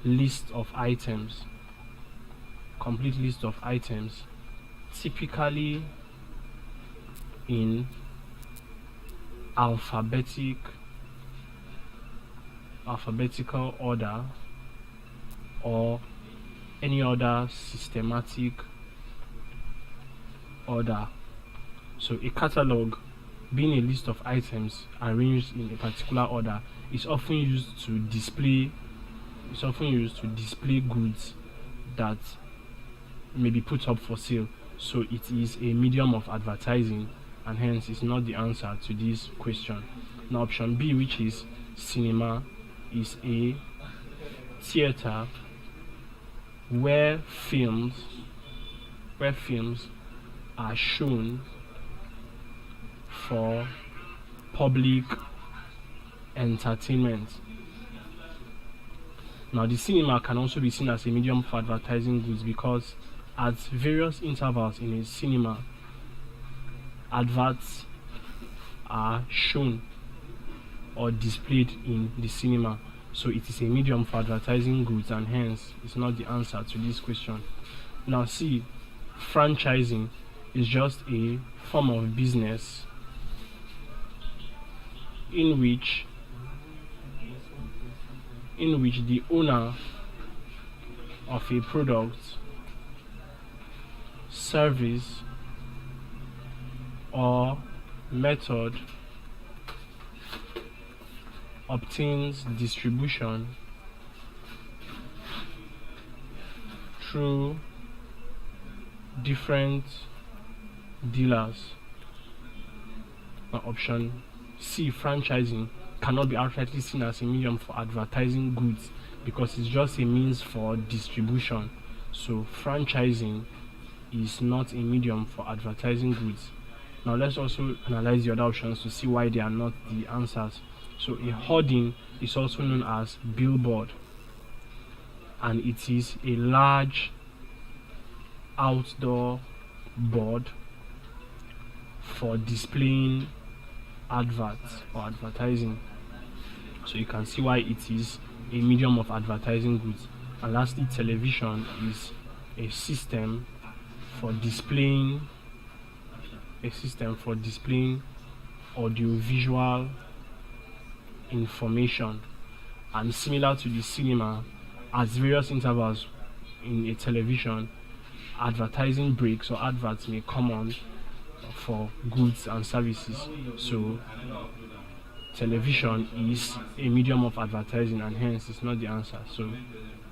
Speaker 1: list of items, typically in alphabetical order or any other systematic order. So a catalog, being a list of items arranged in a particular order, is often used to display goods that may be put up for sale. So it is a medium of advertising, and hence is not the answer to this question. Now option B, which is cinema, is a theater where films are shown for public entertainment. Now the cinema can also be seen as a medium for advertising goods because at various intervals in a cinema, adverts are shown or displayed in the cinema. So it is a medium for advertising goods, and hence it's not the answer to this question. Now C, franchising, is just a form of business in which the owner of a product, service, or method obtains distribution through different dealers. Now option C, franchising, cannot be outrightly seen as a medium for advertising goods because it's just a means for distribution. So franchising is not a medium for advertising goods. Now let's also analyze the other options to see why they are not the answers. So a hoarding is also known as billboard, and it is a large outdoor board for displaying adverts or advertising. So you can see why it is a medium of advertising goods. And lastly, television is a system for displaying audiovisual information, and similar to the cinema, at various intervals in a television, advertising breaks or adverts may come on for goods and services. So television is a medium of advertising, and hence it's not the answer. So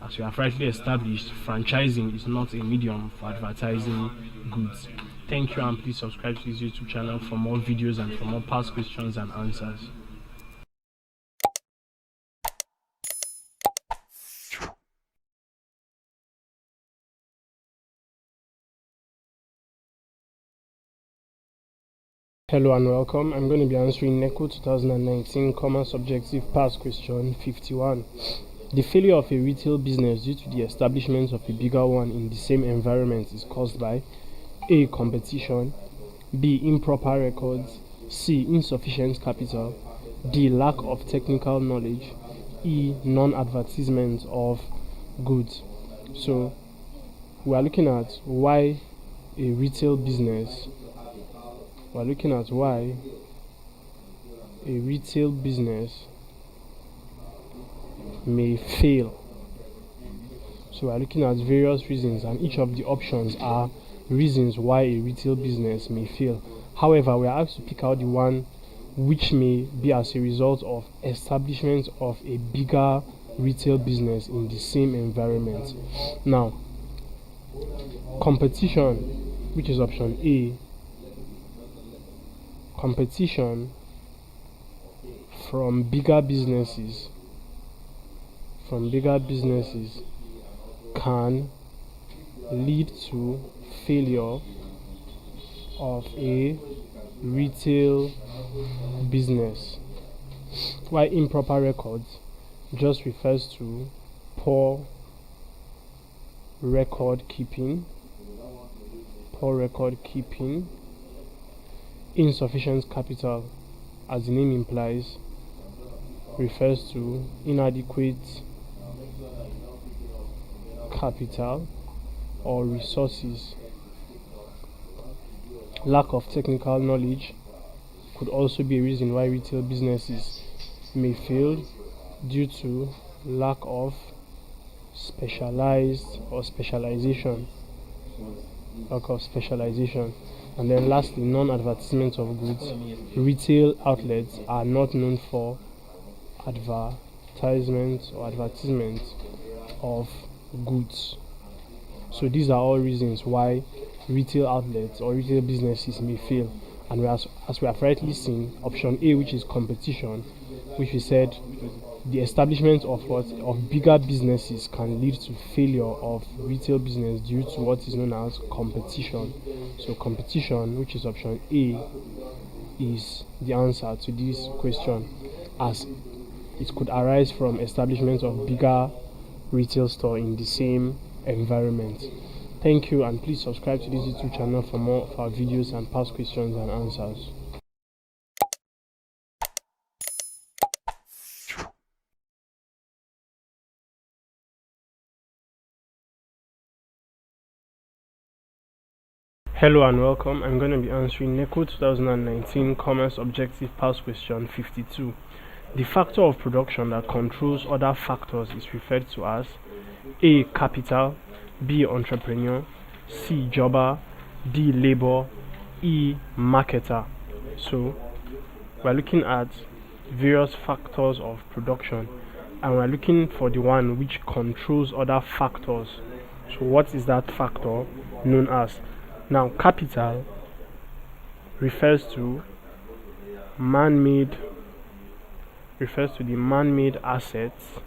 Speaker 1: as we have rightly established, franchising is not a medium for advertising goods. Thank you, and please subscribe to this YouTube channel for more videos and for more past questions and answers. Hello and welcome. I'm going to be answering Neco 2019 Common Subjective Past Question 51. The failure of a retail business due to the establishment of a bigger one in the same environment is caused by A. Competition, B. Improper records, C. Insufficient capital, D. Lack of technical knowledge, E. Non-advertisement of goods. So we are looking at why a retail business may fail. So we are looking at various reasons, and each of the options are reasons why a retail business may fail. However, we are asked to pick out the one which may be as a result of establishment of a bigger retail business in the same environment. Now, competition, which is option A, competition from bigger businesses can lead to failure of a retail business, while improper records just refers to poor record keeping. Insufficient capital, as the name implies, refers to inadequate capital or resources. Lack of technical knowledge could also be a reason why retail businesses may fail, due to lack of specialization. And then lastly, non-advertisement of goods. Retail outlets are not known for advertisement of goods. So these are all reasons why retail outlets or retail businesses may fail. And as we have rightly seen, option A, which is competition, which we said the establishment of bigger businesses can lead to failure of retail business due to what is known as competition. So competition, which is option A, is the answer to this question, as it could arise from establishment of bigger retail store in the same environment. Thank you, and please subscribe to this YouTube channel for more of our videos and past questions and answers. Hello and welcome. I'm going to be answering Neco 2019 Commerce Objective Past Question 52. The factor of production that controls other factors is referred to as A. Capital, B. Entrepreneur, C. Jobber, D. Labor, E. Marketer. So we're looking at various factors of production, and we're looking for the one which controls other factors. So what is that factor known as? Now, capital refers to the man-made assets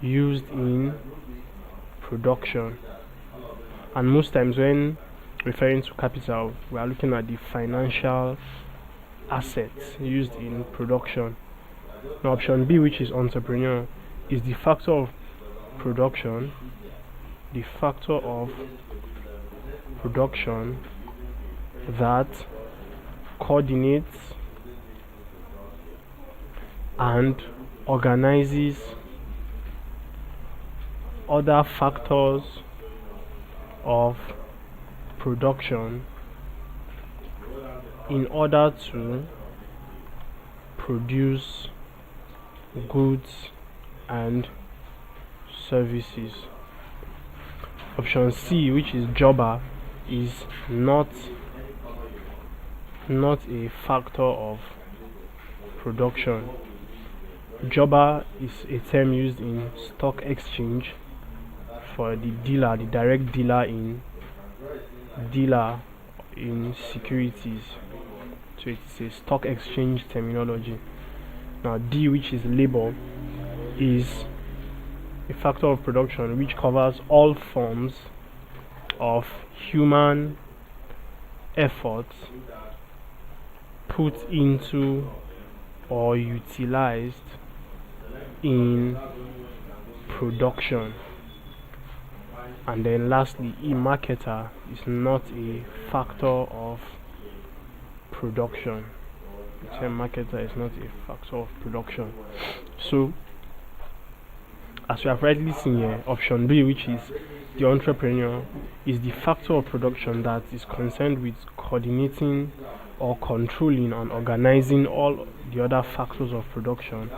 Speaker 1: used in production. And most times when referring to capital, we are looking at the financial assets used in production. Now option B, which is entrepreneur, is the factor of production, that coordinates and organizes other factors of production in order to produce goods and services. Option C, which is jobber, is not a factor of production. Jobber is a term used in stock exchange for the direct dealer in securities. So it's a stock exchange terminology. Now D, which is labor, is a factor of production which covers all forms of human effort put into or utilized in production. And then lastly, marketer is not a factor of production. The term marketer is not a factor of production. So as we have rightly seen here, option B, which is the entrepreneur, is the factor of production that is concerned with coordinating or controlling and organizing all the other factors of production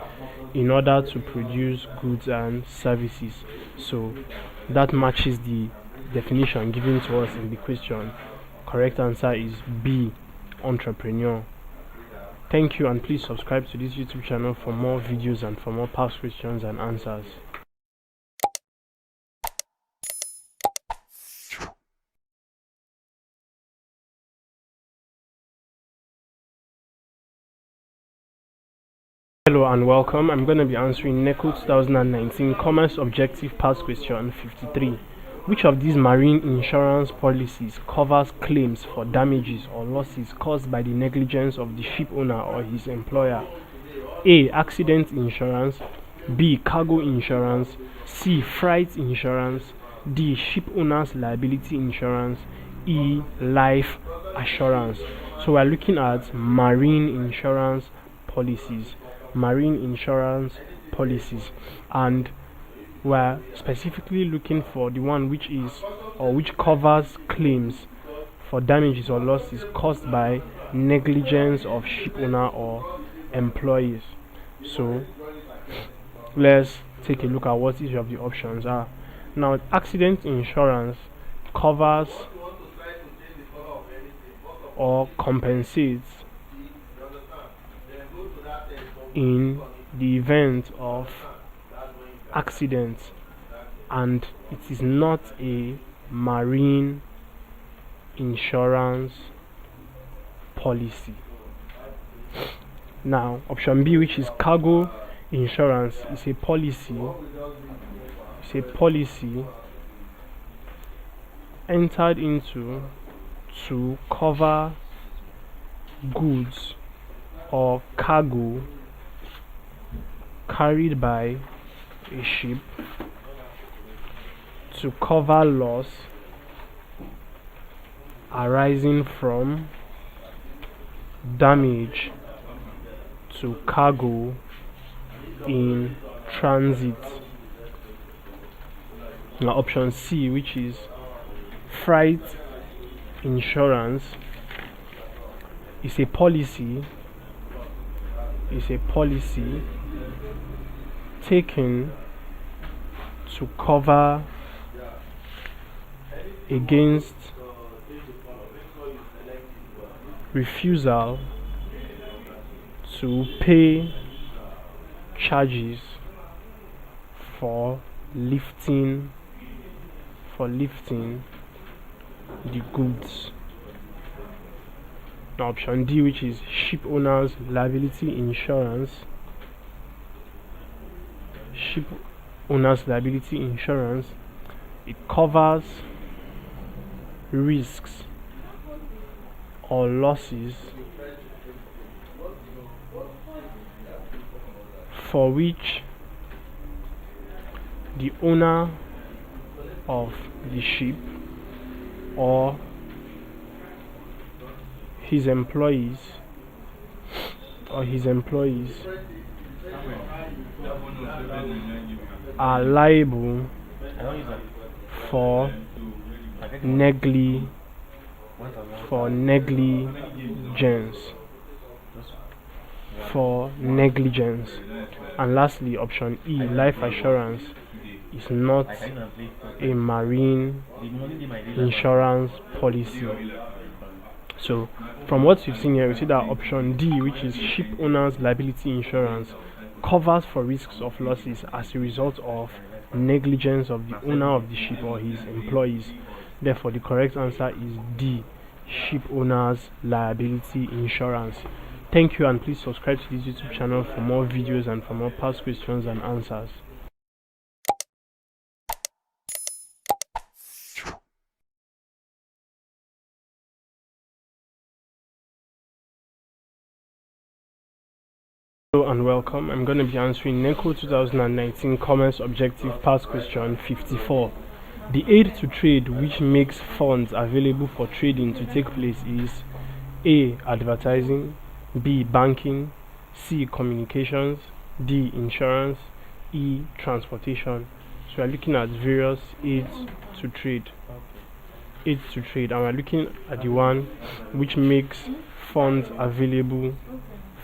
Speaker 1: in order to produce goods and services. So that matches the definition given to us in the question. Correct answer is B, entrepreneur. Thank you, and please subscribe to this YouTube channel for more videos and for more past questions and answers. Hello and welcome. I'm going to be answering Neco 2019 Coomerce Objective Past Question 53. Which of these marine insurance policies covers claims for damages or losses caused by the negligence of the ship owner or his employer? A. Accident insurance, B. Cargo insurance, C. Freight insurance, D. Ship owner's liability insurance, E. Life assurance. So we're looking at marine insurance policies, and we're specifically looking for the one which covers claims for damages or losses caused by negligence of ship owner or employees. So let's take a look at what each of the options are. Now, accident insurance covers or compensates in the event of accident, and it is not a marine insurance policy. Now, option B, which is cargo insurance, is a policy entered into to cover goods or cargo carried by a ship to cover loss arising from damage to cargo in transit. Now, option C, which is freight insurance, is a policy taken to cover against refusal to pay charges for lifting the goods. Now, option D, which is ship owner's liability insurance. It covers risks or losses for which the owner of the ship or his employees are liable for negligence. And lastly, option E, life assurance is not a marine insurance policy. So from what you've seen here, we see that option D, which is ship owner's liability insurance, covers for risks of losses as a result of negligence of the owner of the ship or his employees. Therefore, the correct answer is D, ship owner's liability insurance. Thank you, and please subscribe to this YouTube channel for more videos and for more past questions and answers. Hello and welcome. I'm going to be answering Neco 2019 Coomerce Objective Past Question 54. The aid to trade which makes funds available for trading to take place is A. Advertising, B. Banking, C. Communications, D. Insurance, E. Transportation. So we are looking at various aids to trade. And we're looking at the one which makes funds available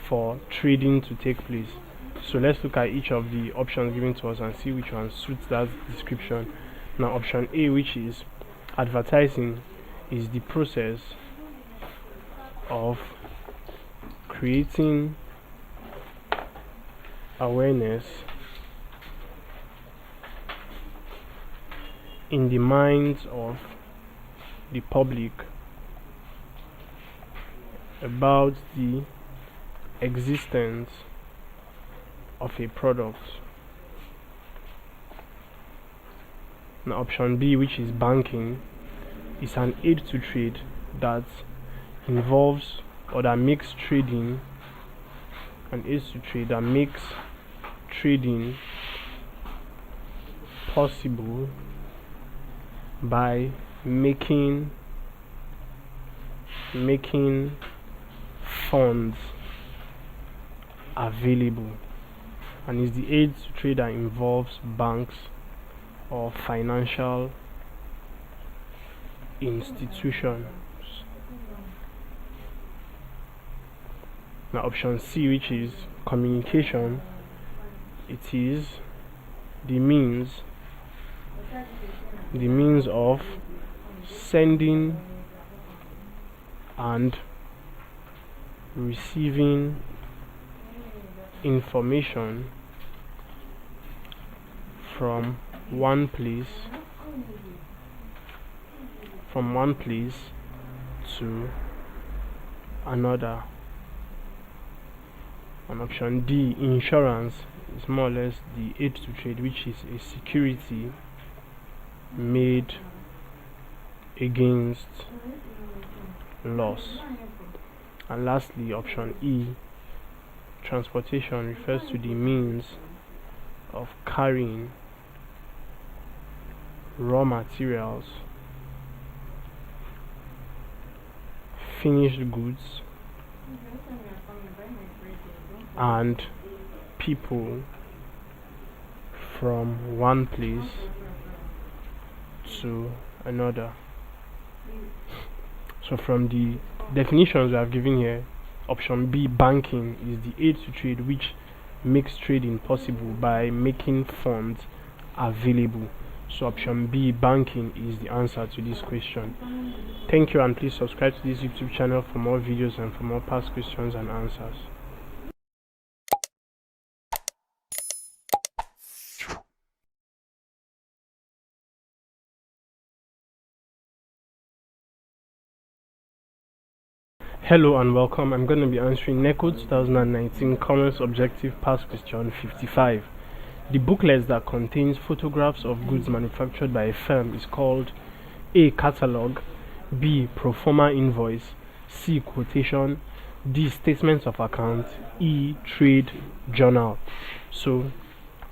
Speaker 1: for trading to take place. So let's look at each of the options given to us and see which one suits that description. Now, option A, which is advertising, is the process of creating awareness in the minds of the public about the existence of a product. Now, option B, which is banking, is an aid to trade that involves or that makes trading possible by making funds available, and is the aid to trade that involves banks or financial institutions. Now, option C, which is communication, it is the means of sending and receiving information from one place to another. And option D, insurance, is more or less the aid to trade, which is a security made against loss. And lastly, option E, transportation, refers to the means of carrying raw materials, finished goods, and people from one place to another. So from the definitions we have given here, option B, banking, is the aid to trade which makes trading possible by making funds available. So option B, banking, is the answer to this question. Thank you, and please subscribe to this YouTube channel for more videos and for more past questions and answers. Hello and welcome. I'm going to be answering Neco 2019 Coomerce Objective Past Question 55. The booklet that contains photographs of goods manufactured by a firm is called A. Catalog, B. Proforma Invoice, C. Quotation. D. Statements of account. E. Trade journal. So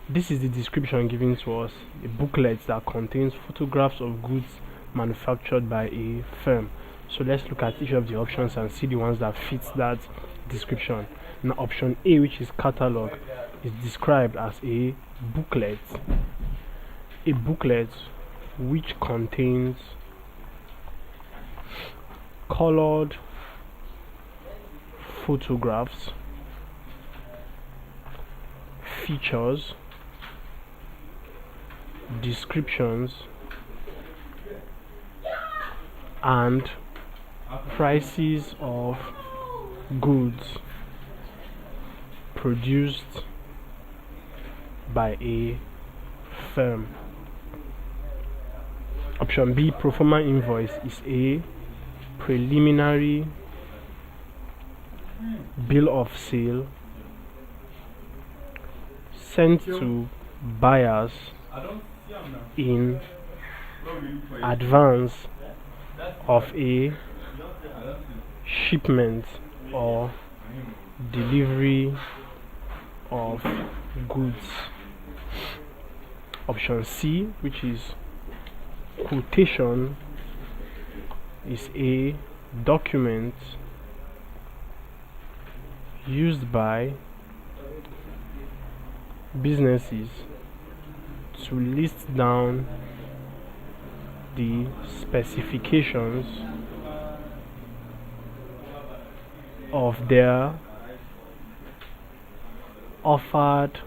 Speaker 1: this is the description given to us: a booklet that contains photographs of goods manufactured by a firm. So let's look at each of the options and see the ones that fit that description. Now option A, which is catalog, is described as a booklet which contains colored photographs, features, descriptions, and prices of goods produced by a firm. Option B, pro forma invoice, is a preliminary bill of sale sent to buyers in advance of a shipment or delivery of goods. Option C, which is quotation, is a document used by businesses to list down the specifications of their offered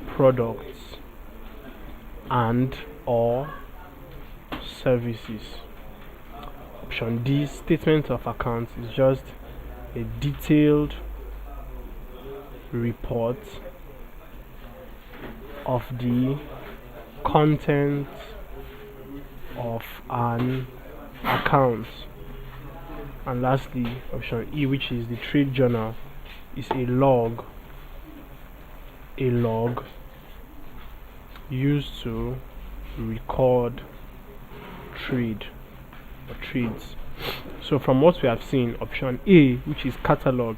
Speaker 1: products and or services. Option D, statement of accounts, is just a detailed report of the content of an account. And lastly, option E, which is the trade journal, is a log used to record trade or trades. So from what we have seen, option A, which is catalog,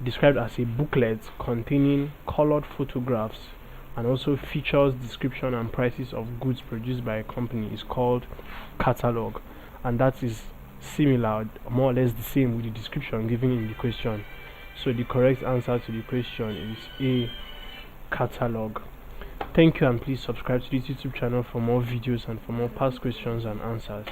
Speaker 1: described as a booklet containing colored photographs and also features, description, and prices of goods produced by a company, is called catalog, and that is similar, more or less the same, with the description given in the question. So the correct answer to the question is A, catalog. Thank you, and please subscribe to this YouTube channel for more videos and for more past questions and answers.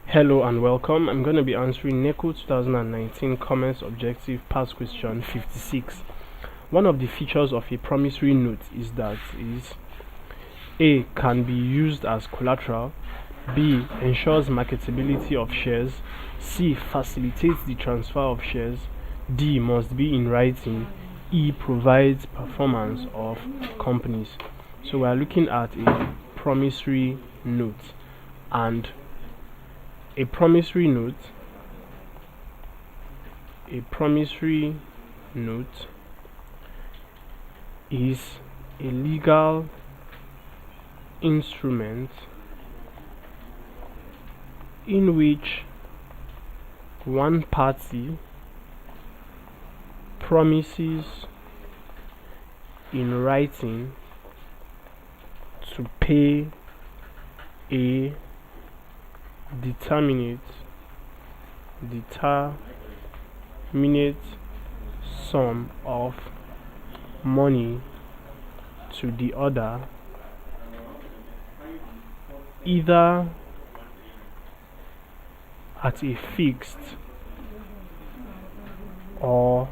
Speaker 1: Hello and welcome. I'm going to be answering Neco 2019 Coomerce Objective Past Question 56. One of the features of a promissory note is that A, can be used as collateral, B, ensures marketability of shares, C, facilitates the transfer of shares, D, must be in writing, E, provides performance of companies. So we are looking at a promissory note, and a promissory note is a legal instrument in which one party promises in writing to pay a determinate sum of money to the other, either at a fixed or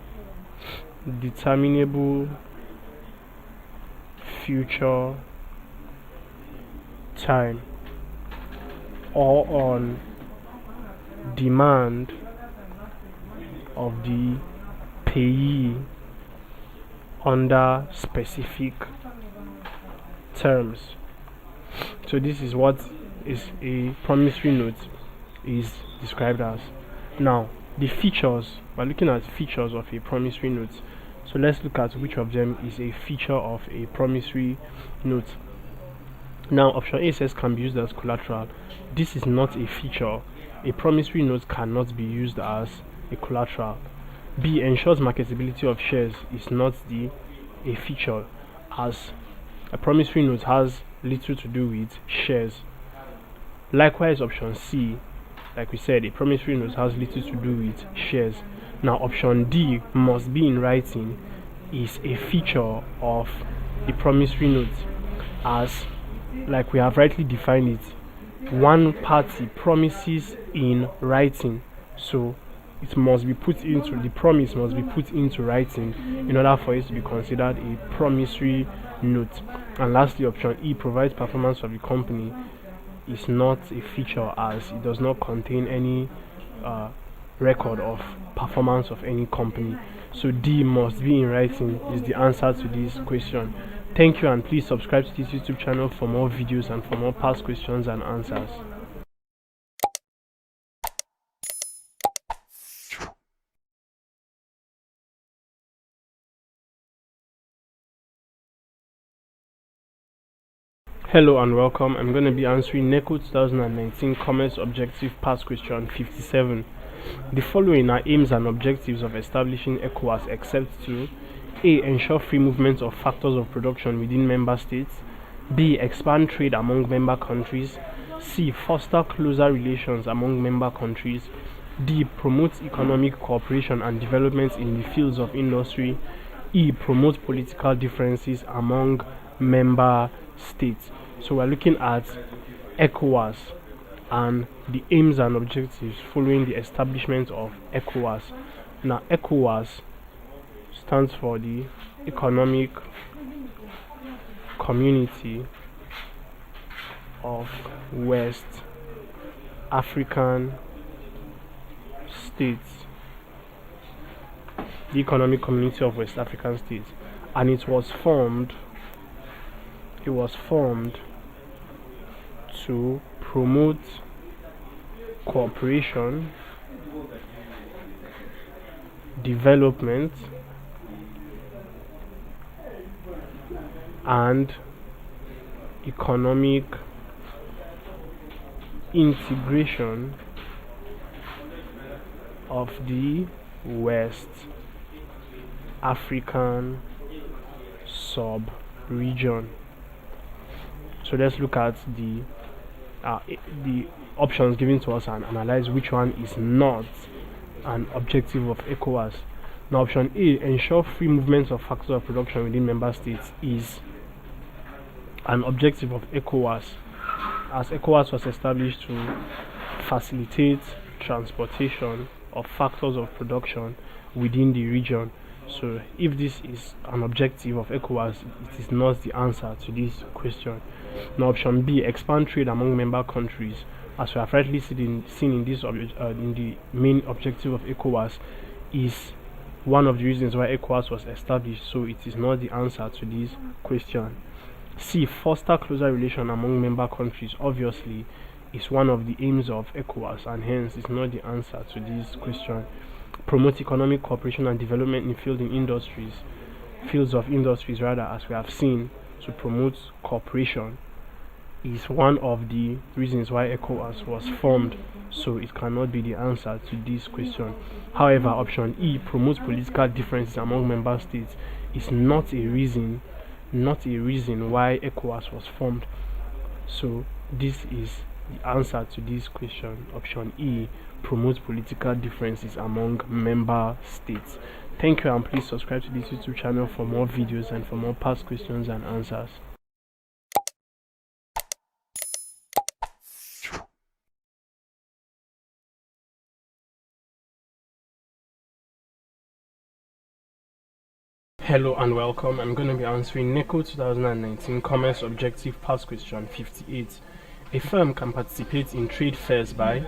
Speaker 1: determinable future time, or on demand of the payee under specific terms. So this is what is a promissory note is described as. Now, the features. We're looking at features of a promissory note. So let's look at which of them is a feature of a promissory note. Now, option A says can be used as collateral. This is not a feature. A promissory note cannot be used as a collateral. B, ensures marketability of shares is not a feature, as a promissory note has little to do with shares. Likewise, option C, like we said, a promissory note has little to do with shares. Now, option D, must be in writing, is a feature of the promissory note, as, like we have rightly defined it, one party promises in writing, so it must be put into, the promise must be put into writing in order for it to be considered a promissory note. And lastly, option E, provides performance of the company, is not a feature, as it does not contain any record of performance of any company. So D, must be in writing, is the answer to this question. Thank you, and please subscribe to this YouTube channel for more videos and for more past questions and answers. Hello and welcome. I'm going to be answering Neco 2019 Coomerce Objective Past Question 57. The following are aims and objectives of establishing ECOWAS except to A, ensure free movement of factors of production within member states. B, expand trade among member countries. C, foster closer relations among member countries. D, promote economic cooperation and development in the fields of industry. E, promote political differences among member states. So we're looking at ECOWAS and the aims and objectives following the establishment of ECOWAS. Now, ECOWAS stands for the Economic Community of West African States. The Economic Community of West African States, and it was formed to promote cooperation, development, and economic integration of the West African sub-region. So let's look at the options given to us and analyze which one is not an objective of ECOWAS. Now, option A, ensure free movement of factors of production within member states, is an objective of ECOWAS, as ECOWAS was established to facilitate transportation of factors of production within the region. So if this is an objective of ECOWAS, it is not the answer to this question. Now, option B, expand trade among member countries, as we have rightly seen in this in the main objective of ECOWAS, is one of the reasons why ECOWAS was established, so it is not the answer to this question. C, foster closer relation among member countries, obviously is one of the aims of ECOWAS, and hence is not the answer to this question. Promote economic cooperation and development in fields of industries, as we have seen, to promote cooperation is one of the reasons why ECOWAS was formed, so it cannot be the answer to this question. However, option E, promote political differences among member states, is not a reason why ECOWAS was formed. So this is the answer to this question. Option E, promote political differences among member states. Thank you, and please subscribe to this YouTube channel for more videos and for more past questions and answers. Hello and welcome. I'm going to be answering Neco 2019 Coomerce Objective Past Question 58. A firm can participate in trade fairs by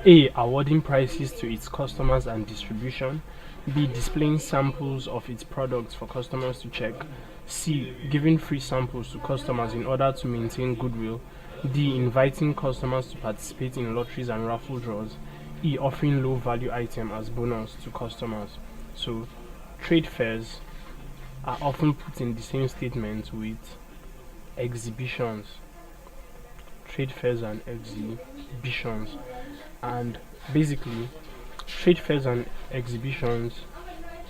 Speaker 1: A, awarding prices to its customers and distribution. B, displaying samples of its products for customers to check. C, giving free samples to customers in order to maintain goodwill. D, inviting customers to participate in lotteries and raffle draws. E. Offering low value item as bonus to customers. So trade fairs are often put in the same statement with exhibitions. Trade fairs and exhibitions, and basically trade fairs and exhibitions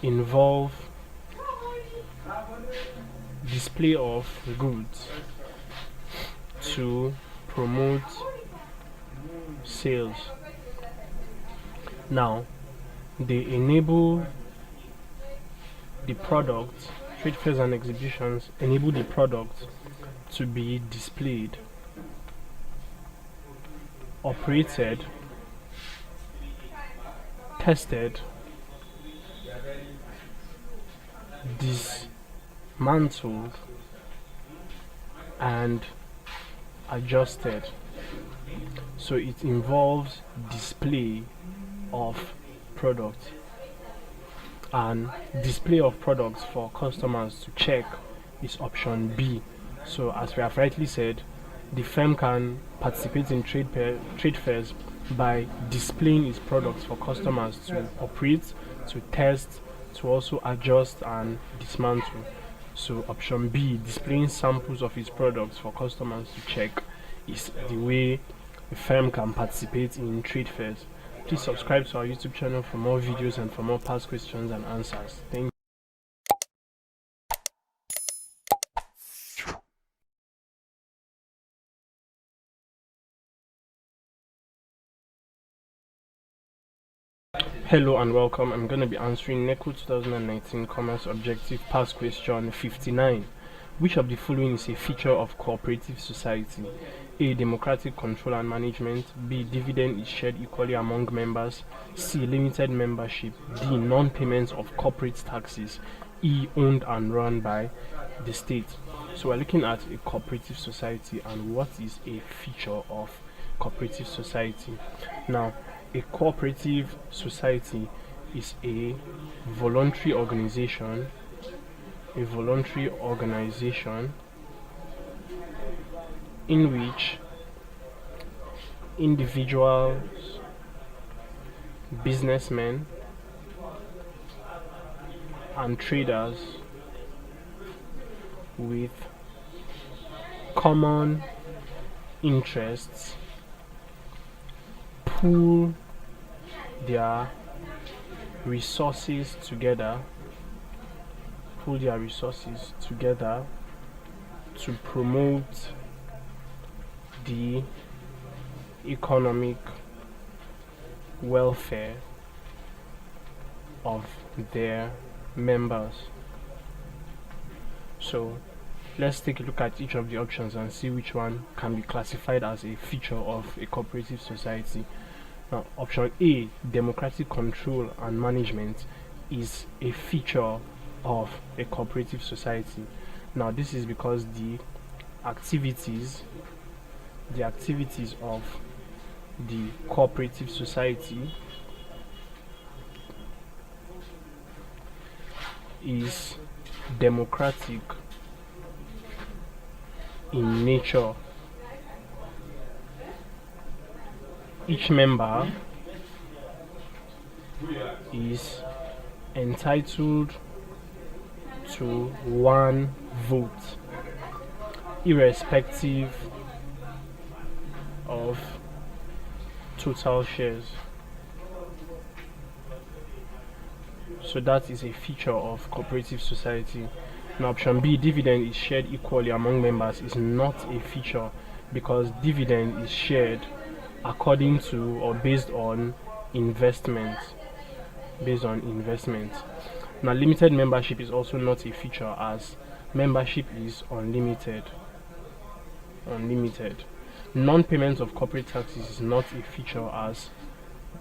Speaker 1: involve display of goods to promote sales. Now they enable the product, trade fairs and exhibitions enable the product to be displayed, operated, tested, dismantled, and adjusted. So it involves display of products, and display of products for customers to check is option B. So as we have rightly said, the firm can participate in trade fairs by displaying its products for customers to operate, to test, to also adjust and dismantle. So option B, displaying samples of its products for customers to check, is the way a firm can participate in trade fairs. Please subscribe to our YouTube channel for more videos and for more past questions and answers. Thank you. Hello and welcome. I'm going to be answering Neco 2019 Coomerce Objective Past Question 59. Which of the following is a feature of cooperative society? A. Democratic control and management. B. Dividend is shared equally among members. C. Limited membership. D. Non-payment of corporate taxes. E. Owned and run by the state. So we're looking at a cooperative society and what is a feature of cooperative society. Now, a cooperative society is a voluntary organization in which individuals, businessmen, and traders with common interests pool their resources together to promote the economic welfare of their members. So let's take a look at each of the options and see which one can be classified as a feature of a cooperative society. Now, option A, democratic control and management, is a feature of a cooperative society. Now, this is because the activities of the cooperative society is democratic in nature. Each member is entitled to one vote, irrespective of total shares. So that is a feature of cooperative society. Now, option B, dividend is shared equally among members, is not a feature because dividend is shared according to or based on investment. Now, limited membership is also not a feature as membership is unlimited. Non-payment of corporate taxes is not a feature as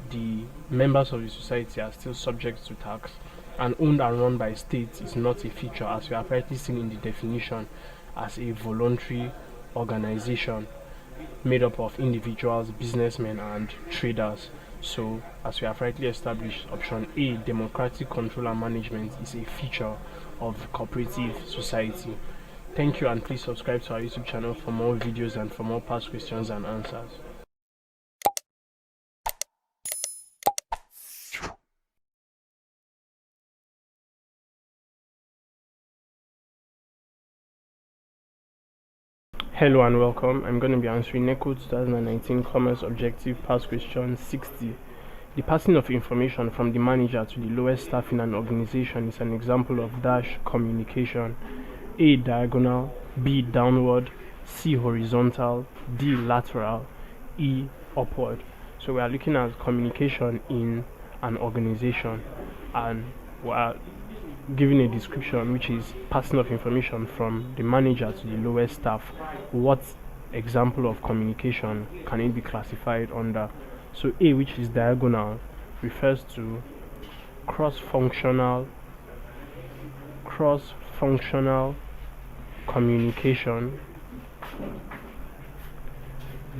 Speaker 1: the members of the society are still subject to tax. And owned and run by states is not a feature as we have rightly seen in the definition as a voluntary organization made up of individuals, businessmen, and traders. So, as we have rightly established, option A, democratic control and management, is a feature of cooperative society. Thank you, and please subscribe to our YouTube channel for more videos and for more past questions and answers. Hello and welcome. I'm going to be answering Neco 2019 Coomerce Objective Past Question 60. The passing of information from the manager to the lowest staff in an organization is an example of dash communication. A. Diagonal, B. Downward, C. Horizontal, D. Lateral, E. Upward. So we are looking at communication in an organization, and we are giving a description which is passing of information from the manager to the lowest staff. What example of communication can it be classified under? So A, which is diagonal, refers to cross-functional communication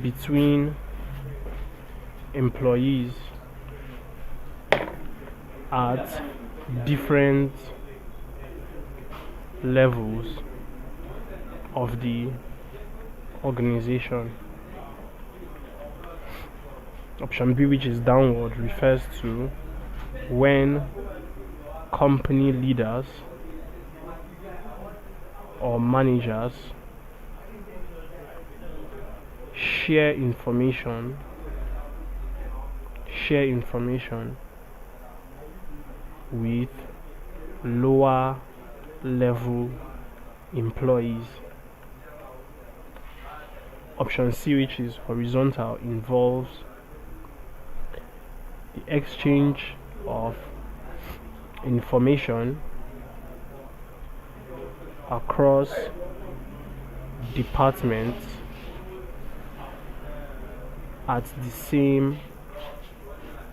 Speaker 1: between employees at different levels of the organization. Option B, which is downward, refers to when company leaders or managers share information with lower level employees. Option C, which is horizontal, involves the exchange of information across departments at the same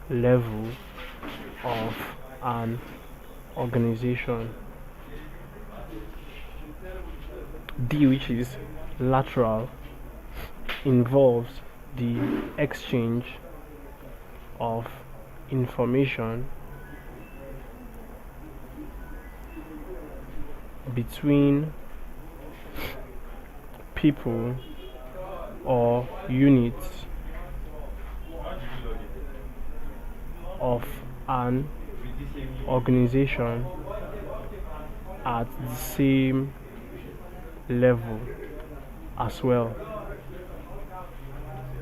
Speaker 1: level of an organization. D, which is lateral, involves the exchange of information between people or units of an organization at the same level as well.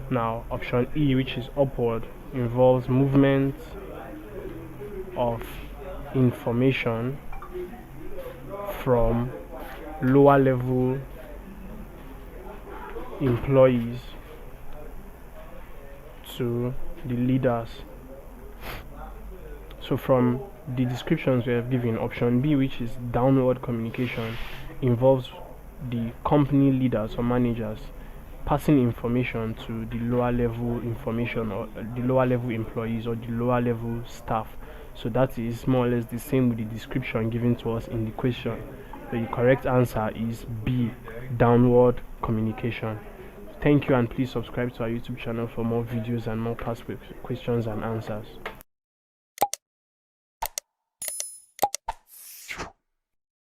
Speaker 1: Now, option E, which is upward, involves movement of information from lower level employees to the leaders. So from the descriptions we have given, option B, which is downward communication, involves the company leaders or managers passing information to the lower level information or the lower level employees or the lower level staff. So that is more or less the same with the description given to us in the question. So the correct answer is B, downward communication. Thank you, and please subscribe to our YouTube channel for more videos and more past questions and answers.